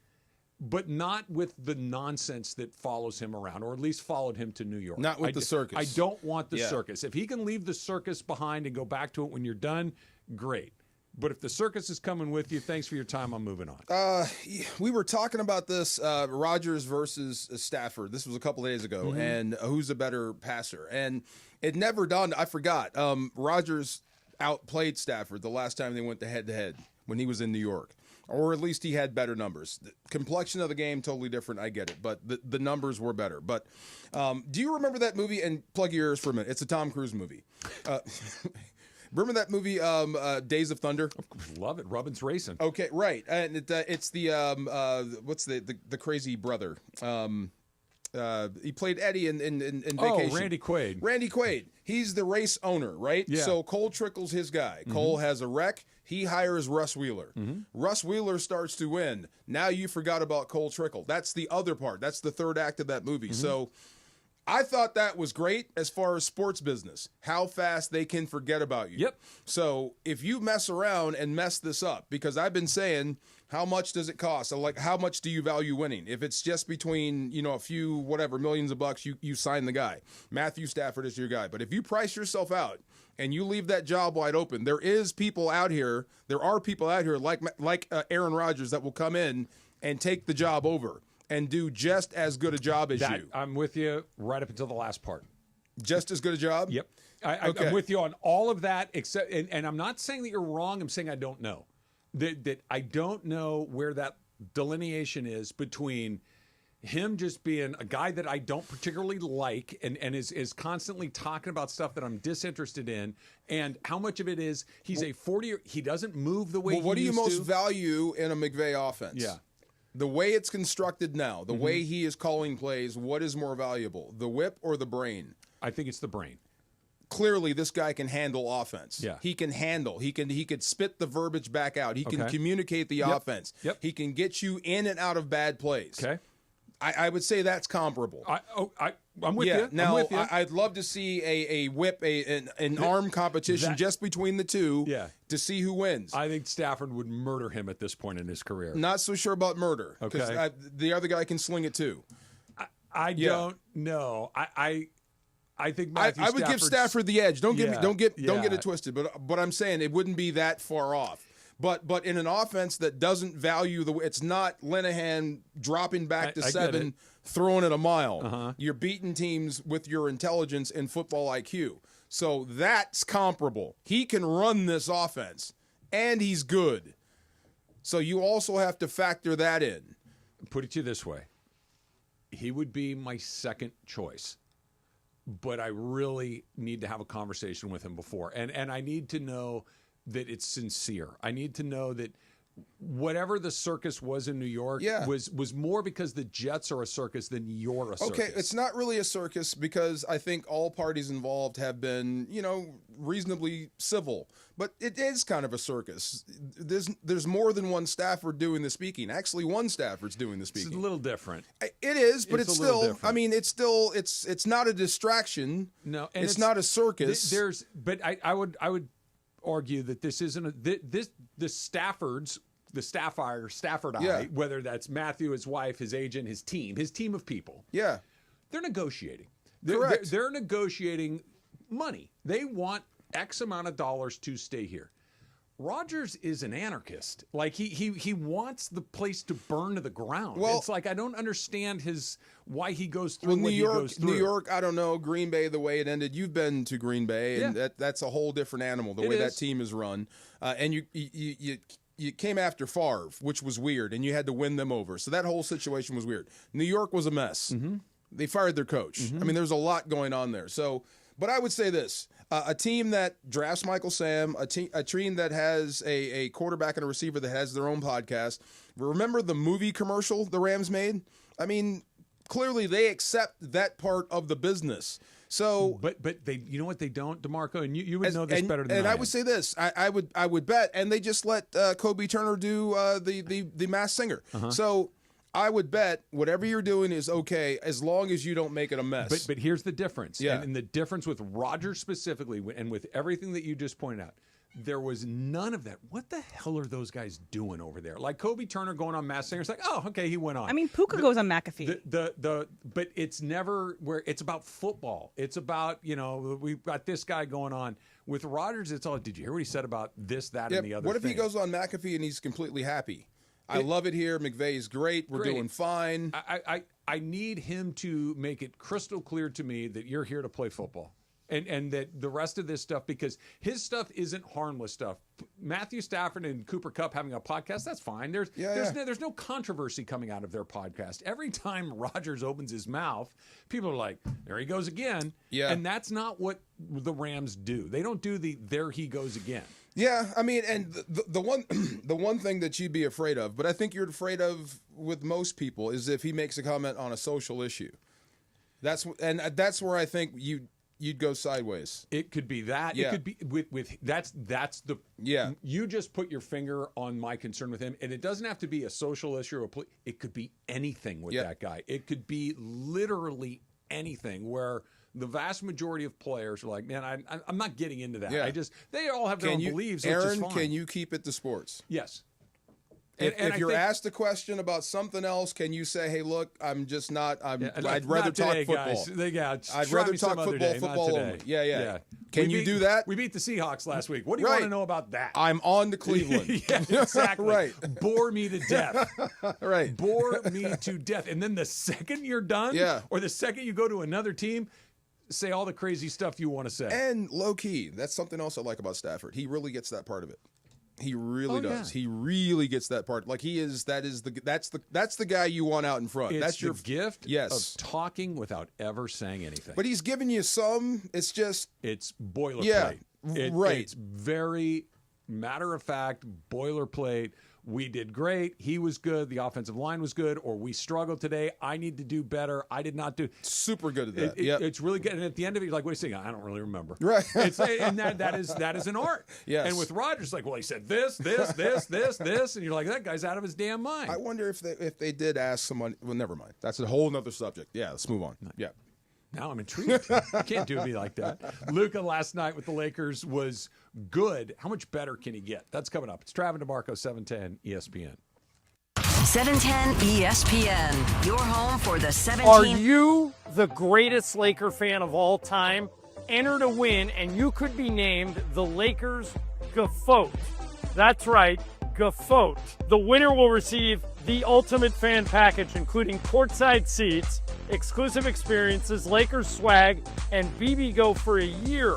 But not with the nonsense that follows him around, or at least followed him to New York. Not with the circus. I don't want the circus. If he can leave the circus behind and go back to it when you're done, great. But if the circus is coming with you, thanks for your time. I'm moving on. We were talking about this, Rodgers versus Stafford. This was a couple days ago, and who's a better passer? And it never dawned. I forgot. Rodgers outplayed Stafford the last time they went to head-to-head when he was in New York. Or at least he had better numbers. The complexion of the game, totally different. I get it. But the numbers were better. But do you remember that movie? And plug your ears for a minute. It's a Tom Cruise movie. Remember that movie, Days of Thunder? Love it. Robin's racing. Okay, right. And it's the, what's the crazy brother? He played Eddie in Vacation. Oh, Randy Quaid. Randy Quaid. He's the race owner, right? Yeah. So Cole Trickle's his guy. Cole has a wreck. He hires Russ Wheeler. Russ Wheeler starts to win. Now you forgot about Cole Trickle. That's the other part. That's the third act of that movie. So I thought that was great as far as sports business, how fast they can forget about you. Yep. So if you mess around and mess this up, because I've been saying, how much does it cost? So like, how much do you value winning? If it's just between, a few, whatever, millions of bucks, you sign the guy. Matthew Stafford is your guy. But if you price yourself out and you leave that job wide open, there are people out here like Aaron Rodgers that will come in and take the job over and do just as good a job as you. I'm with you right up until the last part. Just as good a job? Yep. I'm with you on all of that, except, and I'm not saying that you're wrong. I'm saying I don't know. That I don't know where that delineation is between him just being a guy that I don't particularly like and is constantly talking about stuff that I'm disinterested in, and how much of it is he's a 40. He doesn't move the way. Well, what do he you used most to. value in a McVay offense? Yeah. The way it's constructed now, the way he is calling plays, what is more valuable, the whip or the brain? I think it's the brain. clearly this guy can handle offense. Yeah. He can handle. He could spit the verbiage back out. He can communicate the offense. Yep. He can get you in and out of bad plays. Okay. I would say that's comparable. I'm with you. Now, I'm with you. I'd love to see a whip, an arm competition just between the two to see who wins. I think Stafford would murder him at this point in his career. Not so sure about murder. Okay. The other guy can sling it too. I don't know. I think Matthew I would give Stafford the edge. Don't get it twisted. But I'm saying it wouldn't be that far off. But in an offense that doesn't value it's not Linehan dropping back to 7, throwing it a mile. You're beating teams with your intelligence and football IQ. So that's comparable. He can run this offense, and he's good. So you also have to factor that in. Put it to you this way. He would be my second choice. But I really need to have a conversation with him before. And I need to know that it's sincere. I need to know that whatever the circus was in New York was more because the Jets are a circus than you're a circus. Okay, it's not really a circus because I think all parties involved have been, reasonably civil. But it is kind of a circus. There's more than one Stafford doing the speaking. Actually, one Stafford's doing the speaking. It's a little different. It is, but it's still. Different. I mean, it's not a distraction. No, and it's not a circus. But I would argue that this isn't the Staffords, the Stafford, whether that's Matthew, his wife, his agent, his team of people. Yeah, they're negotiating. Correct. They're negotiating money. They want X amount of dollars to stay here. Rodgers is an anarchist. Like he wants the place to burn to the ground. Well, it's like I don't understand why he goes through what he goes through. New York, I don't know. Green Bay, the way it ended. You've been to Green Bay, and that's a whole different animal. The way that team is run, and you came after Favre, which was weird, and you had to win them over. So that whole situation was weird. New York was a mess. Mm-hmm. They fired their coach. Mm-hmm. I mean, there's a lot going on there. So, but I would say this. A team that drafts Michael Sam, a team that has a quarterback and a receiver that has their own podcast. Remember the movie commercial the Rams made? I mean, clearly they accept that part of the business. So, but they, you know what they don't, DeMarco, and you would know this better than I. And I would say this, I would bet, and they just let Kobe Turner do the Masked Singer. So. I would bet whatever you're doing is okay as long as you don't make it a mess. But here's the difference. Yeah. And the difference with Rodgers specifically and with everything that you just pointed out, there was none of that. What the hell are those guys doing over there? Like Kobe Turner going on Masked Singer. It's like, oh, okay, he went on. I mean, Puka goes on McAfee. But it's never where it's about football. It's about, we've got this guy going on. With Rodgers, it's all, did you hear what he said about this, that, and the other What if thing? he goes on McAfee and he's completely happy? I love it here. McVay's great. We're doing fine. I need him to make it crystal clear to me that you're here to play football. And that the rest of this stuff, because his stuff isn't harmless stuff. Matthew Stafford and Cooper Kupp having a podcast, that's fine. There's no controversy coming out of their podcast. Every time Rodgers opens his mouth, people are like, there he goes again. Yeah. And that's not what the Rams do. They don't do the there he goes again. Yeah, I mean, and the one thing that you'd be afraid of, but I think you're afraid of with most people, is if he makes a comment on a social issue. That's where I think you'd go sideways. It could be that. Yeah. It could be with that's the You just put your finger on my concern with him, and it doesn't have to be a social issue or it could be anything with that guy. It could be literally anything where the vast majority of players are like, man, I'm not getting into that. Yeah. They all have their own beliefs. Aaron, which is fine. can you keep it to sports? Yes. If you're asked a question about something else, can you say, "Hey, look, I'm just not. I'd rather talk football. I'd rather talk football only." Yeah. Can you do that? We beat the Seahawks last week. What do you want to know about that? I'm on to Cleveland. Yeah, exactly. Right. Bore me to death. Right. Bore me to death. And then the second you're done, or the second you go to another team, say all the crazy stuff you want to say. And low key, that's something else I like about Stafford. He really gets that part of it. He really does. Yeah. He really gets that part. Like that's the guy you want out in front. It's that's your gift of talking without ever saying anything. But he's giving you some. It's boilerplate. Yeah, right. It's very matter of fact, boilerplate. we did great, he was good, the offensive line was good, or we struggled today, I need to do better, I did not do. Super good at that. It's really good. And at the end of it, you're like, what are you saying? I don't really remember. Right. And that is an art. Yes. And with Rodgers, like, well, he said this, and you're like, that guy's out of his damn mind. I wonder if they did ask someone. Well, never mind. That's a whole other subject. Yeah, let's move on. Yeah. Now I'm intrigued. You can't do me like that. Luca last night with the Lakers was good. How much better can he get? That's coming up. It's Travis DeMarco, 710 ESPN. 710 ESPN, your home for the 17. Are you the greatest Laker fan of all time? Enter to win, and you could be named the Lakers Gaffote. That's right, Gaffote. The winner will receive the ultimate fan package, including courtside seats, exclusive experiences, Lakers swag, and BB Go for a year.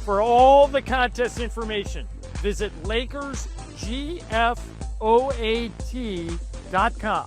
For all the contest information, visit LakersGFOAT.com.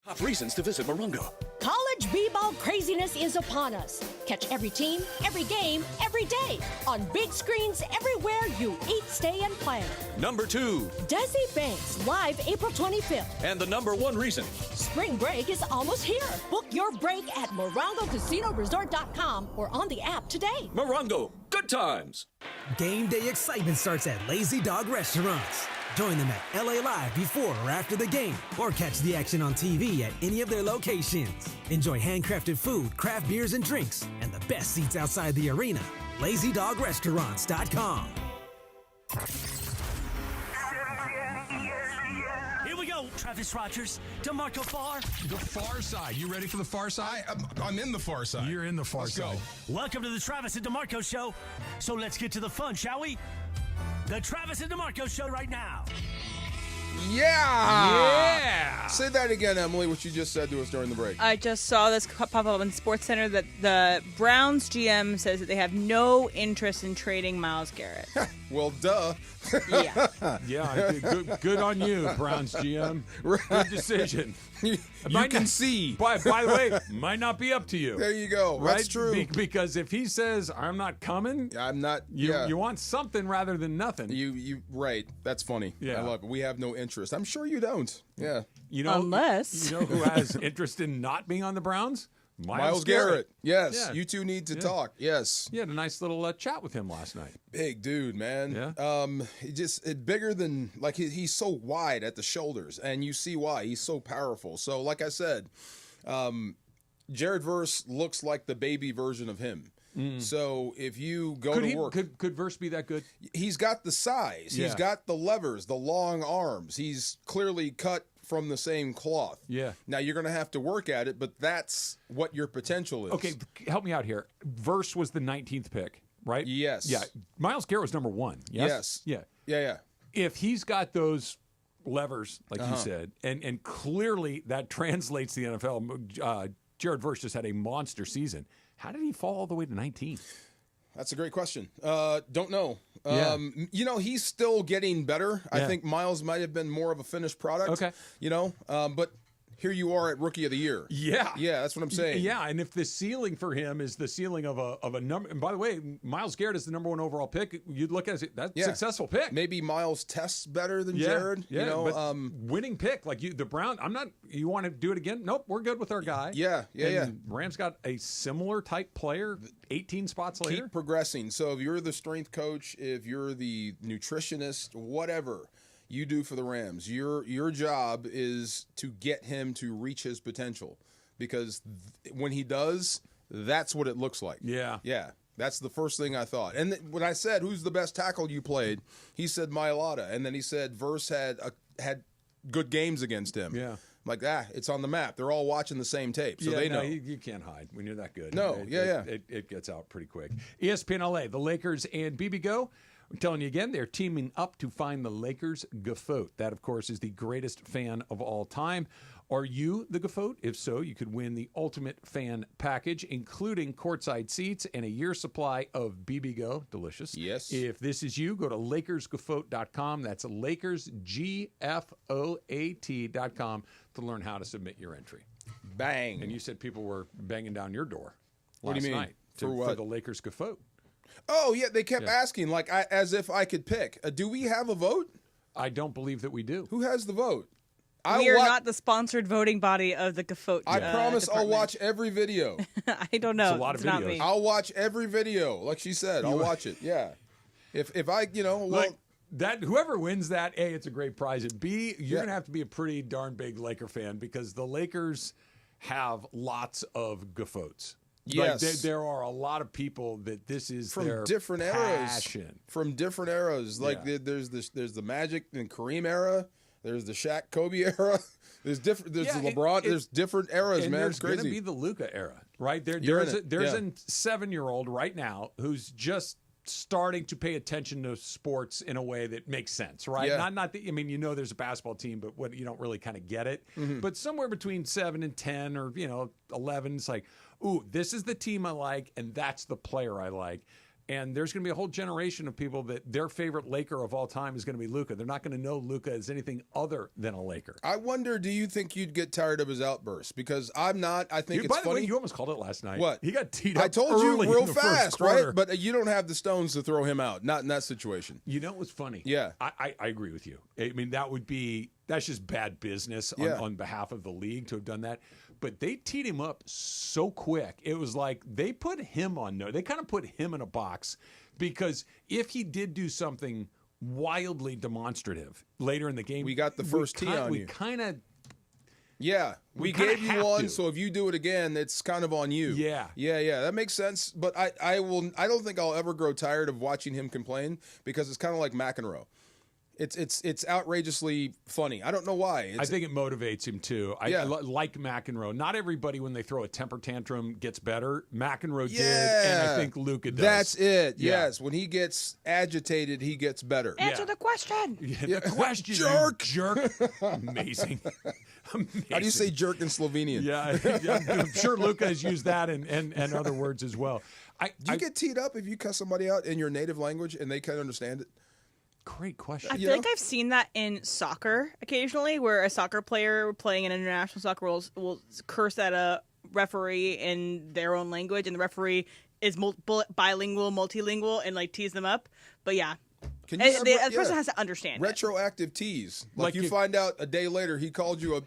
Top reasons to visit Morongo. College b-ball craziness is upon us. Catch every team, every game, every day on big screens everywhere you eat, stay, and play. Number 2. Desi Banks, live April 25th. And the number 1 reason. Spring break is almost here. Book your break at MorongoCasinoResort.com or on the app today. Morongo, good times. Game day excitement starts at Lazy Dog Restaurants. Join them at LA Live before or after the game, or catch the action on TV at any of their locations. Enjoy handcrafted food, craft beers and drinks, and the best seats outside the arena. LazyDogRestaurants.com. Here we go, Travis Rodgers, DeMarco Farr. The far side. You ready for the far side? I'm in the far side. You're in the far side. Welcome to the Travis and DeMarco Show. So let's get to the fun, shall we? The Travis and DeMarco Show right now. Yeah. Say that again, Emily, what you just said to us during the break. I just saw this pop up on SportsCenter that the Browns GM says that they have no interest in trading Myles Garrett. Well, duh. Yeah, good on you, Browns GM. Good decision. You can see. By the way, might not be up to you. There you go. Right? That's true. Because if he says, I'm not coming, I'm not. You want something rather than nothing. You right. That's funny. Yeah. I love it. We have no interest. I'm sure you don't. Yeah. Unless. You know who has interest in not being on the Browns? Miles Garrett. Yes. Yeah. You two need to talk. Yes. You had a nice little chat with him last night. Big dude, man. Yeah. Bigger than, like, he's so wide at the shoulders, and you see why. He's so powerful. So, like I said, Jared Verse looks like the baby version of him. So if you go to work, could Verse be that good? He's got the size. Yeah. He's got the levers, the long arms. He's clearly cut from the same cloth. Yeah. Now you're going to have to work at it, but that's what your potential is. Okay, help me out here. Verse was the 19th pick, right? Yes. Yeah. Myles Garrett was number 1. Yes. Yes. Yeah. Yeah. If he's got those levers, like you said, and clearly that translates to the NFL. Jared Verse just had a monster season. How did he fall all the way to 19? That's a great question. Don't know. Yeah. He's still getting better. Yeah. I think Miles might have been more of a finished product. Okay. But here you are at Rookie of the Year. Yeah. Yeah, that's what I'm saying. Yeah, and if the ceiling for him is the ceiling of a number, and by the way, Myles Garrett is the number 1 overall pick. You'd look at it, that's a successful pick. Maybe Miles tests better than Jared. Yeah, but winning pick like the Brown. You want to do it again? Nope, we're good with our guy. Yeah. Rams got a similar type player. 18 spots later. Keep progressing. So if you're the strength coach, if you're the nutritionist, whatever you do for the Rams, your job is to get him to reach his potential, because when he does, that's what it looks like. Yeah. That's the first thing I thought. And when I said, who's the best tackle you played, he said Mailata, and then he said Verse had good games against him. Yeah. I'm like, it's on the map. They're all watching the same tape, so they know. You can't hide when you're that good. No, It gets out pretty quick. ESPN LA, the Lakers and BB Go. I'm telling you again, they're teaming up to find the Lakers Gaffote. That, of course, is the greatest fan of all time. Are you the Gaffote? If so, you could win the ultimate fan package, including courtside seats and a year's supply of BB Go. Delicious. Yes. If this is you, go to LakersGaffote.com. That's LakersGFOAT.com to learn how to submit your entry. Bang. And you said people were banging down your door What do you mean? night For what? For the Lakers Gaffote. Oh, yeah, they kept asking, like, as if I could pick. Do we have a vote? I don't believe that we do. Who has the vote? We are not the sponsored voting body of the Gaffote. I promise department. I'll watch every video. I don't know. It's a lot of Not videos. me. I'll watch every video. Like she said, I'll watch it. Yeah. If I, Like, that whoever wins that, A, it's a great prize. And B, you're going to have to be a pretty darn big Laker fan because the Lakers have lots of Gaffotes. Yes. Like, there are a lot of people that this is from their different passion. eras. From different eras. Like there's the Magic and Kareem era. There's the Shaq Kobe era. There's the LeBron. There's different eras, and man. There's It's crazy. going to be the Luca era, right? There's a 7-year-old right now who's just starting to pay attention to sports in a way that makes sense, right? Yeah. Not that, I mean, there's a basketball team, but what you don't really kind of get it. Mm-hmm. But somewhere between 7 and 10 or 11, it's like, ooh, this is the team I like, and that's the player I like. And there's going to be a whole generation of people that their favorite Laker of all time is going to be Luka. They're not going to know Luka as anything other than a Laker. I wonder, do you think you'd get tired of his outbursts? Because I'm not. I think it's by the funny. way, you almost called it last night. What? He got teed up. I told you early real in the first fast, quarter. right? But you don't have the stones to throw him out. Not in that situation. You know what's funny? Yeah. I agree with you. I mean, that's just bad business on behalf of the league to have done that. But they teed him up so quick. It was like they put him on notice. They kind of put him in a box because if he did do something wildly demonstrative later in the game, we got the first tee on you. We kind of. Yeah, we gave you one, so if you do it again, it's kind of on you. Yeah. That makes sense. But I don't think I'll ever grow tired of watching him complain because it's kind of like McEnroe. It's outrageously funny. I don't know why. I think it motivates him too. I like McEnroe. Not everybody, when they throw a temper tantrum, gets better. McEnroe did, and I think Luka does. That's it. Yeah. Yes, when he gets agitated, he gets better. Answer the question. The question, jerk. Jerk. Amazing. How do you say jerk in Slovenian? I'm sure Luka has used that and other words as well. Do you get teed up if you cuss somebody out in your native language and they can't understand it? Great question. I feel like I've seen that in soccer occasionally, where a soccer player playing in international soccer will curse at a referee in their own language, and the referee is bilingual, multilingual, and like tease them up. But yeah, the person has to understand. Retroactive tease. Like you find out a day later he called you a.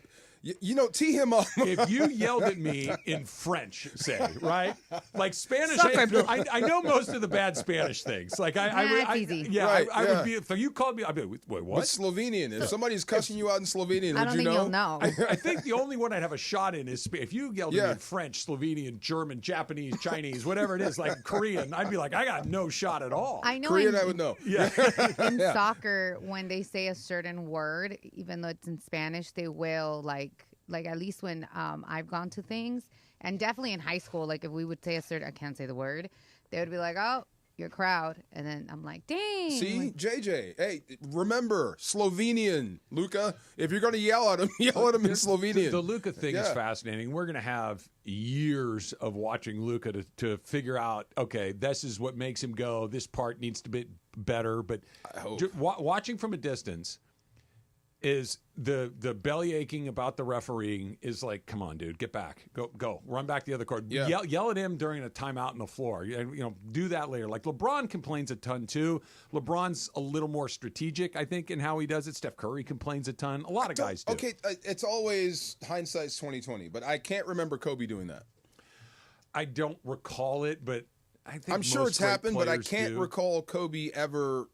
Tee him up. If you yelled at me in French, say, right? Like Spanish, I know most of the bad Spanish things. Like I would be. If you called me, I'd be, wait, what? But Slovenian. If somebody's cussing you out in Slovenian, I don't think you'll know. I think the only one I'd have a shot in is if you yelled at me in French, Slovenian, German, Japanese, Chinese, whatever it is, like Korean, I'd be like, I got no shot at all. I know. Korean, I would know. Yeah. In soccer, when they say a certain word, even though it's in Spanish, they will like at least when I've gone to things, and definitely in high school, like if we would say a certain, I can't say the word, they would be like, oh, your crowd. And then I'm like, dang. See, JJ, hey, remember, Slovenian, Luca. If you're going to yell at him in Slovenian. The Luca thing is fascinating. We're going to have years of watching Luca to figure out, okay, this is what makes him go, this part needs to be better. But watching from a distance, is the belly aching about the refereeing is like, come on, dude, get back, go, run back the other court, yell at him during a timeout on the floor, do that later. Like LeBron complains a ton too. LeBron's a little more strategic, I think, in how he does it. Steph Curry complains a ton. A lot of guys do. Okay, it's always hindsight's 20/20, but I can't remember Kobe doing that. I don't recall it, but I think I'm sure it's happened, but I can't recall Kobe ever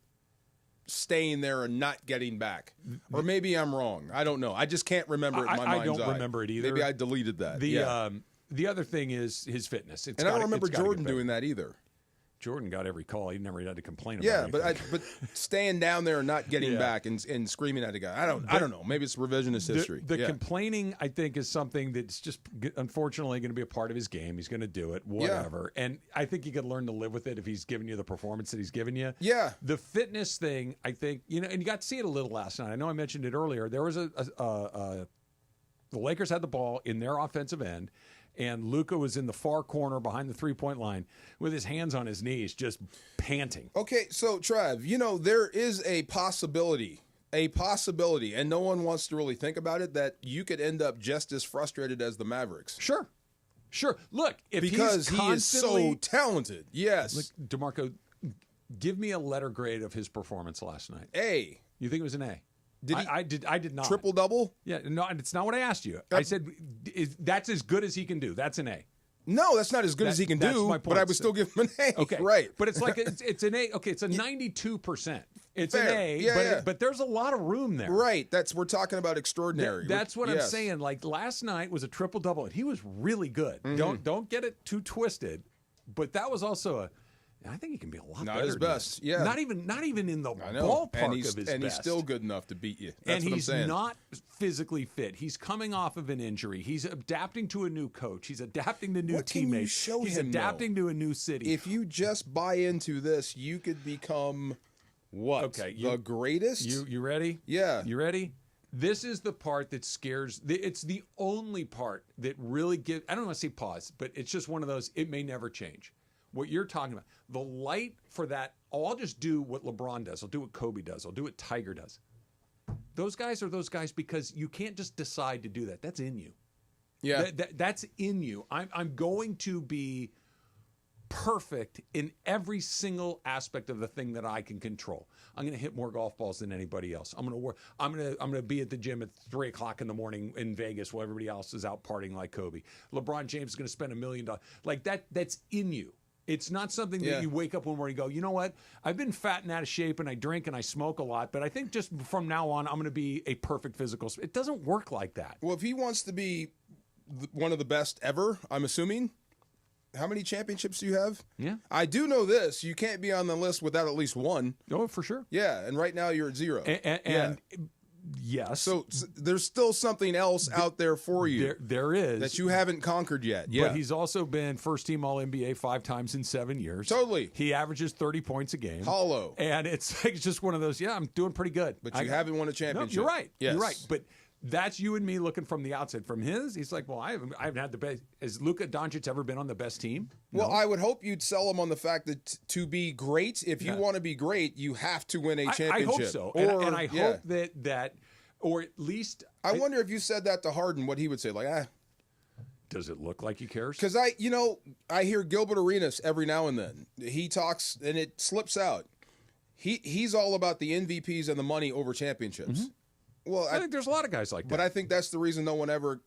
staying there and not getting back. Or maybe I'm wrong. I don't know. I just can't remember it in my mind's eye. I don't remember it either. Maybe I deleted that. The other thing is his fitness. I don't remember Jordan doing that either. Jordan got every call. He never had to complain about Yeah, anything. but staying down there and not getting back and screaming at a guy. I don't know. Maybe it's revisionist history. The complaining, I think, is something that's just unfortunately going to be a part of his game. He's going to do it, whatever. Yeah. And I think you could learn to live with it if he's giving you the performance that he's given you. Yeah. The fitness thing, I think, and you got to see it a little last night. I know I mentioned it earlier. There was the Lakers had the ball in their offensive end, and Luca was in the far corner behind the three-point line with his hands on his knees, just panting. Okay, so, Trav, there is a possibility, and no one wants to really think about it, that you could end up just as frustrated as the Mavericks. Sure. Look, because he is so talented. Yes. Look, DeMarco, give me a letter grade of his performance last night. A. You think it was an A? I did not. Triple-double? Yeah, no, it's not what I asked you. I said that's as good as he can do. That's an A. No, that's not as good as he can do, but I would still give him an A. Okay, right. But it's like it's an A. Okay, it's a 92%. It's fair. An A, but there's a lot of room there. Right. We're talking about extraordinary. That's what I'm saying. Like last night was a triple-double, and he was really good. Mm-hmm. Don't get it too twisted. But that was also I think he can be a lot better. Not his best. Yeah. Not even in the ballpark of his best. And he's still good enough to beat you. And That's what I'm saying. he's not physically fit. He's coming off of an injury. He's adapting to a new coach. He's adapting to new teammates. He's adapting to a new city. If you just buy into this, you could become what? Okay, the greatest? You ready? Yeah. You ready? This is the part that scares. It's the only part that really gives. I don't want to say pause, but it's just one of those. It may never change. What you're talking about, the light for that, I'll just do what LeBron does. I'll do what Kobe does. I'll do what Tiger does. Those guys are those guys because you can't just decide to do that. That's in you. Yeah. That's in you. I'm going to be perfect in every single aspect of the thing that I can control. I'm going to hit more golf balls than anybody else. I'm going to work. I'm going to be at the gym at 3:00 in the morning in Vegas while everybody else is out partying like Kobe. LeBron James is going to spend $1 million. Like that. That's in you. It's not something that you wake up one morning and go, you know what? I've been fat and out of shape and I drink and I smoke a lot, but I think just from now on, I'm going to be a perfect physical. It doesn't work like that. Well, if he wants to be one of the best ever, I'm assuming, how many championships do you have? Yeah. I do know this. You can't be on the list without at least one. Oh, for sure. Yeah, and right now you're at 0. And yes. So there's still something else out there for you. There is. That you haven't conquered yet. Yeah. But he's also been first-team All-NBA 5 times in 7 years. Totally. He averages 30 points a game. Hollow. And it's like just one of those, I'm doing pretty good. But you haven't won a championship. No, you're right. Yes. You're right. But that's you and me looking from the outside. From his, he's like, well, I haven't had the best. Has Luka Doncic ever been on the best team? No. Well, I would hope you'd sell him on the fact that to be great, if you want to be great, you have to win a championship. I hope so. And I hope that or at least I wonder if you said that to Harden, what he would say. Like, does it look like he cares? Because I hear Gilbert Arenas every now and then. He talks and it slips out. He's all about the MVPs and the money over championships. Mm-hmm. Well, I think there's a lot of guys like that. But I think that's the reason no one ever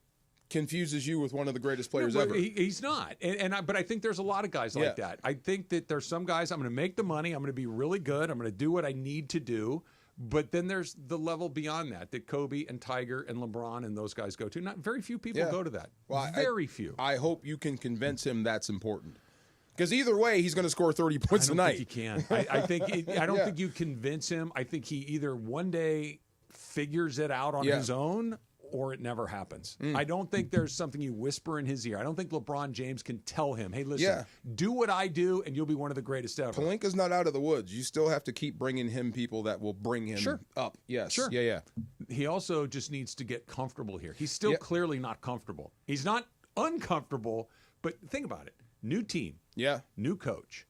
confuses you with one of the greatest players ever. He's not. But I think there's a lot of guys like that. I think that there's some guys, I'm going to make the money, I'm going to be really good, I'm going to do what I need to do. But then there's the level beyond that Kobe and Tiger and LeBron and those guys go to. Not very few people go to that. Well, very few. I hope you can convince him that's important. Because either way, he's going to score 30 points a night. I don't think he can. I don't think you convince him. I think he either one day figures it out on his own or it never happens. I don't think there's something you whisper in his ear. I don't think LeBron James can tell him, hey, listen, do what I do and you'll be one of the greatest ever. Pelinka's not out of the woods. You still have to keep bringing him people that will bring him up. Yes. Sure. Yeah. He also just needs to get comfortable here. He's still clearly not comfortable. He's not uncomfortable, but think about it. New team. Yeah. New coach.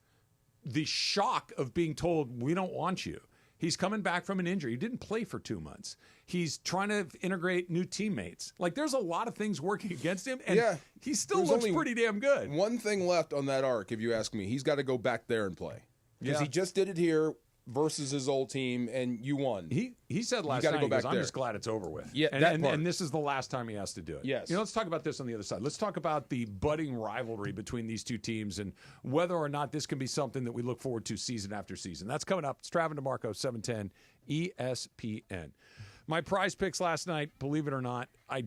The shock of being told, we don't want you. He's coming back from an injury. He didn't play for 2 months. He's trying to integrate new teammates. Like, there's a lot of things working against him, and he still looks pretty damn good. One thing left on that arc, if you ask me. He's got to go back there and play. Because he just did it here versus his old team, and you won. He said last night, I'm just glad it's over with. Yeah, and this is the last time he has to do it. Yes. Let's talk about this on the other side. Let's talk about the budding rivalry between these two teams and whether or not this can be something that we look forward to season after season. That's coming up. It's Trav and DeMarco, 710 ESPN. My prize picks last night, believe it or not, I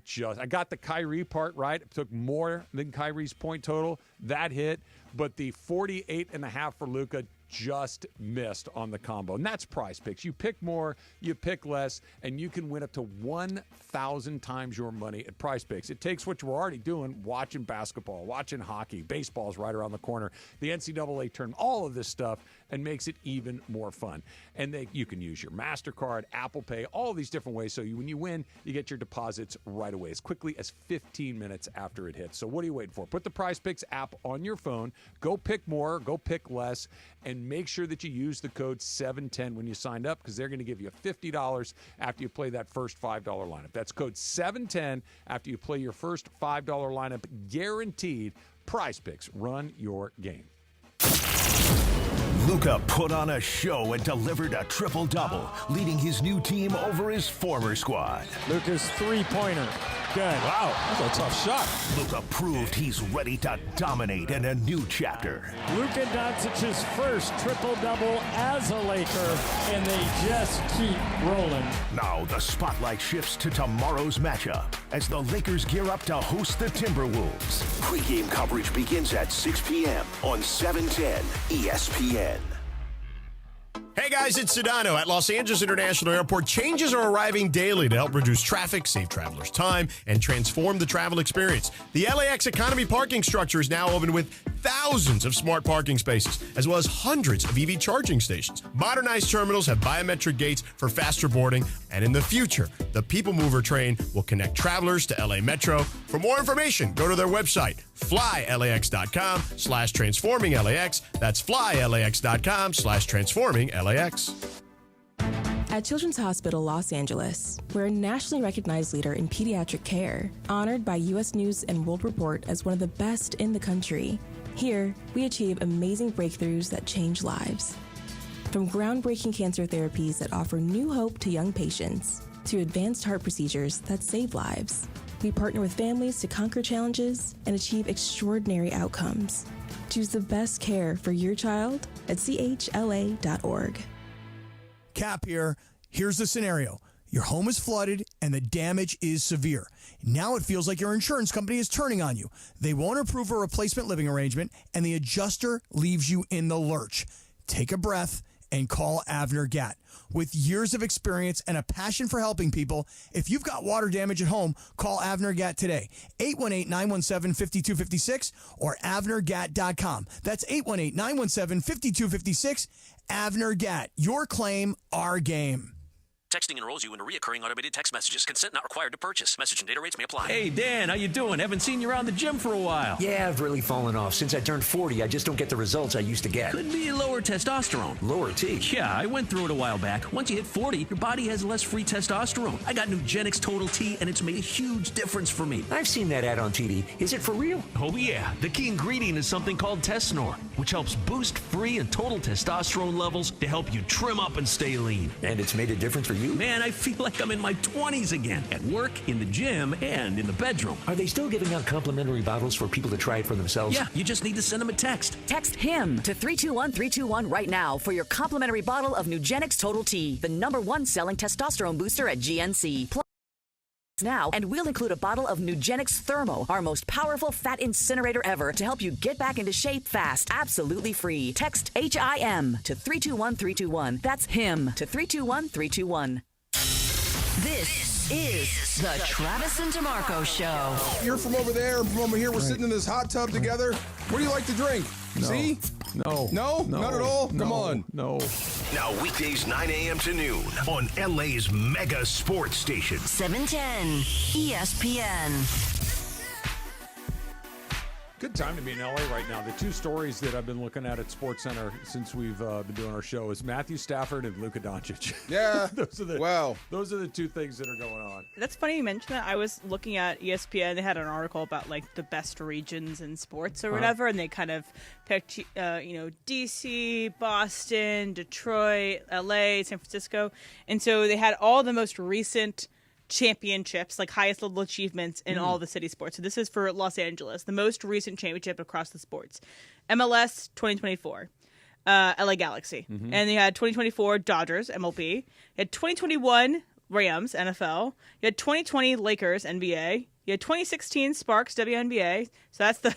got the Kyrie part right. It took more than Kyrie's point total. That hit. but the 48.5 for Luca just missed on the combo. And that's Prize Picks. You pick more, you pick less, and you can win up to 1,000 times your money at Prize Picks. It takes what you're already doing, watching basketball, watching hockey, baseball's right around the corner, the NCAA tournament, all of this stuff, and makes it even more fun. And you can use your MasterCard, Apple Pay, all these different ways. So when you win, you get your deposits right away, as quickly as 15 minutes after it hits. So what are you waiting for? Put the Prize Picks app on your phone, go pick more, go pick less, and make sure that you use the code 710 when you signed up, because they're going to give you $50 after you play that first $5 lineup. That's code 710 after you play your first $5 lineup, guaranteed. Prize Picks, run your game. Luca put on a show and delivered a triple-double, leading his new team over his former squad. Luca's three-pointer. Good. Wow, that's a tough shot. Luca proved he's ready to dominate in a new chapter. Luka Doncic's first triple-double as a Laker, and they just keep rolling. Now the spotlight shifts to tomorrow's matchup as the Lakers gear up to host the Timberwolves. Pre-game coverage begins at 6 p.m. on 710 ESPN. Hey guys, it's Sedano. At Los Angeles International Airport, changes are arriving daily to help reduce traffic, save travelers time, and transform the travel experience. The LAX economy parking structure is now open with thousands of smart parking spaces, as well as hundreds of EV charging stations. Modernized terminals have biometric gates for faster boarding, and in the future, the People Mover train will connect travelers to LA Metro. For more information, go to their website, flylax.com/transforming LAX. That's flylax.com/transforming LAX. At Children's Hospital Los Angeles, we're a nationally recognized leader in pediatric care, honored by U.S. News and World Report as one of the best in the country. Here, we achieve amazing breakthroughs that change lives. From groundbreaking cancer therapies that offer new hope to young patients, to advanced heart procedures that save lives, we partner with families to conquer challenges and achieve extraordinary outcomes. Choose the best care for your child at chla.org. Cap here. Here's the scenario. Your home is flooded and the damage is severe. Now it feels like your insurance company is turning on you. They won't approve a replacement living arrangement and the adjuster leaves you in the lurch. Take a breath and call Avner Gatt. With years of experience and a passion for helping people, if you've got water damage at home, call Avner Gatt today. 818-917-5256 or avnergatt.com. That's 818-917-5256. Avner Gatt. Your claim, our game. Texting enrolls you into recurring automated text messages. Consent not required to purchase. Message and data rates may apply. Hey, Dan, how you doing? Haven't seen you around the gym for a while. Yeah, I've really fallen off. Since I turned 40, I just don't get the results I used to get. Could be lower testosterone. Lower T? Yeah, I went through it a while back. Once you hit 40, your body has less free testosterone. I got Nugenix Total T, and it's made a huge difference for me. I've seen that ad on TV. Is it for real? Oh, yeah. The key ingredient is something called Tesnor, which helps boost free and total testosterone levels to help you trim up and stay lean. And it's made a difference for you? Man, I feel like I'm in my 20s again, at work, in the gym, and in the bedroom. Are they still giving out complimentary bottles for people to try it for themselves? Yeah, you just need to send them a text. Text HIM to 321-321 right now for your complimentary bottle of Nugenix Total T, the #1 selling testosterone booster at GNC. Plus now, and we'll include a bottle of Nugenix Thermo, our most powerful fat incinerator ever, to help you get back into shape fast, absolutely free. Text HIM to 321-321. That's HIM to 321-321. This is the Travis and DeMarco Show. You're from over there, I'm from over here. We're sitting in this hot tub together. What do you like to drink? No. See? No. No? Not at all? No. Come on. No. Now weekdays 9 a.m. to noon on LA's mega sports station. 710 ESPN. Good time to be in LA right now. The two stories that I've been looking at SportsCenter since we've been doing our show is Matthew Stafford and Luka Doncic. Yeah. Those are the two things that are going on. That's funny you mentioned that. I was looking at ESPN. They had an article about like the best regions in sports or whatever, and they kind of picked, DC, Boston, Detroit, LA, San Francisco, and so they had all the most recent championships, like highest level achievements in all the city sports. So this is for Los Angeles, the most recent championship across the sports. MLS 2024, LA Galaxy. And they had 2024 Dodgers, MLB. You had 2021 Rams, NFL. You had 2020 Lakers, NBA. You had 2016 Sparks, WNBA. So that's the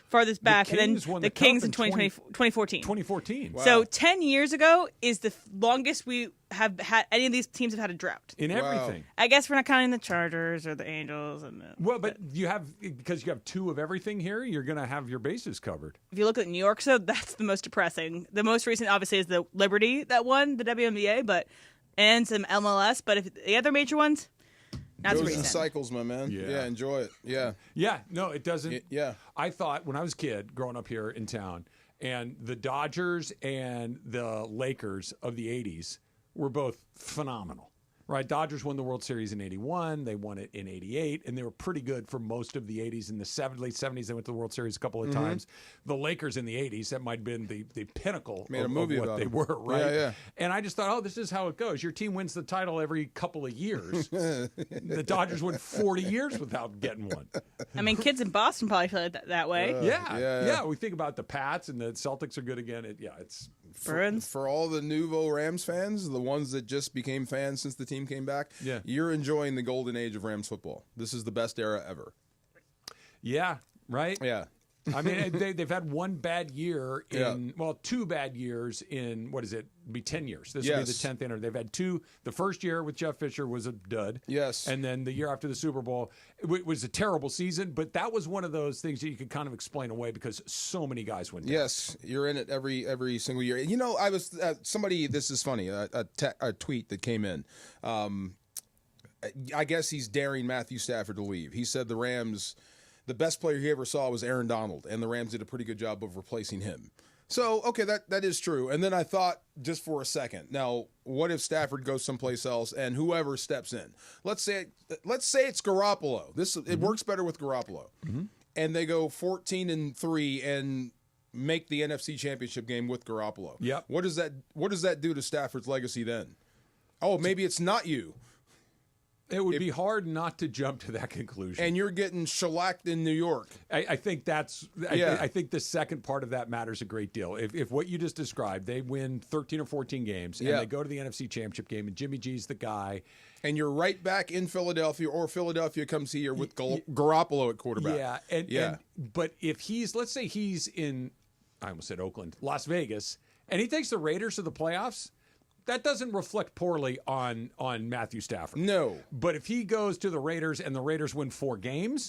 farthest back, the and then the Kings in 2014. 2014. Wow. So 10 years ago is the longest we have had. Any of these teams have had a drought in everything. I guess we're not counting the Chargers or the Angels. But you have, because you have two of everything here, you're going to have your bases covered. If you look at New York, so that's the most depressing. The most recent, obviously, is the Liberty that won the WNBA, and some MLS. But if the other major ones, not so Goes recent. in cycles, my man. Yeah, enjoy it. Yeah. Yeah, no, it doesn't. Yeah. I thought when I was a kid growing up here in town, and the Dodgers and the Lakers of the 80s were both phenomenal. Right, Dodgers won the World Series in 81. They won it in 88, and they were pretty good for most of the 80s. In the late 70s, they went to the World Series a couple of times. The Lakers in the 80s, that might have been the pinnacle Made a of movie what about they them. were, right? Yeah, yeah. And I just thought, this is how it goes. Your team wins the title every couple of years. The Dodgers went 40 years without getting one. I mean, kids in Boston probably feel that way. Yeah. We think about the Pats, and the Celtics are good again. It's for all the nouveau Rams fans, the ones that just became fans since the team came back. Yeah. You're enjoying the golden age of Rams football. This is the best era ever. Yeah, right? Yeah. I mean, they've had one bad year two bad years in, what is it, be 10 years. This will be the 10th inning. They've had two. The first year with Jeff Fisher was a dud. Yes. And then the year after the Super Bowl, it was a terrible season, but that was one of those things that you could kind of explain away because so many guys went down. Yes, you're in it every single year. You know, I was somebody, this is funny, a tweet that came in. I guess he's daring Matthew Stafford to leave. He said the Rams, the best player he ever saw was Aaron Donald, and the Rams did a pretty good job of replacing him. So, okay, that is true. And then I thought, just for a second, now, what if Stafford goes someplace else and whoever steps in? Let's say it's Garoppolo. It works better with Garoppolo. And they go 14-3 and make the NFC Championship game with Garoppolo. Yep. What does that do to Stafford's legacy then? Oh, maybe it's not you. It would be hard not to jump to that conclusion. And you're getting shellacked in New York. I think I think the second part of that matters a great deal. If what you just described, they win 13 or 14 games, and they go to the NFC Championship game, and Jimmy G's the guy. And you're right back in Philadelphia, or Philadelphia comes here with Garoppolo at quarterback. Yeah, but if let's say he's in, I almost said Oakland, Las Vegas, and he takes the Raiders to the playoffs, that doesn't reflect poorly on Matthew Stafford. No. But if he goes to the Raiders and the Raiders win 4 games,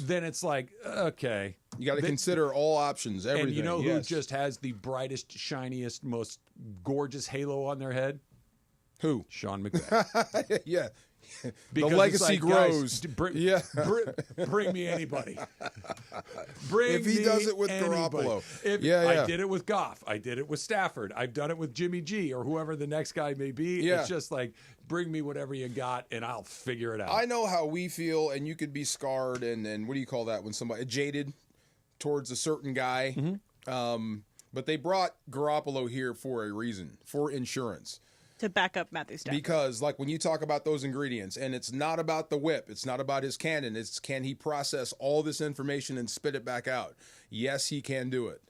then it's like, okay. You got to consider all options, everything. And you know who just has the brightest, shiniest, most gorgeous halo on their head? Who? Sean McVay. Yeah. Because the legacy grows. Guys, bring me anybody. If he does it with Garoppolo. I did it with Goff. I did it with Stafford. I've done it with Jimmy G or whoever the next guy may be. Yeah. It's just like, bring me whatever you got and I'll figure it out. I know how we feel, and you could be scarred and what do you call that when somebody jaded towards a certain guy. But they brought Garoppolo here for a reason, for insurance. To back up Matthew Stafford. Because, like, when you talk about those ingredients, and it's not about the whip, it's not about his cannon, it's can he process all this information and spit it back out? Yes, he can do it.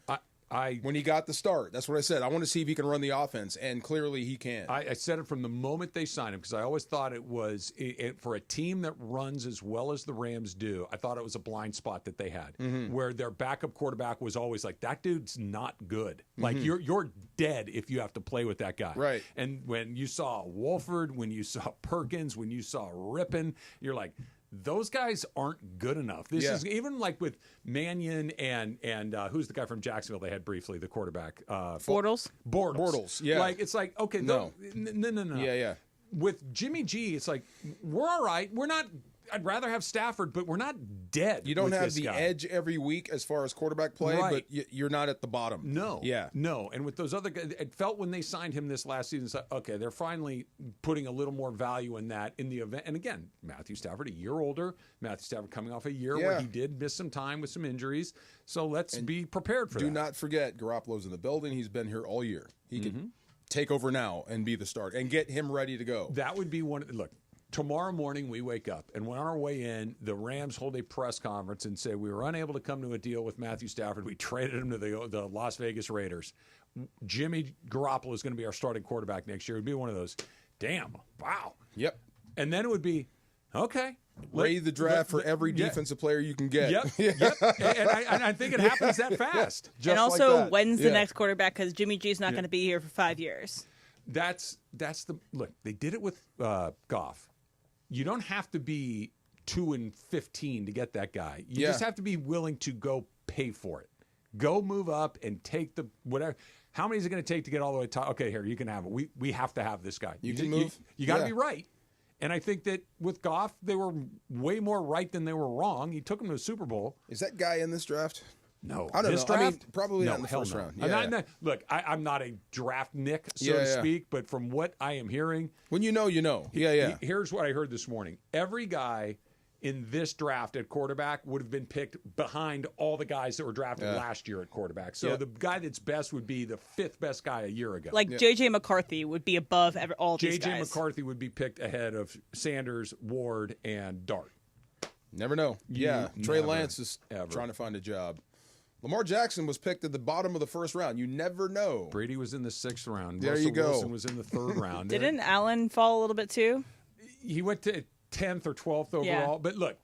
When he got the start, that's what I said. I want to see if he can run the offense, and clearly he can. I said it from the moment they signed him because I always thought it was, for a team that runs as well as the Rams do, I thought it was a blind spot that they had, where their backup quarterback was always like, that dude's not good. Like, you're dead if you have to play with that guy. Right. And when you saw Wolford, when you saw Perkins, when you saw Rippon, you're like, those guys aren't good enough. This is even like with Mannion and who's the guy from Jacksonville they had briefly, the quarterback? Bortles. Yeah. Like, it's like, okay, no. Yeah. With Jimmy G, it's like, we're all right. We're not, I'd rather have Stafford, but we're not dead. You don't have the guy. edge every week as far as quarterback play, but you're not at the bottom. No. Yeah. No. And with those other guys, it felt when they signed him this last season, it's like, okay, they're finally putting a little more value in that in the event. And again, Matthew Stafford, a year older. Matthew Stafford coming off a year where he did miss some time with some injuries. So let's be prepared for that. Do not forget, Garoppolo's in the building. He's been here all year. He can take over now and be the start and get him ready to go. That would be one. Look. Tomorrow morning, we wake up, and on our way in, the Rams hold a press conference and say, we were unable to come to a deal with Matthew Stafford. We traded him to the Las Vegas Raiders. Jimmy Garoppolo is going to be our starting quarterback next year. It would be one of those, damn, wow. Yep. And then it would be, Okay. Raid the draft for every defensive player you can get. Yep. And I think it happens that fast. Just and also, like that. when's the next quarterback? Because Jimmy G's not going to be here for 5 years. That's the look. They did it with Goff. You don't have to be 2-15 to get that guy. You just have to be willing to go pay for it. Go move up and take the whatever. How many is it going to take to get all the way to top? Okay, here, you can have it. We have to have this guy. You can move. You got to be right. And I think that with Goff, they were way more right than they were wrong. He took him to the Super Bowl. Is that guy in this draft? No. I don't know. Draft? I mean, probably no, not in the first round. Look, I'm not a draft nick, so to speak, but from what I am hearing. When you know, you know. Here's what I heard this morning. Every guy in this draft at quarterback would have been picked behind all the guys that were drafted last year at quarterback. So the guy that's best would be the fifth best guy a year ago. Like J.J. McCarthy would be above all these guys. J.J. McCarthy would be picked ahead of Sanders, Ward, and Dart. Never know. Trey Lance is trying to find a job. Lamar Jackson was picked at the bottom of the first round. You never know. Brady was in the 6th round. There Russell you go. Wilson was in the 3rd round. Didn't Allen fall a little bit too? He went to 10th or 12th overall. Yeah. But look,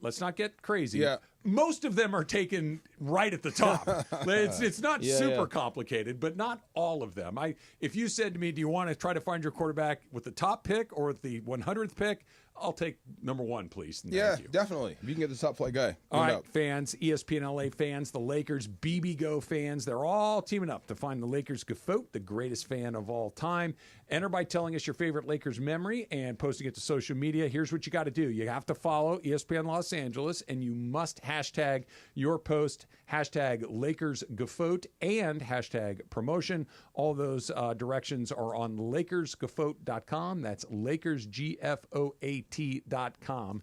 let's not get crazy. Yeah. Most of them are taken right at the top. It's not super complicated, but not all of them. If you said to me, do you want to try to find your quarterback with the top pick or with the 100th pick? I'll take number 1, please. Thank you. Definitely. If you can get the top flight guy. All right, fans, ESPN LA fans, the Lakers, BB Go fans, they're all teaming up to find the Lakers Gafote, the greatest fan of all time. Enter by telling us your favorite Lakers memory and posting it to social media. Here's what you got to do. You have to follow ESPN Los Angeles, and you must hashtag your post, hashtag Lakers Gafote, and hashtag promotion. All those directions are on LakersGafote.com. That's LakersGFOAT.com.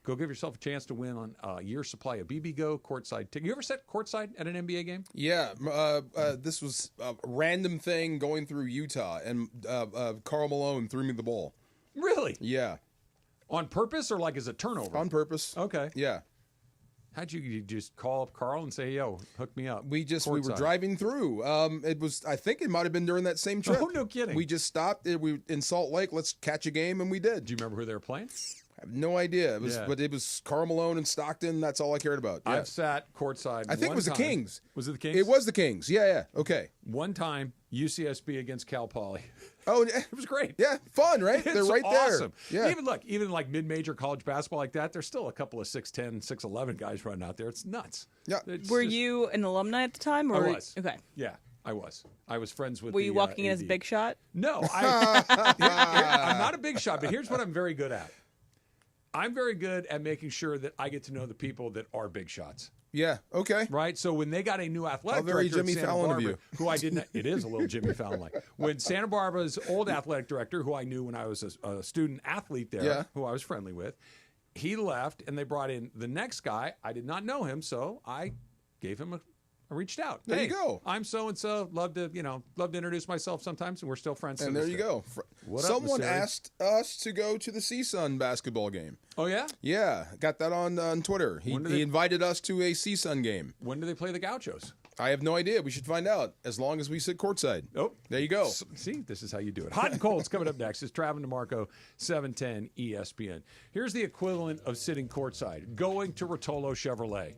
Go give yourself a chance to win on a year's supply of BB Go courtside ticket. You ever sat courtside at an NBA game? Yeah. This was a random thing going through Utah, and Karl Malone threw me the ball. Really? Yeah. On purpose or like as a turnover? On purpose. Okay. Yeah. How'd you just call up Carl and say, yo, hook me up? We were driving through. I think it might have been during that same trip. Oh, no kidding. We just stopped. We in Salt Lake. Let's catch a game, and we did. Do you remember who they were playing? I have no idea. But it was Karl Malone and Stockton. That's all I cared about. Yeah. I've sat courtside. I think it was the Kings. Was it the Kings? It was the Kings. Yeah. Okay. One time, UCSB against Cal Poly. Oh, it was great. Yeah, fun, right? They're right awesome. there. Yeah. Even like mid-major college basketball like that, there's still a couple of 6'10", 6'11" guys running out there. It's nuts. Yeah. Were you an alumni at the time? Or I was. Okay. Yeah, I was. I was friends with. Were you walking in as a big shot? No, I'm not a big shot. But here's what I'm very good at. I'm very good at making sure that I get to know the people that are big shots. Yeah. Okay. Right. So when they got a new athletic very director, Jimmy at Santa Fallon Barbara, of you. who I didn't. It is a little Jimmy Fallon like. When Santa Barbara's old athletic director, who I knew when I was a student athlete there, who I was friendly with, he left, and they brought in the next guy. I did not know him, so I gave him I reached out. There you go. I'm so and so. Love to introduce myself sometimes, and we're still friends. And there you go. Someone asked us to go to the CSUN basketball game. Oh yeah? Yeah, got that on Twitter. He invited us to a CSUN game. When do they play the Gauchos? I have no idea. We should find out. As long as we sit courtside. Oh, there you go. See, this is how you do it. Hot and Cold's coming up next. It's Travis DeMarco, 710 ESPN. Here's the equivalent of sitting courtside: going to Rolo Chevrolet.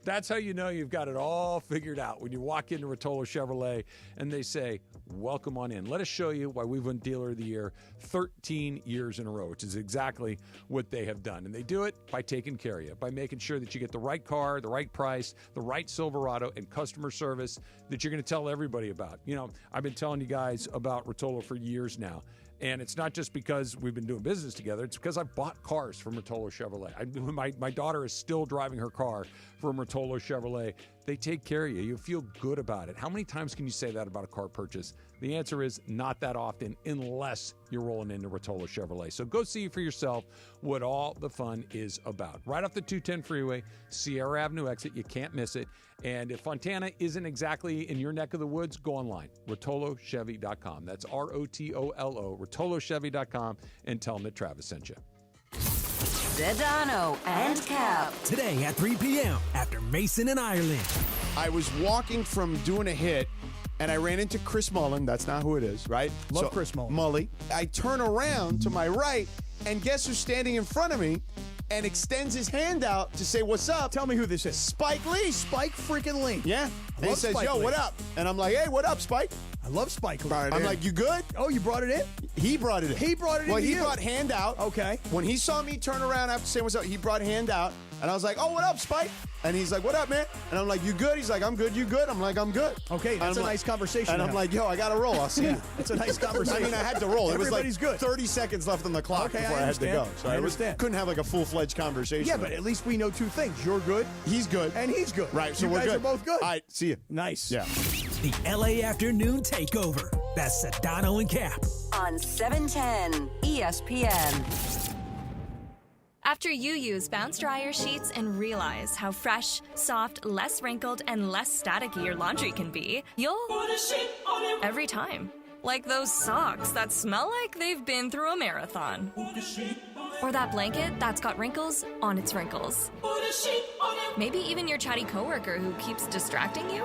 That's how you know you've got it all figured out. When you walk into Rolo Chevrolet and they say, welcome on in. Let us show you why we've won Dealer of the Year 13 years in a row, which is exactly what they have done. And they do it by taking care of you, by making sure that you get the right car, the right price, the right Silverado, and customer service that you're going to tell everybody about. You know, I've been telling you guys about Rolo for years now. And it's not just because we've been doing business together. It's because I bought cars from Rolo Chevrolet. My daughter is still driving her car from Rolo Chevrolet. They take care of you. You feel good about it. How many times can you say that about a car purchase? The answer is not that often, unless you're rolling into Rolo Chevrolet. So go see for yourself what all the fun is about. Right off the 210 freeway, Sierra Avenue exit. You can't miss it. And if Fontana isn't exactly in your neck of the woods, go online, RotoloChevy.com. That's ROTOLO, RotoloChevy.com, and tell them that Travis sent you. Sedano and Cap. Today at 3 p.m. after Mason and Ireland. I was walking from doing a hit, and I ran into Chris Mullen. That's not who it is, right? Love Chris Mullen. Mully. I turn around to my right, And guess who's standing in front of me and extends his hand out to say, what's up? Tell me who this is. Spike Lee. Spike freaking Lee. Yeah. And he says, Spike yo, Lee. what up? And I'm like, hey, what up, Spike? I love Spike Lee. I'm like, you good? Oh, you brought it in? He brought it in. He brought it in. Well, to he you. brought hand out. Okay. When he saw me turn around after saying what's up, he brought hand out. And I was like, oh, what up, Spike? And he's like, what up, man? And I'm like, you good? He's like, I'm good. You good? I'm like, I'm good. Okay, that's a nice conversation. And I'm like, yo, I got to roll. I'll see you. It's a nice conversation. I mean, I had to roll. It was like Everybody's good. 30 seconds left on the clock Okay, before I I had to go. understand. So I understand. couldn't have like a full-fledged conversation. Yeah, but at least we know two things. You're good. He's good. And he's good. Right, so you we're guys good. are both good. All right, see you. Nice. Yeah. The LA Afternoon Takeover. That's Sedano and Cap. On 710 ESPN. After you use Bounce Dryer sheets and realize how fresh, soft, less wrinkled, and less staticky your laundry can be, you'll put a sheet on it every time. Like those socks that smell like they've been through a marathon. Put a sheet on it. Or that blanket that's got wrinkles on its wrinkles. Put a sheet on it. Maybe even your chatty coworker who keeps distracting you.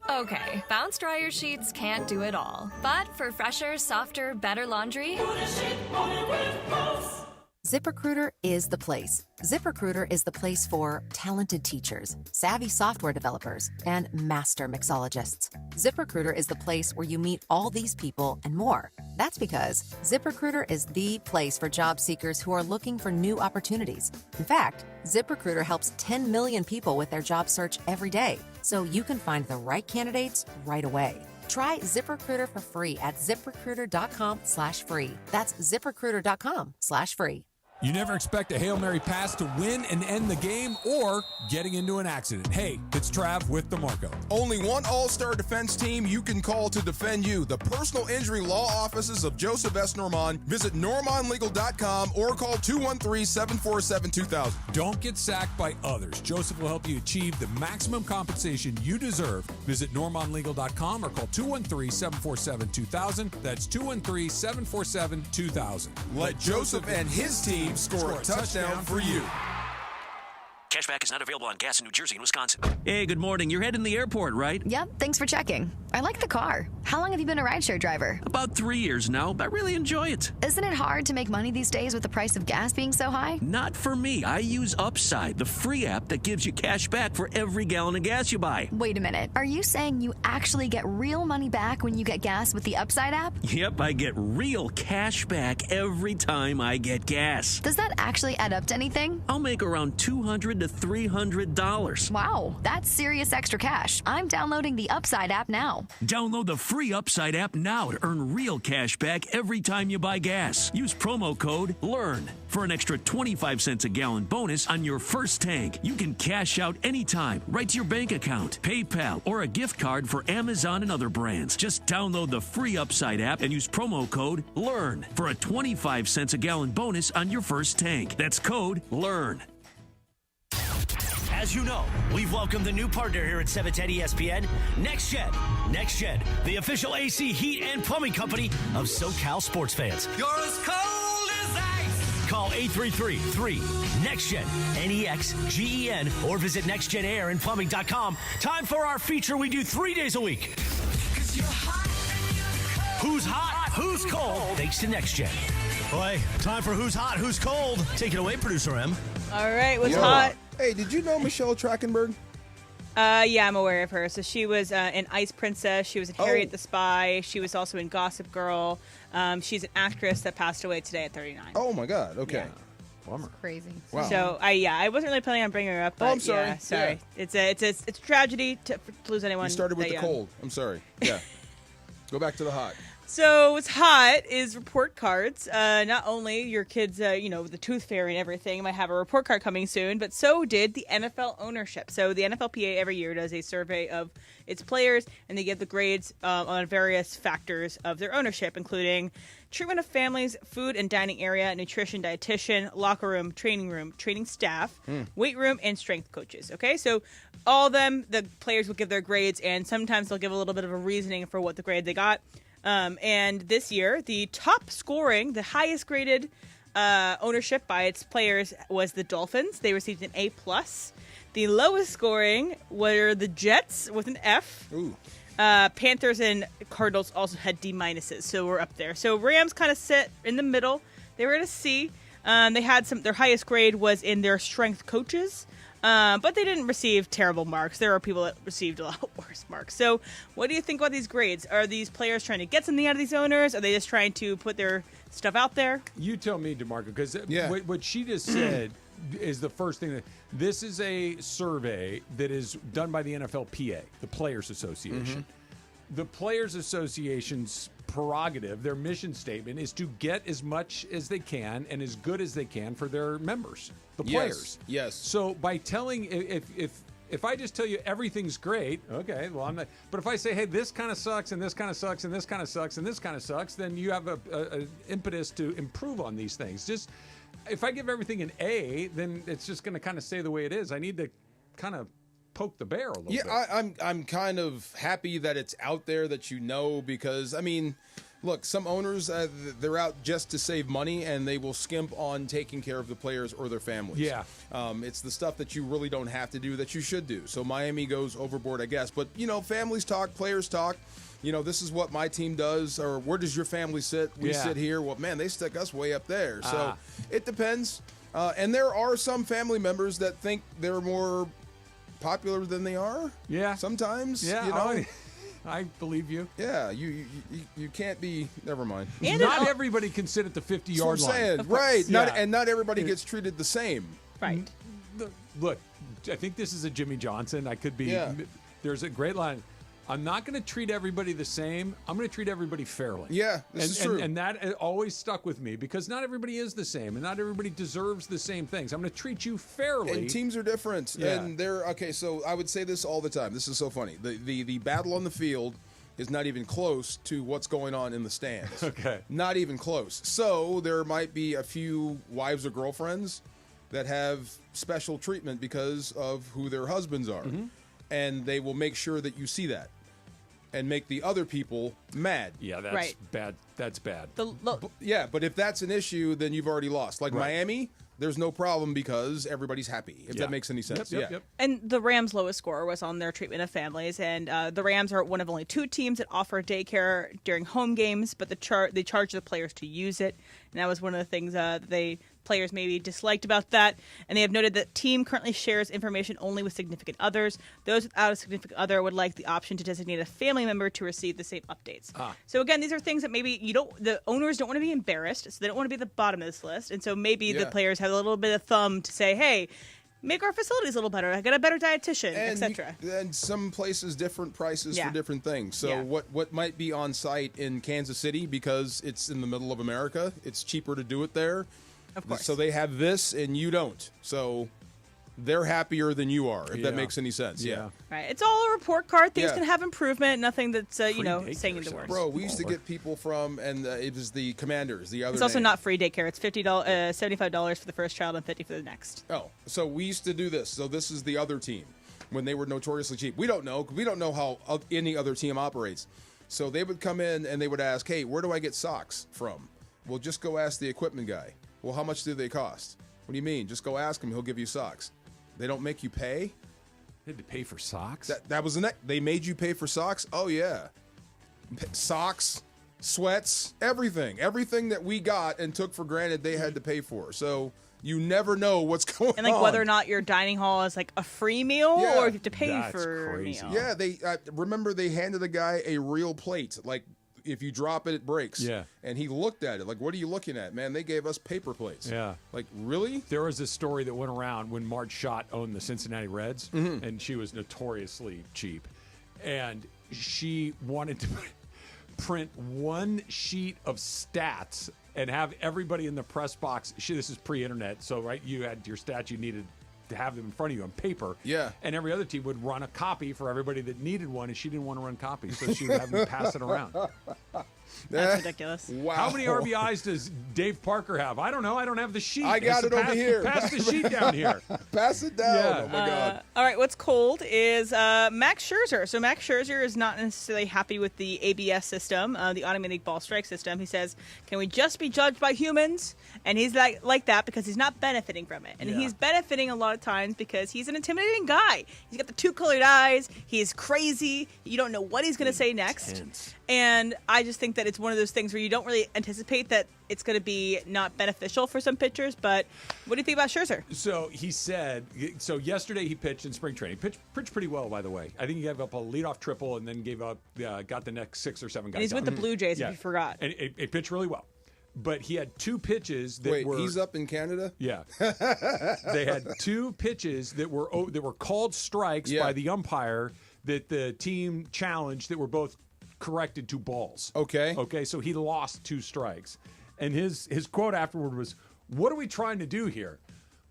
Okay, Bounce Dryer sheets can't do it all. But for fresher, softer, better laundry, put a sheet on it with Bounce. ZipRecruiter is the place. ZipRecruiter is the place for talented teachers, savvy software developers, and master mixologists. ZipRecruiter is the place where you meet all these people and more. That's because ZipRecruiter is the place for job seekers who are looking for new opportunities. In fact, ZipRecruiter helps 10 million people with their job search every day, so you can find the right candidates right away. Try ZipRecruiter for free at ZipRecruiter.com/free. That's ZipRecruiter.com/free. You never expect a Hail Mary pass to win and end the game or getting into an accident. Hey, it's Trav with DeMarco. Only one all-star defense team you can call to defend you. The personal injury law offices of Joseph S. Normand. Visit normandlegal.com or call 213-747-2000. Don't get sacked by others. Joseph will help you achieve the maximum compensation you deserve. Visit normandlegal.com or call 213-747-2000. That's 213-747-2000. Let Joseph and his team score a touchdown for you. Cashback is not available on gas in New Jersey and Wisconsin. Hey, good morning. You're heading to the airport, right? Yep, thanks for checking. I like the car. How long have you been a rideshare driver? About 3 years now. I really enjoy it. Isn't it hard to make money these days with the price of gas being so high? Not for me. I use Upside, the free app that gives you cash back for every gallon of gas you buy. Wait a minute. Are you saying you actually get real money back when you get gas with the Upside app? Yep, I get real cash back every time I get gas. Does that actually add up to anything? I'll make around $200 to $300. Wow, that's serious extra cash. I'm downloading the Upside app now. Download the free Upside app now to earn real cash back every time you buy gas. Use promo code LEARN for an extra 25 cents a gallon bonus on your first tank. You can cash out anytime, right to your bank account, PayPal, or a gift card for Amazon and other brands. Just download the free Upside app and use promo code LEARN for a 25 cents a gallon bonus on your first tank. That's code LEARN. As you know, we've welcomed a new partner here at 710 ESPN, Next Gen. Next Gen, the official AC, heat, and plumbing company of SoCal sports fans. You're as cold as ice. Call 833-3-NEXTGEN, NEXGEN, or visit nextgenairandplumbing.com. Time for our feature we do 3 days a week. Who's hot? Who's cold? Thanks to Next Gen. Boy, time for Who's Hot? Who's Cold? Take it away, Producer M. All right, what's hot? Hey, did you know Michelle Trachtenberg? Yeah, I'm aware of her. So she was in Ice Princess. She was in Harriet the Spy. She was also in Gossip Girl. She's an actress that passed away today at 39. Oh my God. Okay. Yeah. Bummer. Crazy. Wow. So I wasn't really planning on bringing her up. But I'm sorry. Yeah, sorry. Yeah. It's a tragedy to lose anyone. You started with that the young. cold. I'm sorry. Yeah. Go back to the hot. So what's hot is report cards. Not only your kids, the tooth fairy and everything might have a report card coming soon, but so did the NFL ownership. So the NFLPA every year does a survey of its players, and they give the grades on various factors of their ownership, including treatment of families, food and dining area, nutrition, dietitian, locker room, training staff, weight room, and strength coaches. Okay, so all of them, the players will give their grades, and sometimes they'll give a little bit of a reasoning for what the grade they got. And this year, the top scoring, the highest graded ownership by its players was the Dolphins. They received an A+. The lowest scoring were the Jets with an F. Ooh. Panthers and Cardinals also had D-minuses, so we're up there. So Rams kind of sit in the middle. They were at a C. They had their highest grade was in their strength coaches, but they didn't receive terrible marks. There are people that received a lot worse marks. So what do you think about these grades? Are these players trying to get something out of these owners? Are they just trying to put their stuff out there? You tell me, DeMarco, because what she just said is the first thing. This is a survey that is done by the NFLPA, the Players Association. The Players Association's prerogative, their mission statement, is to get as much as they can and as good as they can for their members, the players. Yes. So by telling, if I just tell you everything's great, okay, well, I'm not. But if I say, hey, this kind of sucks, and this kind of sucks, and this kind of sucks, and this kind of sucks, then you have an impetus to improve on these things. Just if I give everything an A, then it's just going to kind of stay the way it is. I need to kind of poke the bear a little bit. I'm kind of happy that it's out there, that because, I mean, look, some owners, they're out just to save money, and they will skimp on taking care of the players or their families. Yeah. It's the stuff that you really don't have to do that you should do. So Miami goes overboard, I guess. But, families talk, players talk. This is what my team does, or where does your family sit? We sit here. Well, man, they stick us way up there. So it depends. And there are some family members that think they're more popular than they are. Yeah. Sometimes. Yeah. I believe you. Yeah. You can't be. Never mind. And not everybody can sit at the 50-yard line. Right. Yeah. Not everybody gets treated the same. Right. Look, I think this is a Jimmy Johnson. I could be. Yeah. There's a great line. I'm not going to treat everybody the same. I'm going to treat everybody fairly. Yeah, this is true. And that always stuck with me, because not everybody is the same, and not everybody deserves the same things. I'm going to treat you fairly. And teams are different. Yeah. And so I would say this all the time. This is so funny. The battle on the field is not even close to what's going on in the stands. Okay. Not even close. So there might be a few wives or girlfriends that have special treatment because of who their husbands are. And they will make sure that you see that and make the other people mad. Yeah, that's bad. That's bad. But if that's an issue, then you've already lost. Like Miami, there's no problem because everybody's happy, if that makes any sense. Yep. And the Rams' lowest score was on their treatment of families. And the Rams are one of only 2 teams that offer daycare during home games, but they charge the players to use it. And that was one of the things players maybe disliked about that. And they have noted that team currently shares information only with significant others. Those without a significant other would like the option to designate a family member to receive the same updates. So again, these are things that maybe the owners don't want to be embarrassed, so they don't want to be at the bottom of this list. And so maybe the players have a little bit of thumb to say, hey, make our facilities a little better. I got a better dietitian, etc. And some places, different prices for different things. So what might be on site in Kansas City, because it's in the middle of America, it's cheaper to do it there. Of course. So they have this and you don't. So they're happier than you are, if that makes any sense. Yeah. Right. It's all a report card. Things can have improvement. Nothing that's saying the words. Bro, we used to get people from, and it was the Commanders. The other. It's also not free daycare. It's $75 for the first child and $50 for the next. Oh, so we used to do this. So this is the other team when they were notoriously cheap. We don't know how any other team operates. So they would come in and they would ask, "Hey, where do I get socks from?" Well, just go ask the equipment guy. Well, how much do they cost? What do you mean? Just go ask him. He'll give you socks. They don't make you pay? They had to pay for socks? That was the next. They made you pay for socks? Oh, yeah. Socks, sweats, everything. Everything that we got and took for granted, they had to pay for. So you never know what's going on. And whether or not your dining hall is like a free meal or if you have to pay for a meal. Yeah, they remember they handed a guy a real plate. Like, if you drop it, it breaks. Yeah. And he looked at it like, what are you looking at, man? They gave us paper plates. Yeah. Like, really? There was this story that went around when Marge Schott owned the Cincinnati Reds, and she was notoriously cheap. And she wanted to print one sheet of stats and have everybody in the press box. This is pre-internet, so you had your stats you needed to have them in front of you on paper. Yeah. And every other team would run a copy for everybody that needed one, and she didn't want to run copies, so she would have them pass it around. That's ridiculous. Wow. How many RBIs does Dave Parker have? I don't know. I don't have the sheet. I got it over here. Pass the sheet down here. Pass it down. Yeah. Oh, my God. All right, what's cold is Max Scherzer. So Max Scherzer is not necessarily happy with the ABS system, the automatic ball strike system. He says, can we just be judged by humans? And he's like that because he's not benefiting from it. And he's benefiting a lot of times because he's an intimidating guy. He's got the two colored eyes. He's crazy. You don't know what he's going to say next. And I just think that it's one of those things where you don't really anticipate that it's going to be not beneficial for some pitchers. But what do you think about Scherzer? So he said, yesterday he pitched in spring training. Pitched pretty well, by the way. I think he gave up a leadoff triple and then got the next 6 or 7 guys. And he's with the Blue Jays, if you forgot. And it pitched really well. But he had 2 pitches that were... Wait, he's up in Canada? Yeah. They had 2 pitches that were called strikes by the umpire that the team challenged that were both corrected to balls. Okay, so he lost 2 strikes. And his quote afterward was, what are we trying to do here?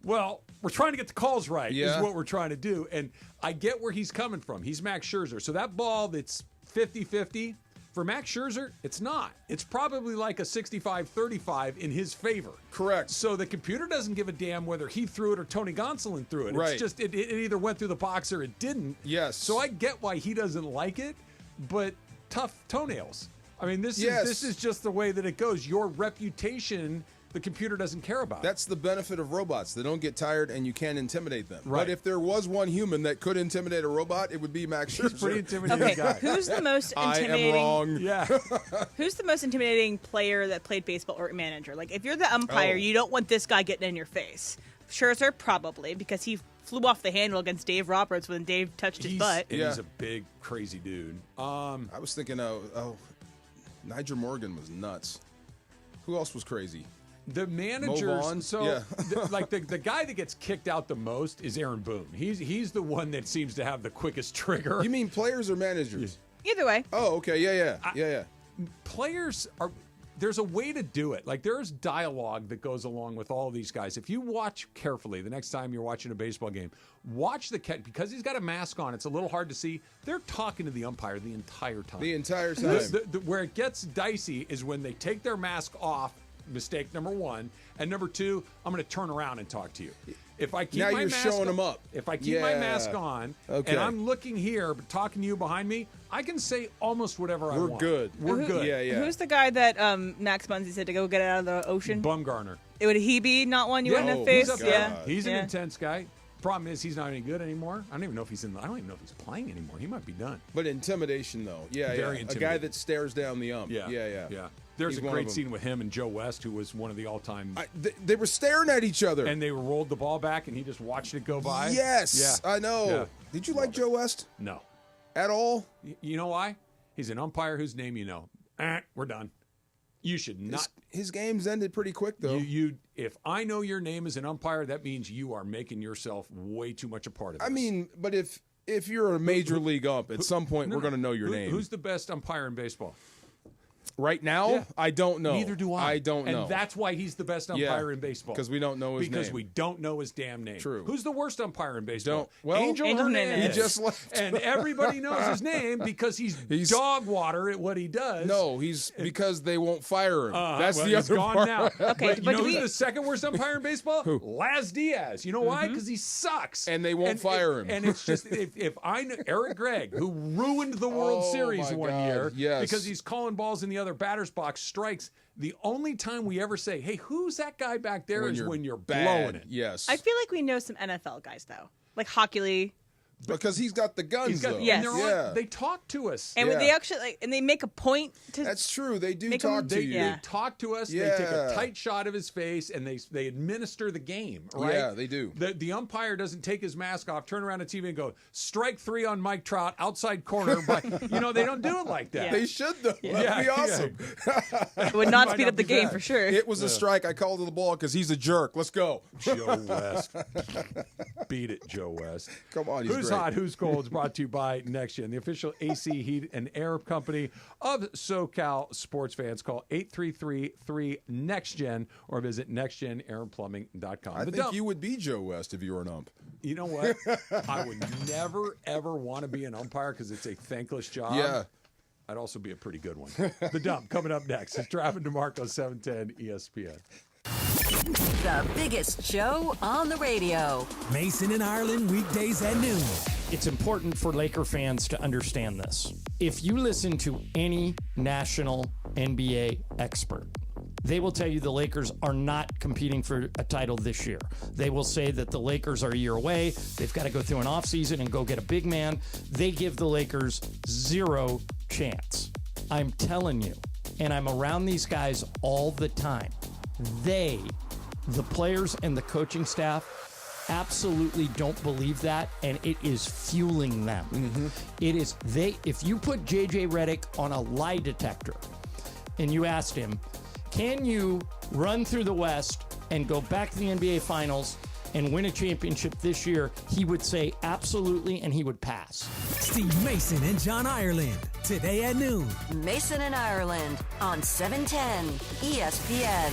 Well, we're trying to get the calls right is what we're trying to do. And I get where he's coming from. He's Max Scherzer. So that ball that's 50-50... For Max Scherzer, it's not. It's probably like a 65-35 in his favor. Correct. So the computer doesn't give a damn whether he threw it or Tony Gonsolin threw it. Right. It's just it either went through the box or it didn't. Yes. So I get why he doesn't like it, but tough toenails. I mean, this is just the way that it goes. Your reputation, the computer doesn't care about. That's the benefit of robots. They don't get tired and you can't intimidate them. Right. But if there was one human that could intimidate a robot, it would be Max Scherzer. He's pretty intimidating guy. Who's the most intimidating? I am wrong. Yeah. Who's the most intimidating player that played baseball or manager? Like, if you're the umpire, you don't want this guy getting in your face. Scherzer, probably, because he flew off the handle against Dave Roberts when Dave touched his butt. And he's a big, crazy dude. I was thinking, Nigel Morgan was nuts. Who else was crazy? The managers, the guy that gets kicked out the most is Aaron Boone. He's the one that seems to have the quickest trigger. You mean players or managers? Either way. Oh, okay, yeah. Players are. There's a way to do it. Like, there's dialogue that goes along with all of these guys. If you watch carefully the next time you're watching a baseball game, watch because he's got a mask on. It's a little hard to see. They're talking to the umpire the entire time. The entire time. Where it gets dicey is when they take their mask off. Mistake number 1, and number 2, I'm going to turn around and talk to you. If I keep now my you're mask showing on, them up. If I keep my mask on and I'm looking here but talking to you behind me, I can say almost whatever I want. We're good. Yeah. Who's the guy that Max Muncy said to go get it out of the ocean? Bumgarner. Would he be not one you wouldn't have faced? He's an intense guy. Problem is, he's not any good anymore. I don't even know if he's playing anymore. He might be done. But intimidation, though. Very intimidating. A guy that stares down the ump. Yeah. There's a great scene with him and Joe West, who was one of the all-time. They were staring at each other. And they rolled the ball back, and he just watched it go by. Yes, I know. Yeah. Did you like Joe West? No. At all? You know why? He's an umpire whose name you know. We're done. You should not. His games ended pretty quick, though. If I know your name as an umpire, that means you are making yourself way too much a part of it. I mean, but if you're a major league ump, at some point we're going to know your name. Who's the best umpire in baseball? Right now, I don't know. Neither do I. I don't know. And that's why he's the best umpire in baseball. Because we don't know his name. Because we don't know his damn name. True. Who's the worst umpire in baseball? Angel Hernandez. He just left. And everybody knows his name because he's dog water at what he does. No, because they won't fire him. That's the he's other gone part. now. Okay, but you know who's the second worst umpire in baseball? Who? Laz Diaz. You know why? Because he sucks. And they won't fire him. And it's just, if I know Eric Gregg, who ruined the World Series one year because he's calling balls in the other batter's box strikes. The only time we ever say, hey, who's that guy back there is when you're blowing it. Yes. I feel like we know some NFL guys, though. Like Hockey Lee. Because he's got the guns, though. Yes. And they talk to us. And when they actually, and they make a point to. That's true. They do talk to you. They talk to us. Yeah. They take a tight shot of his face, and they administer the game, right? Yeah, they do. The umpire doesn't take his mask off, turn around to TV and go, strike 3 on Mike Trout, outside corner. But, they don't do it like that. Yeah. They should, though. That'd be awesome. It would not speed up the game for sure. It was a strike. I called to the ball because he's a jerk. Let's go. Joe West. Beat it, Joe West. Come on, he's Who's great. hot, who's cold is brought to you by NextGen, the official AC heat and air company of SoCal sports fans. Call 833-3-NEXTGen or visit nextgenairplumbing.com. I think you would be Joe West if you were an ump. You know what? I would never, ever want to be an umpire because it's a thankless job. Yeah. I'd also be a pretty good one. The Dump coming up next. It's Trav and DeMarco, 710 ESPN. The biggest show on the radio. Mason and Ireland, weekdays at noon. It's important for Laker fans to understand this. If you listen to any national NBA expert, they will tell you the Lakers are not competing for a title this year. They will say that the Lakers are a year away. They've got to go through an offseason and go get a big man. They give the Lakers zero chance. I'm telling you, and I'm around these guys all the time. They, the players and the coaching staff, absolutely don't believe that, and it is fueling them. It is if you put JJ Redick on a lie detector and you asked him, can you run through the West and go back to the NBA Finals and win a championship this year, he would say absolutely, and he would pass. Steve Mason and John Ireland, today at noon. Mason and Ireland on 710 ESPN.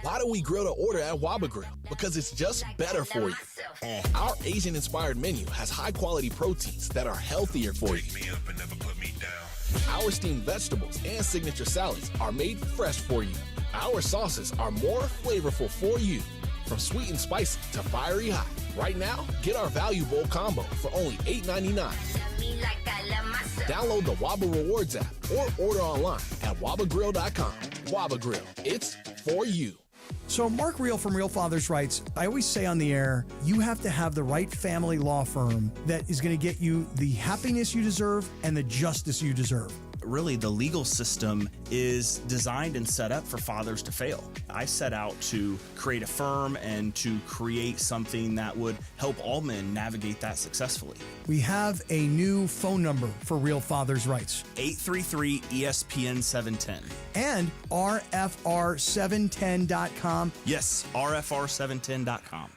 Why do we grill to order at Waba Grill? Because it's just better for you. Our Asian-inspired menu has high-quality proteins that are healthier for you. Our steamed vegetables and signature salads are made fresh for you. Our sauces are more flavorful for you. From sweet and spicy to fiery hot. Right now, get our Value Bowl combo for only $8.99. Download the Waba Rewards app or order online at wabagrill.com. Waba Grill, it's for you. So Mark Reel from Real Fathers writes, I always say on the air, you have to have the right family law firm that is going to get you the happiness you deserve and the justice you deserve. Really, the legal system is designed and set up for fathers to fail. I set out to create a firm and to create something that would help all men navigate that successfully. We have a new phone number for Real Fathers Rights. 833-ESPN-710. And RFR710.com. Yes, RFR710.com.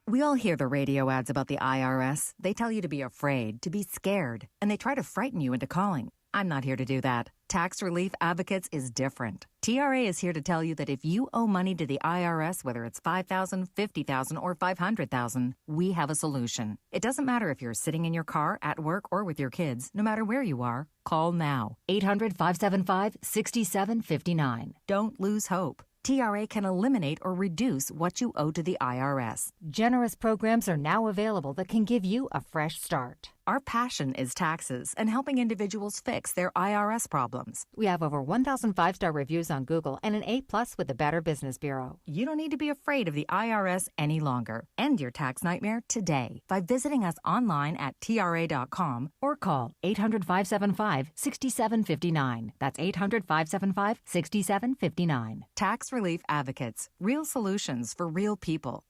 We all hear the radio ads about the IRS. They tell you to be afraid, to be scared, and they try to frighten you into calling. I'm not here to do that. Tax Relief Advocates is different. TRA is here to tell you that if you owe money to the IRS, whether it's $5,000, $50,000, or $500,000, we have a solution. It doesn't matter if you're sitting in your car, at work, or with your kids. No matter where you are, call now. 800-575-6759. Don't lose hope. TRA can eliminate or reduce what you owe to the IRS. Generous programs are now available that can give you a fresh start. Our passion is taxes and helping individuals fix their IRS problems. We have over 1,000 5-star reviews on Google and an A+ with the Better Business Bureau. You don't need to be afraid of the IRS any longer. End your tax nightmare today by visiting us online at TRA.com or call 800-575-6759. That's 800-575-6759. Tax Relief Advocates. Real solutions for real people.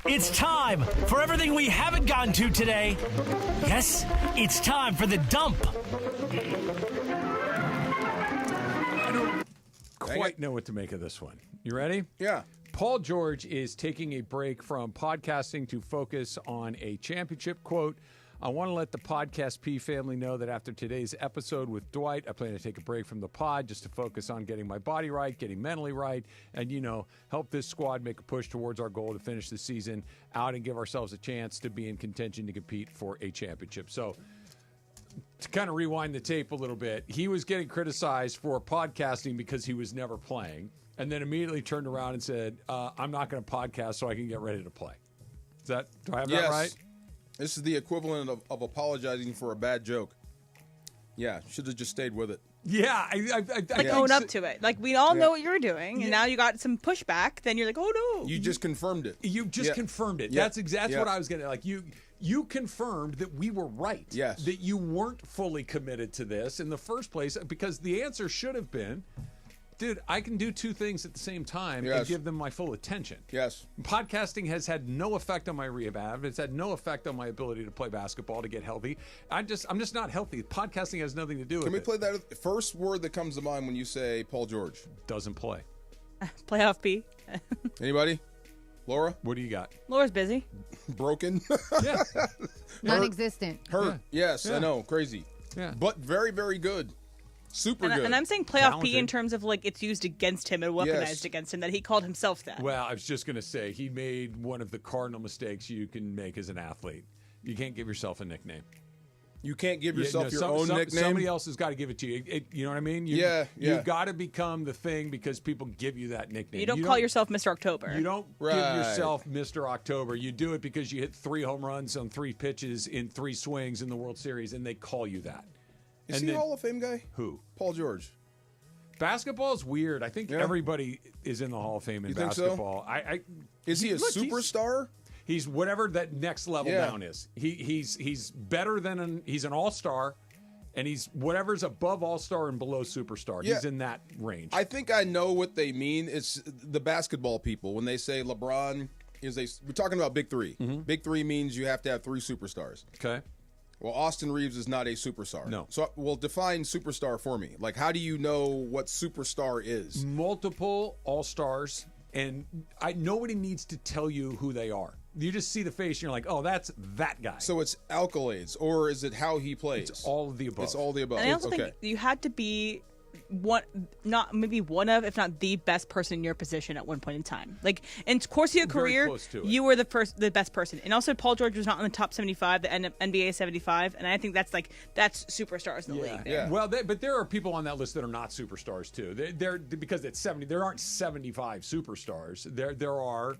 It's time for everything we haven't gotten to today. Yes, it's time for the dump. I don't quite know what to make of this one. You ready? Yeah. Paul George is taking a break from podcasting to focus on a championship quote. I want to let the Podcast P family know that after today's episode with Dwight, I plan to take a break from the pod just to focus on getting my body right, getting mentally right, and, help this squad make a push towards our goal to finish the season out and give ourselves a chance to be in contention to compete for a championship. So to kind of rewind the tape a little bit, he was getting criticized for podcasting because he was never playing, and then immediately turned around and said, I'm not going to podcast so I can get ready to play. Do I have that right? This is the equivalent of apologizing for a bad joke. Yeah, should have just stayed with it. Yeah. Own up to it. Like, we all know what you're doing, and now you got some pushback, then you're like, oh, no. You just confirmed it. You just confirmed it. That's exactly what I was going to, like, you confirmed that we were right. Yes. That you weren't fully committed to this in the first place, because the answer should have been, dude, I can do two things at the same time and give them my full attention. Yes. Podcasting has had no effect on my rehab. It's had no effect on my ability to play basketball, to get healthy. I'm just not healthy. Podcasting has nothing to do with it. Can we play that first word that comes to mind when you say Paul George? Doesn't play. Playoff P. Anybody? Laura? What do you got? Laura's busy. Broken? Yeah. Non-existent. Hurt. Yeah. Yes, I know. Crazy. Yeah. But very, very good. Super good. And I'm saying playoff P in terms of, like, it's used against him and weaponized against him, that he called himself that. Well, I was just going to say, he made one of the cardinal mistakes you can make as an athlete. You can't give yourself a nickname. You can't give yourself your own nickname. Somebody else has got to give it to you. You know what I mean? You've got to become the thing because people give you that nickname. You don't call yourself Mr. October. You don't give yourself Mr. October. You do it because you hit 3 home runs on 3 pitches in 3 swings in the World Series, and they call you that. Is he a Hall of Fame guy? Who? Paul George. Basketball is weird. I think everybody is in the Hall of Fame in basketball. So? Is he a superstar? He's whatever that next level down is. He's better than he's an all-star, and he's whatever's above all-star and below superstar. He's in that range. I think I know what they mean. It's the basketball people when they say LeBron we're talking about big 3. Mm-hmm. Big 3 means you have to have 3 superstars. Okay. Well, Austin Reeves is not a superstar. No. So, define superstar for me. Like, how do you know what superstar is? Multiple all-stars, and nobody needs to tell you who they are. You just see the face, and you're like, oh, that's that guy. So it's accolades, or is it how he plays? It's all of the above. It's all the above. And I also think you had to be one of, if not the best person in your position at one point in time. Like in the course of your career, you were the best person. And also, Paul George was not in the top 75, the NBA 75, and I think that's superstars in the league. Yeah. Well, but there are people on that list that are not superstars too. They're because it's 70. There aren't 75 superstars. There are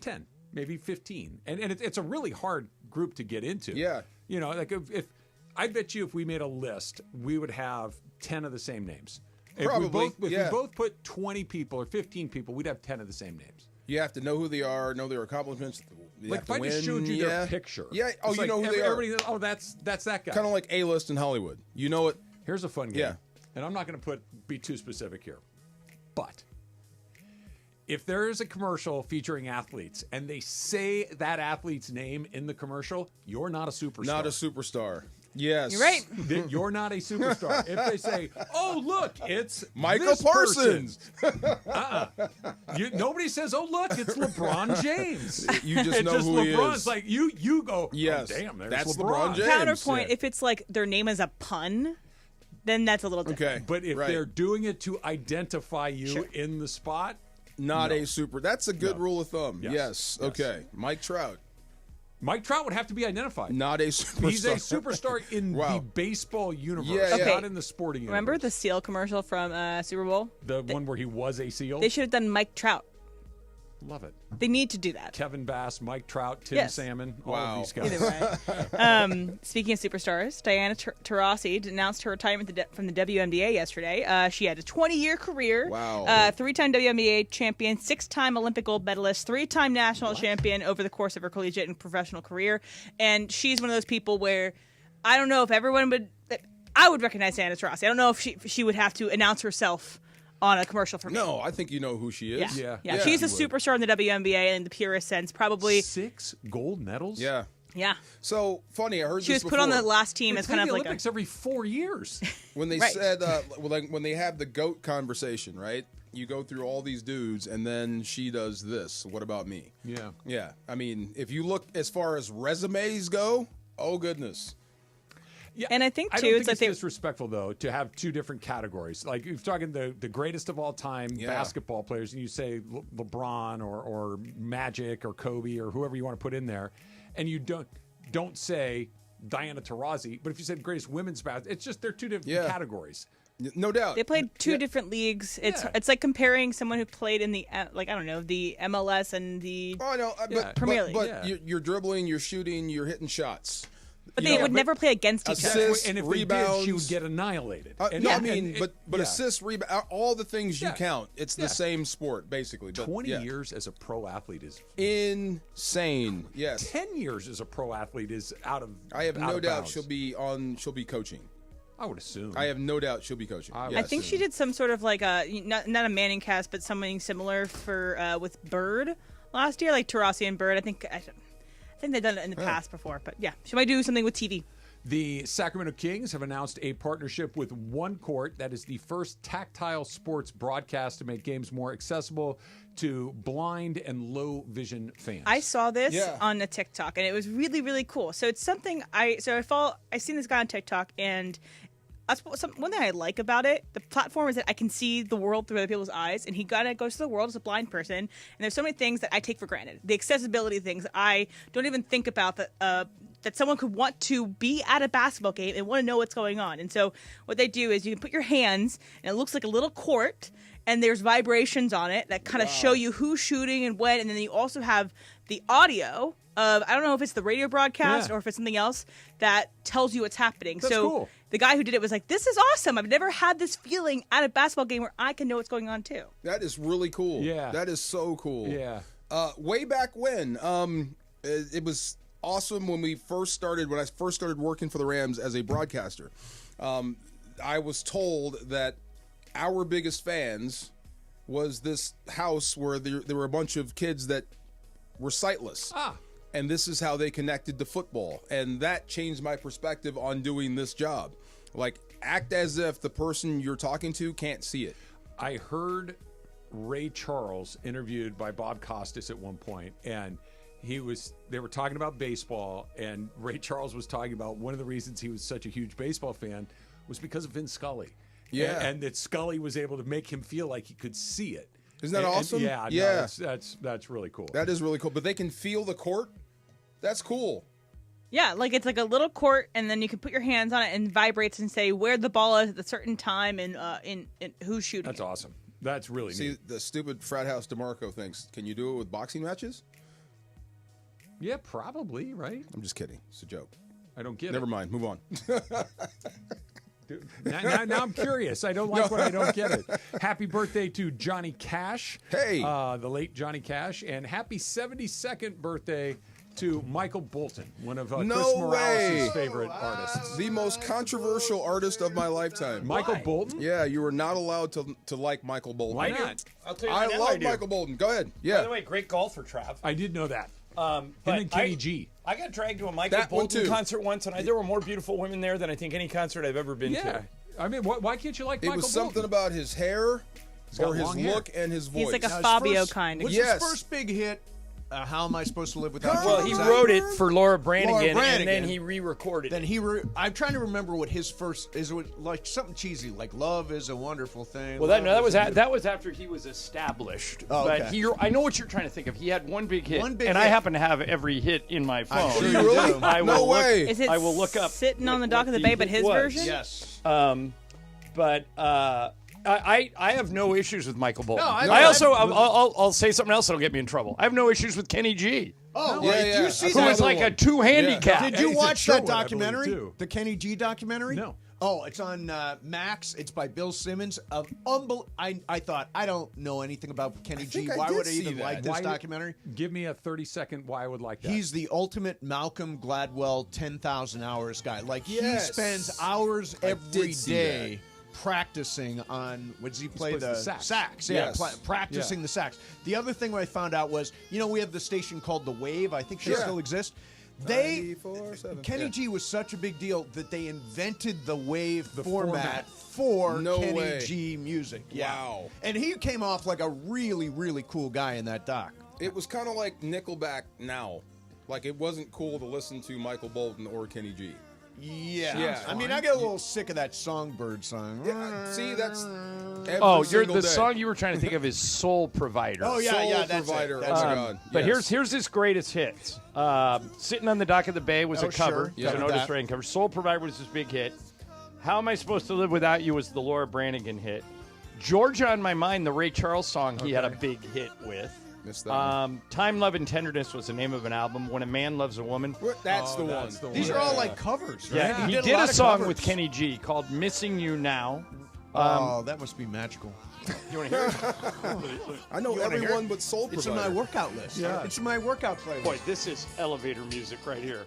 10. Maybe 15, and it's a really hard group to get into. Yeah, you know, like if I bet you if we made a list, we would have 10 of the same names. Probably. If we both put 20 people or 15 people, we'd have 10 of the same names. You have to know who they are, know their accomplishments. Like if I just showed you their picture. Yeah. Oh, you know who they are. Oh, that's that guy. Kind of like A-list in Hollywood. You know it. Here's a fun game. Yeah. And I'm not going to be too specific here, but if there is a commercial featuring athletes and they say that athlete's name in the commercial, you're not a superstar. Not a superstar. Yes. You're right. You're not a superstar. If they say, oh, look, it's Michael Parsons. Nobody says, oh, look, it's LeBron James. You just know who he is. It's like you go, yes, oh, damn, that's LeBron James. Counterpoint, if it's like their name is a pun, then that's a little different. Okay. But if they're doing it to identify you in the spot, not a super. That's a good rule of thumb. Yes. Okay. Mike Trout. Mike Trout would have to be identified. Not a superstar. He's a superstar in the baseball universe, not in the sporting universe. Remember the seal commercial from Super Bowl? The one where he was a seal? They should have done Mike Trout. Love it. They need to do that. Kevin Bass, Mike Trout, Tim Salmon, all of these guys. Either way. Speaking of superstars, Diana Taurasi announced her retirement from the WNBA yesterday. She had a 20-year career. Wow. 3-time WNBA champion, 6-time Olympic gold medalist, 3-time national champion over the course of her collegiate and professional career. And she's one of those people where I don't know if everyone would. I would recognize Diana Taurasi. I don't know if she would have to announce herself on a commercial for me. No, I think you know who she is. Yeah. She's a superstar in the WNBA in the purest sense. Probably 6 gold medals. Yeah. Yeah. So funny. I heard she this was put on the last team as kind of the like Olympics every 4 years. When they said when they have the GOAT conversation, right? You go through all these dudes, and then she does this. What about me? Yeah. Yeah. I mean, if you look as far as resumes go, oh goodness. Yeah, and I think too, I don't think it's it's disrespectful though to have 2 different categories. Like you're talking the greatest of all time basketball players, and you say LeBron or Magic or Kobe or whoever you want to put in there, and you don't say Diana Taurasi. But if you said greatest women's basketball, it's just they're 2 different categories. No doubt. They played 2 different leagues. It's like comparing someone who played in the the MLS and the Premier League. But you're dribbling, you're shooting, you're hitting shots. But they would never play against each other. And if rebounds, they did, she would get annihilated. But assists, rebound, all the things you count. It's the same sport, basically. But 20 years as a pro athlete is insane. Yes. 10 years as a pro athlete is out of. I have no doubt she'll be coaching. I would assume. I have no doubt she'll be coaching. I think she did some sort of like not a Manning cast, but something similar for with Bird last year, like Taurasi and Bird. I think they've done it in the past before, but yeah, she might do something with TV. The Sacramento Kings have announced a partnership with One Court. That is the first tactile sports broadcast to make games more accessible to blind and low vision fans. I saw this on a TikTok, and it was really, really cool. So it's something I seen this guy on TikTok, and one thing I like about it, the platform, is that I can see the world through other people's eyes, and he goes to the world as a blind person, and there's so many things that I take for granted. The accessibility things I don't even think about that that someone could want to be at a basketball game and want to know what's going on. And so what they do is you can put your hands, and it looks like a little court, and there's vibrations on it that kind of show you who's shooting and when. And then you also have the audio of, I don't know if it's the radio broadcast or if it's something else that tells you what's happening. That's cool. The guy who did it was like, this is awesome. I've never had this feeling at a basketball game where I can know what's going on too. That is really cool. Yeah. That is so cool. Yeah. Way back when, it was awesome when I first started working for the Rams as a broadcaster. I was told that our biggest fans was this house where there were a bunch of kids that were sightless. And this is how they connected to football. And that changed my perspective on doing this job. Like, act as if the person you're talking to can't see it. I heard Ray Charles interviewed by Bob Costas at one point, and they were talking about baseball, and Ray Charles was talking about one of the reasons he was such a huge baseball fan was because of Vin Scully. Yeah. And that Scully was able to make him feel like he could see it. Isn't that awesome? Yeah. Yeah. No, that's really cool. That is really cool. But they can feel the court? That's cool. Yeah, like it's like a little court, and then you can put your hands on it and vibrates and say where the ball is at a certain time and in who's shooting. That's awesome. That's really neat. See, the stupid frat house DeMarco thinks, can you do it with boxing matches? Yeah, probably, right? I'm just kidding. It's a joke. I don't get Never mind. Move on. Dude, now I'm curious. I don't like when I don't get it. Happy birthday to Johnny Cash. Hey. The late Johnny Cash. And happy 72nd birthday to Michael Bolton, one of Chris Morales' favorite artists. The most controversial artist of my lifetime. Michael Bolton? Yeah, you were not allowed to like Michael Bolton. Why not? I'll tell you I right now love I do. Michael Bolton. Go ahead. Yeah. By the way, great golfer, Trav. I did know that. But Him and Kenny G. I got dragged to a Michael That one Bolton too. concert once, and there were more beautiful women there than I think any concert I've ever been Yeah. to. I mean, why can't you like It Michael was something Bolton? about his hair got or his long hair. look and his voice. He's like a Now, his Fabio first- kind of. What's Yes. his first big hit? How Am I Supposed to Live Without You? Well, he Was that- wrote it for Laura Branigan, Laura and then Branigan. he re-recorded Then it. I'm trying to remember what his first is. It like something cheesy, like "Love is a wonderful thing." Well, that was after he was established. Oh, But okay. I know what you're trying to think of. He had one big hit, One big and I hit. happen to have every hit in my phone. sure you really? do. I No will way. Look, Is it I will look up Sitting on the what Dock of the Bay, but hit his was. version? Yes. But I have no issues with Michael Bolton. No, I'll say something else that'll get me in trouble. I have no issues with Kenny G. Oh, Yeah, did yeah. you see That's Who that? is like a two handicap. Did you It's a watch show, that I believe, documentary? too. The Kenny G documentary? No. Oh, it's on Max. It's by Bill Simmons. I thought, I don't know anything about Kenny G. think I Why did would I see even that. like this Why- documentary? Give me a 30-second why I would like that. He's the ultimate Malcolm Gladwell 10,000 hours guy. Like, Yes. he spends hours I every did see day practicing on, what does he play? plays the sax. Yeah, Yes. practicing the sax. The other thing I found out was, we have the station called The Wave. I think they Sure. still exist. 94.7. Kenny Yeah. G was such a big deal that they invented the wave format format. for No Kenny way. G music. Yeah. Wow. And he came off like a really, really cool guy in that doc. It was kind of like Nickelback now. Like, it wasn't cool to listen to Michael Bolton or Kenny G. Yeah. Yeah. I mean, I get a little sick of that Songbird song. Yeah, see, that's every Oh, single the day. song you were trying to think of is Soul Provider. Oh, yeah, Soul yeah, that's Provider. it. That's Oh, my it. God. But Yes. here's his greatest hits. Sitting on the Dock of the Bay was Oh, a cover. sure. It was an Yeah. Otis That. Redding cover. Soul Provider was his big hit. How Am I Supposed to Live Without You was the Laura Branigan hit. Georgia on My Mind, the Ray Charles song, he had a big hit with. Missed that one. Time, Love, and Tenderness was the name of an album. When a Man Loves a Woman. That's the one. These are all like covers, right? Yeah, he did lot a of song covers. with Kenny G called Missing You Now. Oh, that must be magical. You want to hear it? I know You wanna hear everyone it? but Soul It's Provider. in my workout list. Yeah. It's in my workout playlist. Boy, this is elevator music right here.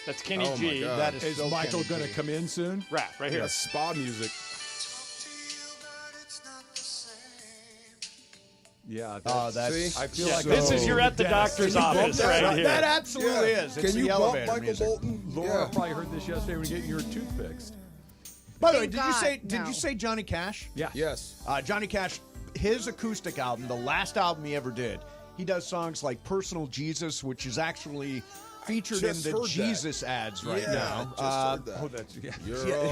That's Kenny Oh, my G. God. That is Is so Michael Kenny going to G. come in soon? Right here. That's spa music. Yeah. Oh, that's See? I feel Yeah, like this is you're at the Dennis, doctor's can you bump office that? right here. That absolutely Yeah. is. It's Can you the bump elevator Michael music. Bolton? Laura probably heard this yesterday when getting your tooth fixed. By the way, Thank God, did you say Johnny Cash? Yeah. Yes. Johnny Cash, his acoustic album, the last album he ever did, he does songs like Personal Jesus, which is actually featured in the Jesus ads right now.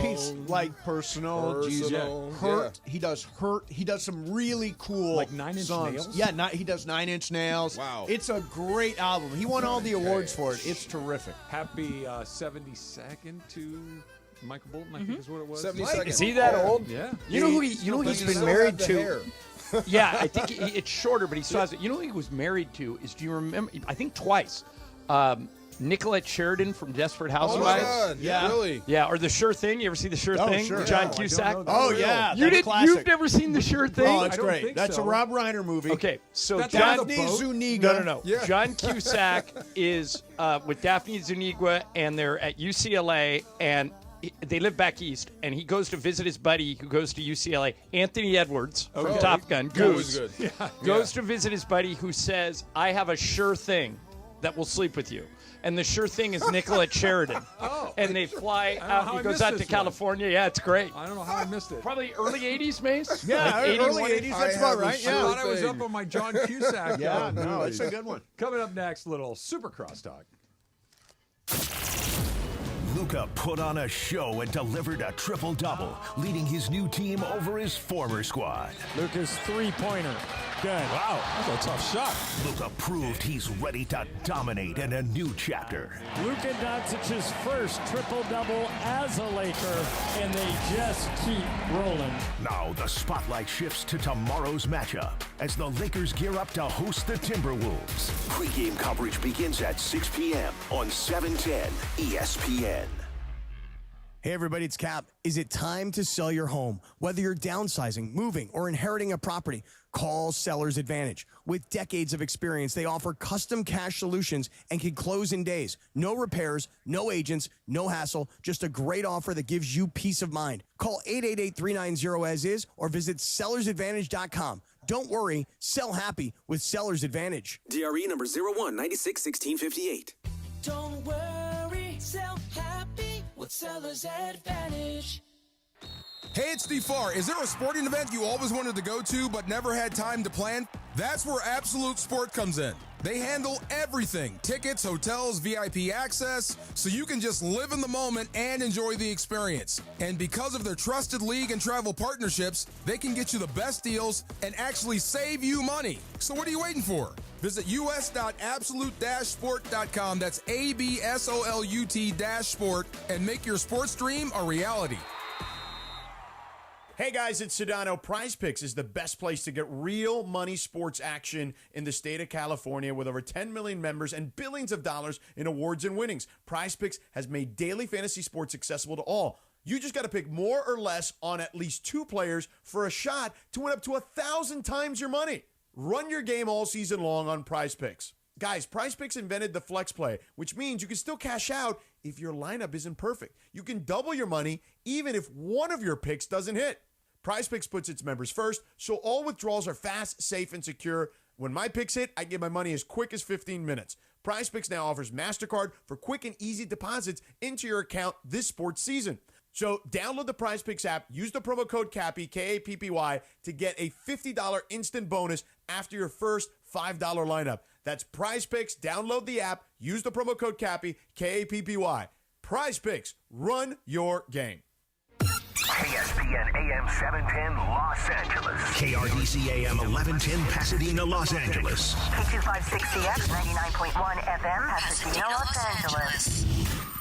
He's like personal Jesus. Hurt. Yeah. He does Hurt. He does some really cool like 9 Inch songs. Nails. Yeah, he does 9 Inch Nails. Wow, it's a great album. He won all the awards for it. It's terrific. Happy 72nd to Michael Bolton, I think is what it was. 72nd. Is he that old? Yeah. You know who he's been married to? Yeah, I think it's shorter, but he still has it. You know who he was married to? Do you remember? I think twice. Nicolette Sheridan from Desperate Housewives. Oh my God! Yeah, really? Yeah, or The Sure Thing. You ever see The Sure Thing? Sure. John No, Cusack. Yeah, You've never seen The Sure Thing? Oh, it's great. That's a Rob Reiner movie. Okay, so Daphne Zuniga. No. Yeah. John Cusack is with Daphne Zuniga, and they're at UCLA, and they live back east, and he goes to visit his buddy who goes to UCLA, Anthony Edwards from Top Gun. Goose goes to visit his buddy who says, "I have a sure thing that will sleep with you." And the sure thing is Nicolette Sheridan. And they fly out. He goes out to California. Yeah, it's great. I don't know how I missed it. Probably early 80s, Mace? Yeah, like early 80s. That's about right. I thought I was up on my John Cusack. Yeah, no, it's a good one. Coming up next, little Super Crosstalk. Luca put on a show and delivered a triple-double, leading his new team over his former squad. Luca's three-pointer. Good. Wow, that's a tough shot. Luca proved he's ready to dominate in a new chapter. Luka Doncic's first triple-double as a Laker, and they just keep rolling. Now the spotlight shifts to tomorrow's matchup as the Lakers gear up to host the Timberwolves. Pre-game coverage begins at 6 p.m. on 710 ESPN. Hey everybody, it's Cap. Is it time to sell your home? Whether you're downsizing, moving, or inheriting a property, call Seller's Advantage. With decades of experience, they offer custom cash solutions and can close in days. No repairs, no agents, no hassle, just a great offer that gives you peace of mind. Call 888-390-AS-IS or visit sellersadvantage.com. Don't worry, sell happy with Seller's Advantage. DRE number 01961658. Don't worry, sell happy with Seller's Advantage. Hey, it's Steve Farr. Is there a sporting event you always wanted to go to but never had time to plan? That's where Absolute Sport comes in. They handle everything, tickets, hotels, VIP access, so you can just live in the moment and enjoy the experience. And because of their trusted league and travel partnerships, they can get you the best deals and actually save you money. So what are you waiting for? Visit us.absolute-sport.com. That's ABSOLUT-sport and make your sports dream a reality. Hey guys, it's Sedano. Prize Picks is the best place to get real money sports action in the state of California with over 10 million members and billions of dollars in awards and winnings. Prize Picks has made daily fantasy sports accessible to all. You just got to pick more or less on at least 2 players for a shot to win up to 1,000 times your money. Run your game all season long on Prize Picks. Guys, Prize Picks invented the flex play, which means you can still cash out if your lineup isn't perfect. You can double your money even if one of your picks doesn't hit. Prize Picks puts its members first, so all withdrawals are fast, safe, and secure. When my picks hit, I get my money as quick as 15 minutes. Prize Picks now offers MasterCard for quick and easy deposits into your account this sports season. So download the Prize Picks app, use the promo code CAPPY, K-A-P-P-Y, to get a $50 instant bonus after your first $5 lineup. That's Prize Picks. Download the app, use the promo code CAPPY, K-A-P-P-Y. Prize Picks. Run your game. ESPN AM 710 Los Angeles. KRDC AM 1110 Pasadena, Los Angeles. K256CX 99.1 FM Pasadena, Los Angeles.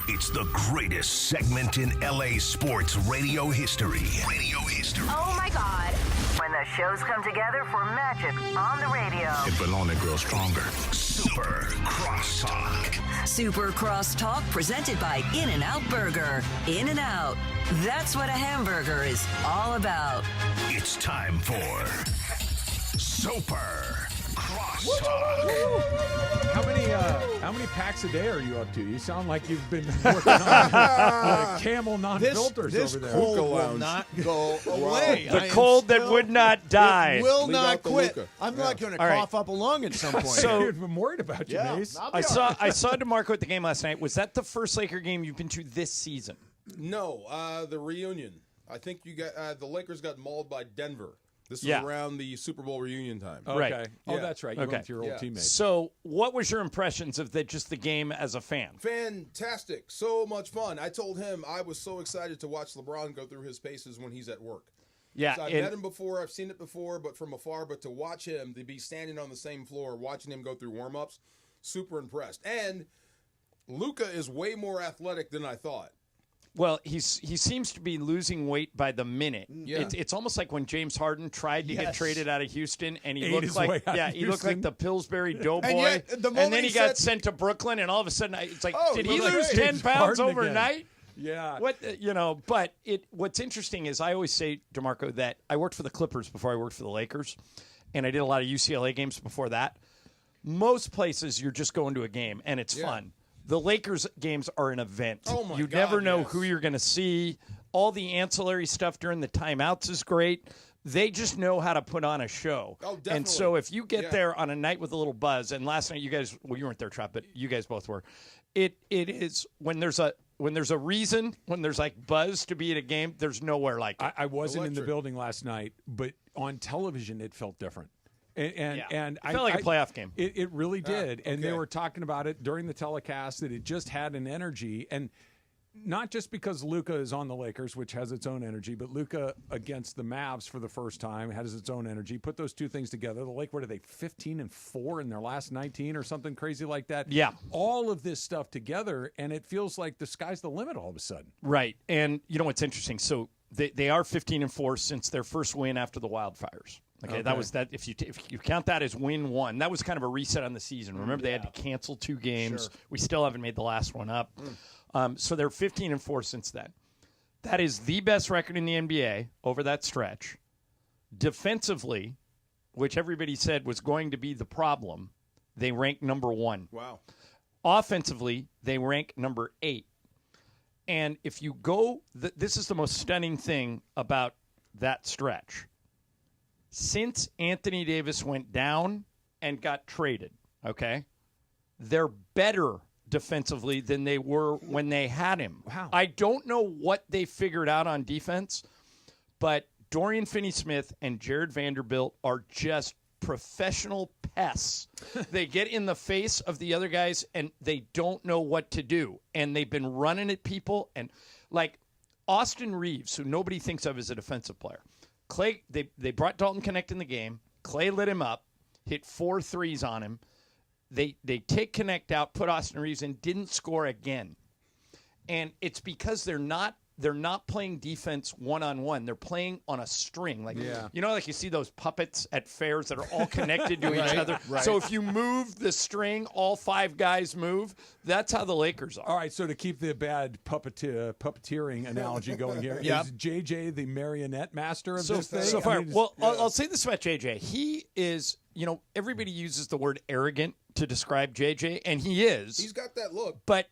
It's the greatest segment in LA sports radio history. Oh my God. When the shows come together for magic on the radio. It will only grow stronger. Super Crosstalk. Super Crosstalk presented by In-N-Out Burger. In-N-Out. That's what a hamburger is all about. It's time for Super Crosstalk. How many packs a day are you up to? You sound like you've been working on Camel non-filters over there. This cold will not go away. The cold that would not die. It will not quit. I'm not going to cough up a lung at some point. So I'm worried about you, Mace. I saw DeMarco at the game last night. Was that the first Laker game you've been to this season? No, the reunion. I think you got the Lakers got mauled by Denver This is around the Super Bowl reunion time. Okay. Right. Oh, that's right. You went with your old teammate. So, what was your impressions of just the game as a fan? Fantastic. So much fun. I told him I was so excited to watch LeBron go through his paces when he's at work. Yeah. I've met him before. I've seen it before, but from afar. But to watch him, to be standing on the same floor, watching him go through warm-ups, super impressed. And Luka is way more athletic than I thought. Well, he seems to be losing weight by the minute. Yeah. It's almost like when James Harden tried to get traded out of Houston, and he Ate looked his like way out of he looked like the Pillsbury Doughboy, And yet, the moment then he he got said- sent to Brooklyn, and all of a sudden, it's like, Oh, did he he looked lose like 10 James pounds Harden overnight? again. Yeah. What but what's interesting is I always say, DeMarco, that I worked for the Clippers before I worked for the Lakers, and I did a lot of UCLA games before that. Most places you're just going to a game and it's fun. The Lakers games are an event. Oh my you God, never know yes. who you're going to see. All the ancillary stuff during the timeouts is great. They just know how to put on a show. Oh, definitely. And so if you get there on a night with a little buzz, and last night you guys, well, you weren't there, Trop, but you guys both were. It is when there's a reason, when there's like buzz to be at a game, there's nowhere like it. I wasn't in the building last night, but on television it felt different. And it felt like a playoff game. It really did. And they okay. were talking about it during the telecast that it just had an energy. And not just because Luka is on the Lakers, which has its own energy, but Luka against the Mavs for the first time has its own energy. Put those two things together. The Lakers, what are they, 15-4 in their last 19 or something crazy like that? Yeah. All of this stuff together, and it feels like the sky's the limit all of a sudden. Right. And you know what's interesting? So they are 15-4 since their first win after the Wildfires. Okay, that was that. If you count that as win one, that was kind of a reset on the season. Remember, they had to cancel 2 games. Sure. We still haven't made the last one up. So they're 15-4 since then. That is the best record in the NBA over that stretch. Defensively, which everybody said was going to be the problem, they rank number 1. Wow. Offensively, they rank number 8. And if you go, this is the most stunning thing about that stretch. Since Anthony Davis went down and got traded, okay, they're better defensively than they were when they had him. Wow. I don't know what they figured out on defense, but Dorian Finney-Smith and Jared Vanderbilt are just professional pests. They get in the face of the other guys, and they don't know what to do. And they've been running at people. And like Austin Reeves, who nobody thinks of as a defensive player, Clay, they brought Dalton Connect in the game. Clay lit him up, hit 4 threes on him. They take Connect out, put Austin Reeves in, didn't score again. And it's because they're not playing defense one-on-one. They're playing on a string. Like you know, like you see those puppets at fairs that are all connected to each other. Right. So if you move the string, all 5 guys move. That's how the Lakers are. All right, so to keep the bad puppeteering analogy going here, is JJ the marionette master of this thing? So far, I'll say this about JJ. He is, you know, everybody uses the word arrogant to describe JJ, and he is. He's got that look. But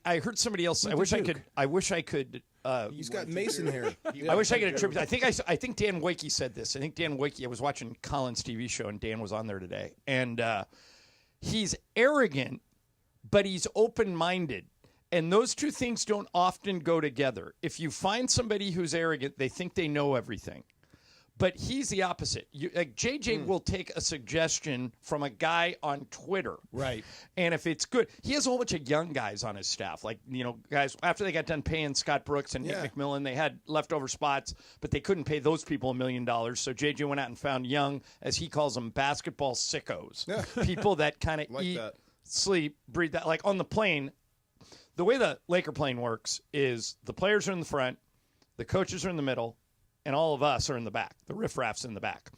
I heard somebody else. I wish I could. He's got Mason hair. I wish I could attribute. I think Dan Wakey said this. I think Dan Wakey. I was watching Colin's TV show, and Dan was on there today. And he's arrogant, but he's open-minded. And those two things don't often go together. If you find somebody who's arrogant, they think they know everything. But he's the opposite. JJ will take a suggestion from a guy on Twitter. Right. And if it's good, he has a whole bunch of young guys on his staff. Like, you know, guys, after they got done paying Scott Brooks and Nick McMillan, they had leftover spots, but they couldn't pay those people $1 million. So JJ went out and found young, as he calls them, basketball sickos. People that kind of eat, sleep, breathe that. Like on the plane, the way the Laker plane works is the players are in the front, the coaches are in the middle, and all of us are in the back. The riffraff's in the back.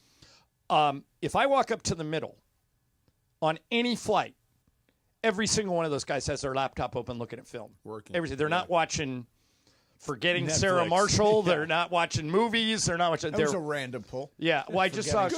If I walk up to the middle on any flight, every single one of those guys has their laptop open looking at film. Everything. They're not watching Forgetting Netflix. Sarah Marshall. They're not watching movies. They're not watching. That was a random pull. Yeah. Well, I just saw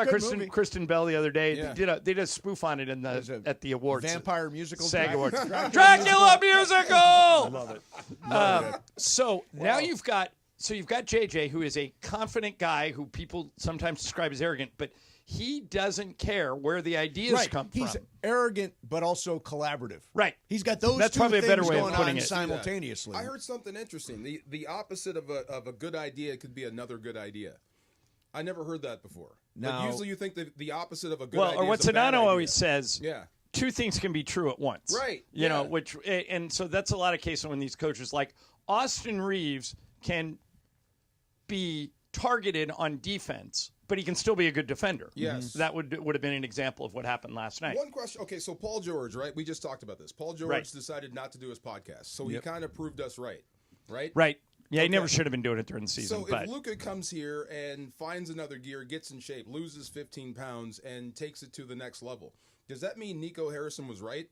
Kristen Bell the other day. Yeah. They did a spoof on it in at the awards. Vampire musical. SAG Awards. Dracula musical. Love it. So now you've got JJ, who is a confident guy who people sometimes describe as arrogant, but he doesn't care where the ideas come from. He's arrogant, but also collaborative. Right. He's got those That's two probably a things better way of going putting on it. simultaneously. I heard something interesting. The opposite of a good idea could be another good idea. I never heard that before. Now, usually you think that the opposite of a good well, idea or what is a bad Sedano idea. always says. Yeah. Two things can be true at once. Right. You know, and so that's a lot of cases when these coaches, like Austin Reeves, can be targeted on defense, but he can still be a good defender. Yes. That would have been an example of what happened last night. One question. Okay, so Paul George, right? We just talked about this. Paul George decided not to do his podcast, so he kind of proved us right, right? Right. Yeah, he never should have been doing it during the season. So if Luka comes here and finds another gear, gets in shape, loses 15 pounds, and takes it to the next level, does that mean Nico Harrison was right?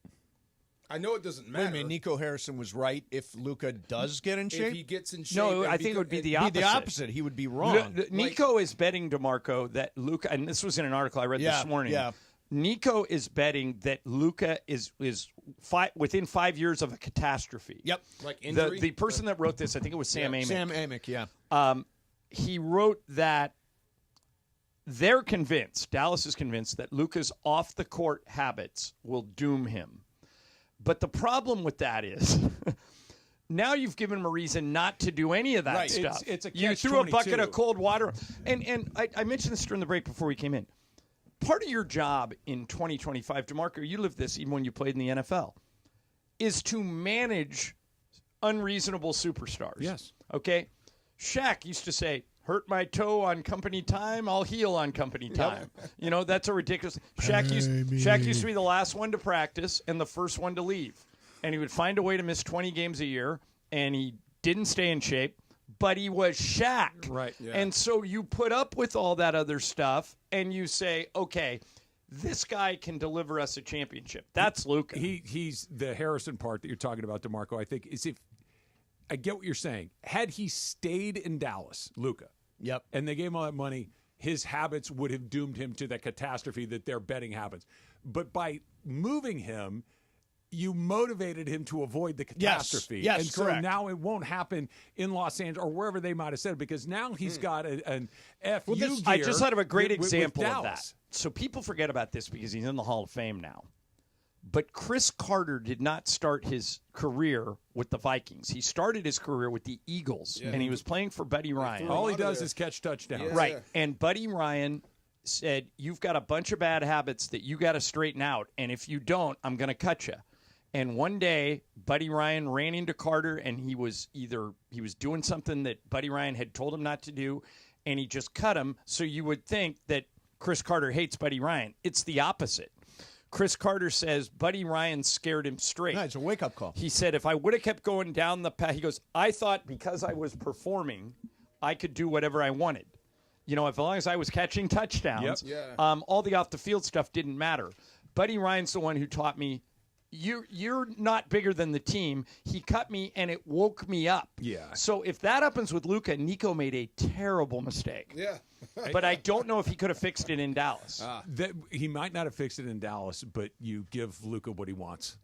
I know it doesn't matter. Wait a minute, Nico Harrison was right if Luka does get in shape? If he gets in shape. No, I think it would be the opposite. He would be wrong. Nico is betting, DeMarco, that Luka, and this was in an article I read this morning. Yeah. Nico is betting that Luka is within 5 years of a catastrophe. Yep. Like injury? The person that wrote this, I think it was Sam Amick. Sam Amick, yeah. He wrote that they're convinced, Dallas is convinced, that Luka's off-the-court habits will doom him. But the problem with that is now you've given him a reason not to do any of that stuff. It's a you threw a bucket of cold water. And I mentioned this during the break before we came in. Part of your job in 2025, DeMarco, you lived this even when you played in the NFL, is to manage unreasonable superstars. Yes. Okay? Shaq used to say, hurt my toe on company time, I'll heal on company time. You know, that's a ridiculous. Shaq used to be the last one to practice and the first one to leave. And he would find a way to miss 20 games a year, and he didn't stay in shape, but he was Shaq. Right. Yeah. And so you put up with all that other stuff, and you say, okay, this guy can deliver us a championship. That's Luka. He's the Harrison part that you're talking about, DeMarco, I think, is if I get what you're saying. Had he stayed in Dallas, Luka, and they gave him all that money, his habits would have doomed him to that catastrophe that their betting happens. But by moving him, you motivated him to avoid the catastrophe. Yes, and so correct. now it won't happen in Los Angeles or wherever they might have said it, because now he's got an FU gear. I just thought of a great with example of Dallas. that. So people forget about this because he's in the Hall of Fame now. But Chris Carter did not start his career with the Vikings. He started his career with the Eagles, and he was playing for Buddy Ryan. All he does is catch touchdowns. Yeah. Right. And Buddy Ryan said, you've got a bunch of bad habits that you got to straighten out, and if you don't, I'm going to cut you. And one day, Buddy Ryan ran into Carter, and he was doing something that Buddy Ryan had told him not to do, and he just cut him. So you would think that Chris Carter hates Buddy Ryan. It's the opposite. Chris Carter says Buddy Ryan scared him straight. No, it's a wake-up call. He said, if I would have kept going down the path, he goes, I thought because I was performing, I could do whatever I wanted. You know, as long as I was catching touchdowns, all the off-the-field stuff didn't matter. Buddy Ryan's the one who taught me, you're not bigger than the team. He cut me, and it woke me up. Yeah. So if that happens with Luka, Nico made a terrible mistake. Yeah. But I don't know if he could have fixed it in Dallas. He might not have fixed it in Dallas, but you give Luka what he wants.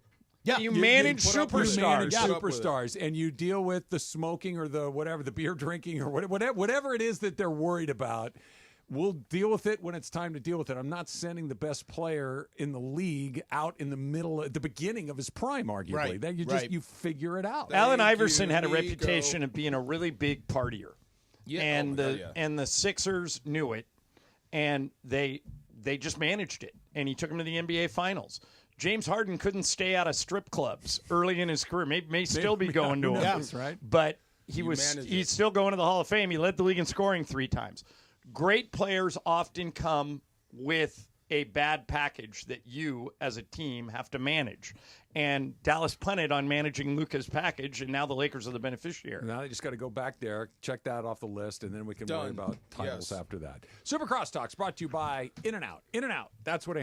Yeah, you manage superstars. You manage superstars, and you deal with the smoking or the whatever, the beer drinking or whatever it is that they're worried about. We'll deal with it when it's time to deal with it. I'm not sending the best player in the league out in the middle, at the beginning of his prime, arguably. Right. Then you figure it out. Allen Iverson had a reputation of being a really big partier. Yeah. And the Sixers knew it, and they just managed it. And he took them to the NBA Finals. James Harden couldn't stay out of strip clubs early in his career. May still be going to them. Yes, right. But he's still going to the Hall of Fame. He led the league in scoring 3 times. Great players often come with a bad package that you, as a team, have to manage. And Dallas punted on managing Luka's package, and now the Lakers are the beneficiary. Now they just got to go back there, check that off the list, and then we can worry about titles after that. Super Crosstalks brought to you by In-N-Out. In-N-Out, that's what